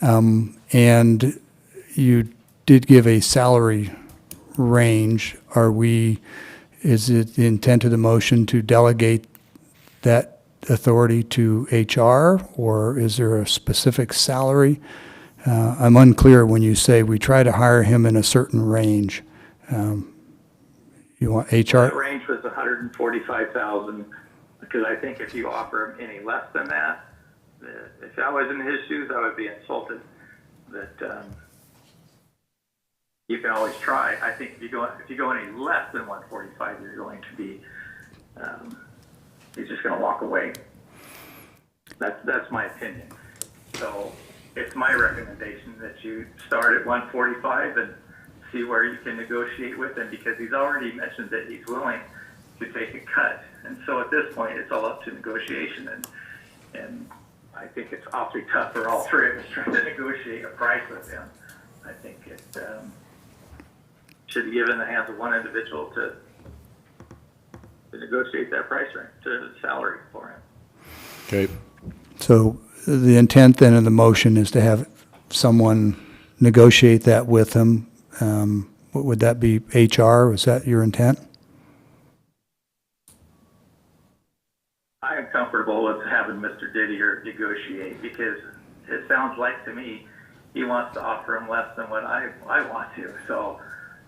S7: And you did give a salary range. Is it the intent of the motion to delegate that authority to HR, or is there a specific salary? I'm unclear when you say we try to hire him in a certain range. You want HR?
S6: That range was 145,000 because I think if you offer him any less than that, if I was in his shoes, I would be insulted. But you can always try. I think if you go any less than 145, you're going to be he's just going to walk away. That's my opinion. So it's my recommendation that you start at 145 and see where you can negotiate with him because he's already mentioned that he's willing to take a cut. And so at this point, it's all up to negotiation. And I think it's awfully tough for all three of us trying to negotiate a price with him. I think it should be given in the hands of one individual to negotiate that price range, to salary for him.
S3: Okay.
S7: So the intent then of the motion is to have someone negotiate that with him. What would that be, HR? Was that your intent?
S6: I am comfortable with having Mr. Didier negotiate because it sounds like to me he wants to offer him less than what I want to. So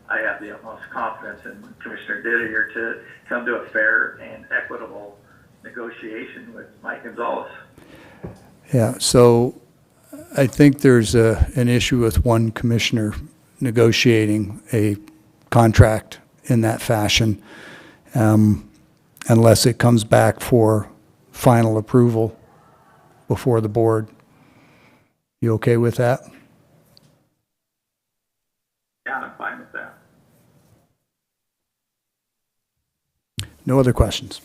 S6: I have the utmost confidence in Commissioner Didier to come to a fair and equitable negotiation with Mike Gonzalez.
S7: Yeah, so I think there's an issue with one commissioner negotiating a contract in that fashion, unless it comes back for final approval before the board. You okay with that?
S6: Yeah, I'm fine with that.
S7: No other questions?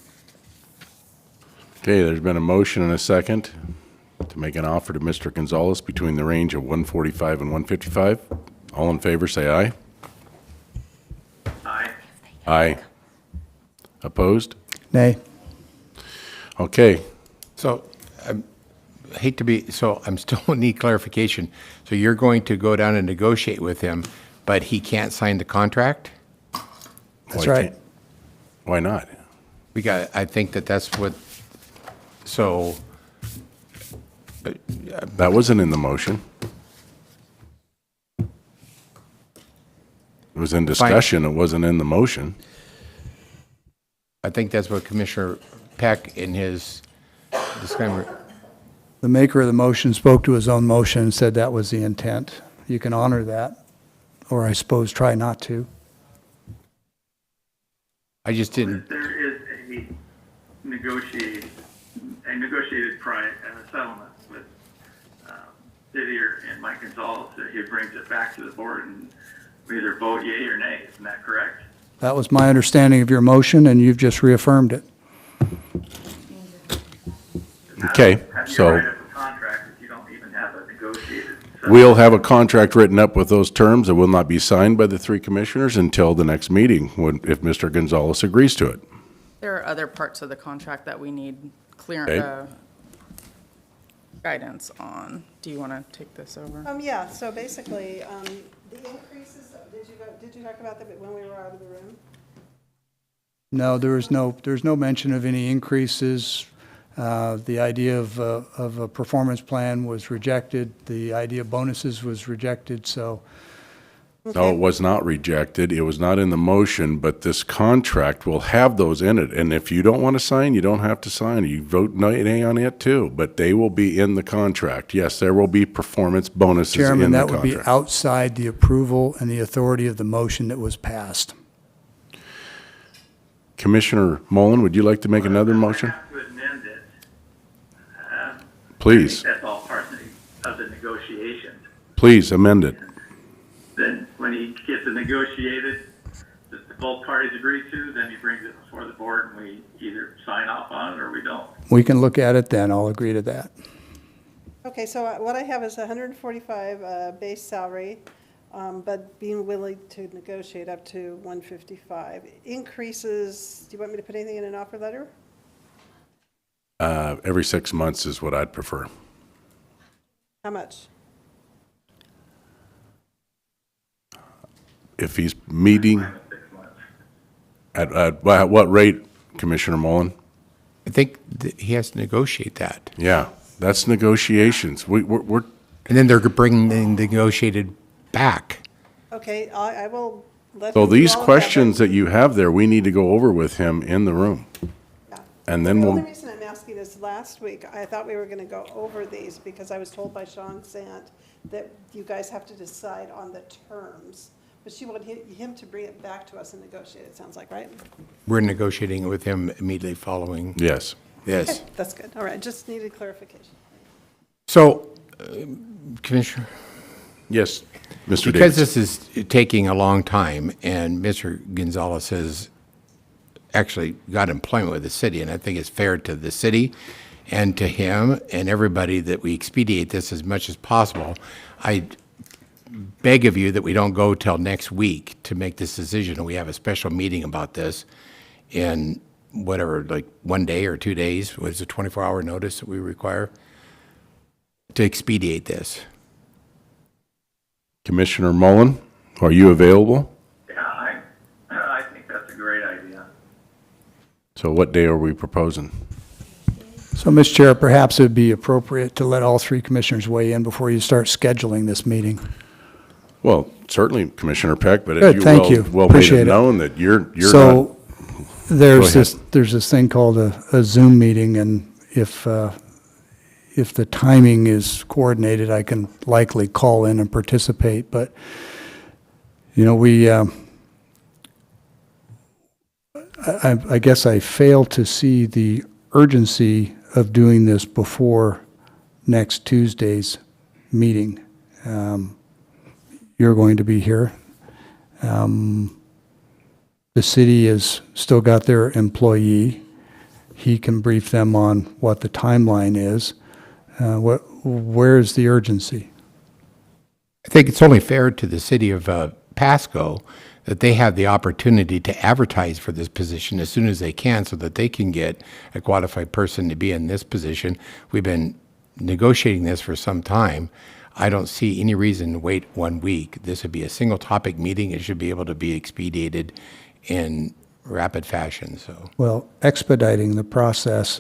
S3: Okay, there's been a motion and a second to make an offer to Mr. Gonzalez between the range of 145 and 155. All in favor, say aye.
S6: Aye.
S3: Aye. Opposed?
S7: Nay.
S3: Okay.
S2: So, I'm still need clarification. So you're going to go down and negotiate with him, but he can't sign the contract?
S7: That's right.
S3: Why not?
S2: I think that's what, so.
S3: That wasn't in the motion. It was in discussion, it wasn't in the motion.
S2: I think that's what Commissioner Peck in his disclaimer.
S7: The maker of the motion spoke to his own motion and said that was the intent. You can honor that, or I suppose try not to.
S2: I just didn't.
S6: There is a negotiated settlement with Didier and Mike Gonzalez that he brings it back to the board and we either vote yea or nay. Isn't that correct?
S7: That was my understanding of your motion, and you've just reaffirmed it.
S3: Okay,
S6: How do you
S3: so
S6: write up a contract if you don't even have a negotiated settlement?
S3: we'll have a contract written up with those terms. It will not be signed by the three commissioners until the next meeting, if Mr. Gonzalez agrees to it.
S17: There are other parts of the contract that we need clear,
S3: Okay.
S17: guidance on. Do you want to take this over?
S16: Yeah, so basically, the increases, did you talk about that when we were out of the room?
S7: No, there's no mention of any increases. The idea of a performance plan was rejected. The idea of bonuses was rejected. So
S3: No, it was not rejected. It was not in the motion, but this contract will have those in it. And if you don't want to sign, you don't have to sign. You vote nay on it too, but they will be in the contract. Yes, there will be performance bonuses in the
S7: Chairman,
S3: contract.
S7: that would be outside the approval and the authority of the motion that was passed.
S3: Commissioner Mullen, would you like to make another motion?
S6: To amend it.
S3: Please,
S6: That's all part of the negotiations.
S3: please amend it.
S6: Then when he gets it negotiated, that both parties agree to, then he brings it before the board and we either sign off on it or we don't.
S7: We can look at it then. I'll agree to that.
S16: Okay, so what I have is 145 base salary, but being willing to negotiate up to 155. Increases, do you want me to put anything in an offer letter?
S3: Every 6 months is what I'd prefer.
S16: How much?
S3: If he's meeting, at what rate, Commissioner Mullen?
S2: I think he has to negotiate that.
S3: Yeah, that's negotiations. We're.
S2: And then they're bringing the negotiated back.
S16: Okay, I will let
S3: So
S16: him
S3: these
S16: all have
S3: questions
S16: it.
S3: that you have there, we need to go over with him in the room. And then
S16: The only
S3: we'll,
S16: reason I'm asking is last week, I thought we were going to go over these because I was told by Sean Sant that you guys have to decide on the terms. But she wanted him to bring it back to us and negotiate, it sounds like, right?
S2: We're negotiating with him immediately following.
S3: yes.
S2: Yes.
S16: Okay, that's good. All right, just needed clarification.
S2: So, Commissioner?
S3: Yes, Mr.
S2: Because
S3: Davis.
S2: this is taking a long time, and Mr. Gonzalez has actually got employment with the city, and I think it's fair to the city and to him and everybody that we expedite this as much as possible. I beg of you that we don't go till next week to make this decision, and we have a special meeting about this in whatever, like 1 day or 2 days, what is a 24-hour notice that we require to expedite this.
S3: Commissioner Mullen, are you available?
S6: Yeah, I think that's a great idea.
S3: So what day are we proposing?
S7: So, Mr. Chair, perhaps it would be appropriate to let all three commissioners weigh in before you start scheduling this meeting.
S3: Well, certainly Commissioner Peck, but
S7: Good,
S3: as
S7: thank
S3: you
S7: you.
S3: well made
S7: Appreciate
S3: it
S7: it.
S3: known that you're not.
S7: So,
S3: Go
S7: there's
S3: ahead.
S7: this thing called a Zoom meeting, and if the timing is coordinated, I can likely call in and participate. But, you know, I guess I fail to see the urgency of doing this before next Tuesday's meeting. You're going to be here. The city has still got their employee. He can brief them on what the timeline is. Where is the urgency?
S2: I think it's only fair to the city of Pasco that they have the opportunity to advertise for this position as soon as they can so that they can get a qualified person to be in this position. We've been negotiating this for some time. I don't see any reason to wait 1 week. This would be a single topic meeting. It should be able to be expedited in rapid fashion, so.
S7: Well, expediting the process,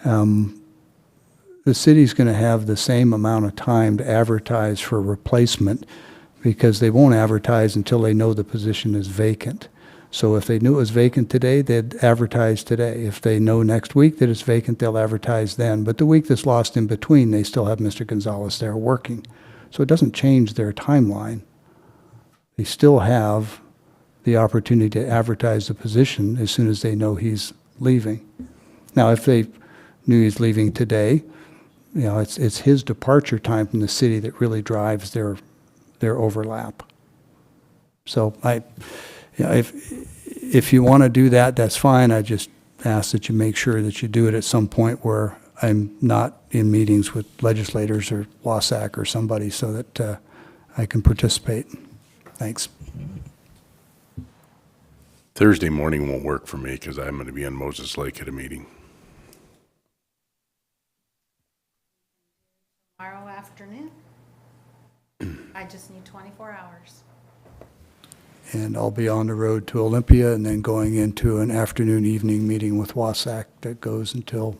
S7: the city's going to have the same amount of time to advertise for replacement because they won't advertise until they know the position is vacant. So if they knew it was vacant today, they'd advertise today. If they know next week that it's vacant, they'll advertise then. But the week that's lost in between, they still have Mr. Gonzalez there working. So it doesn't change their timeline. They still have the opportunity to advertise the position as soon as they know he's leaving. Now, if they knew he's leaving today, you know, it's his departure time from the city that really drives their overlap. So if you want to do that, that's fine. I just ask that you make sure that you do it at some point where I'm not in meetings with legislators or Wasac or somebody so that I can participate. Thanks.
S3: Thursday morning won't work for me because I'm going to be in Moses Lake at a meeting.
S4: Tomorrow afternoon. I just need 24 hours.
S7: And I'll be on the road to Olympia and then going into an afternoon, evening meeting with Wasac that goes until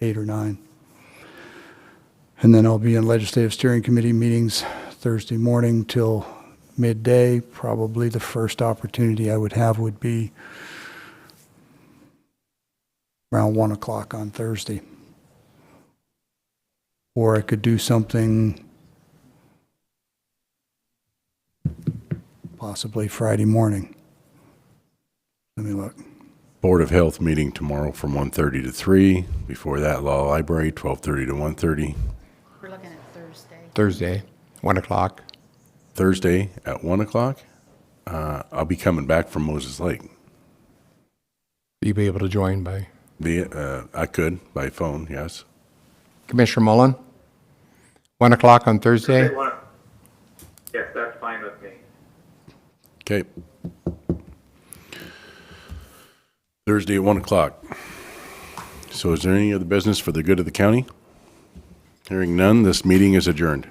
S7: 8 or 9. And then I'll be in legislative steering committee meetings Thursday morning till midday. Probably the first opportunity I would have would be around 1 o'clock on Thursday. Or I could do something possibly Friday morning. Let me look.
S3: Board of Health meeting tomorrow from 1:30 to 3. Before that, Law Library, 12:30 to 1:30.
S4: We're looking at Thursday.
S2: Thursday, 1 o'clock.
S3: Thursday at 1 o'clock. I'll be coming back from Moses Lake.
S2: You be able to join by
S3: I could by phone, yes.
S2: Commissioner Mullen? 1 o'clock on Thursday?
S6: Yes, that's fine with me.
S3: Okay. Thursday at 1 o'clock. So is there any other business for the good of the county? Hearing none, this meeting is adjourned.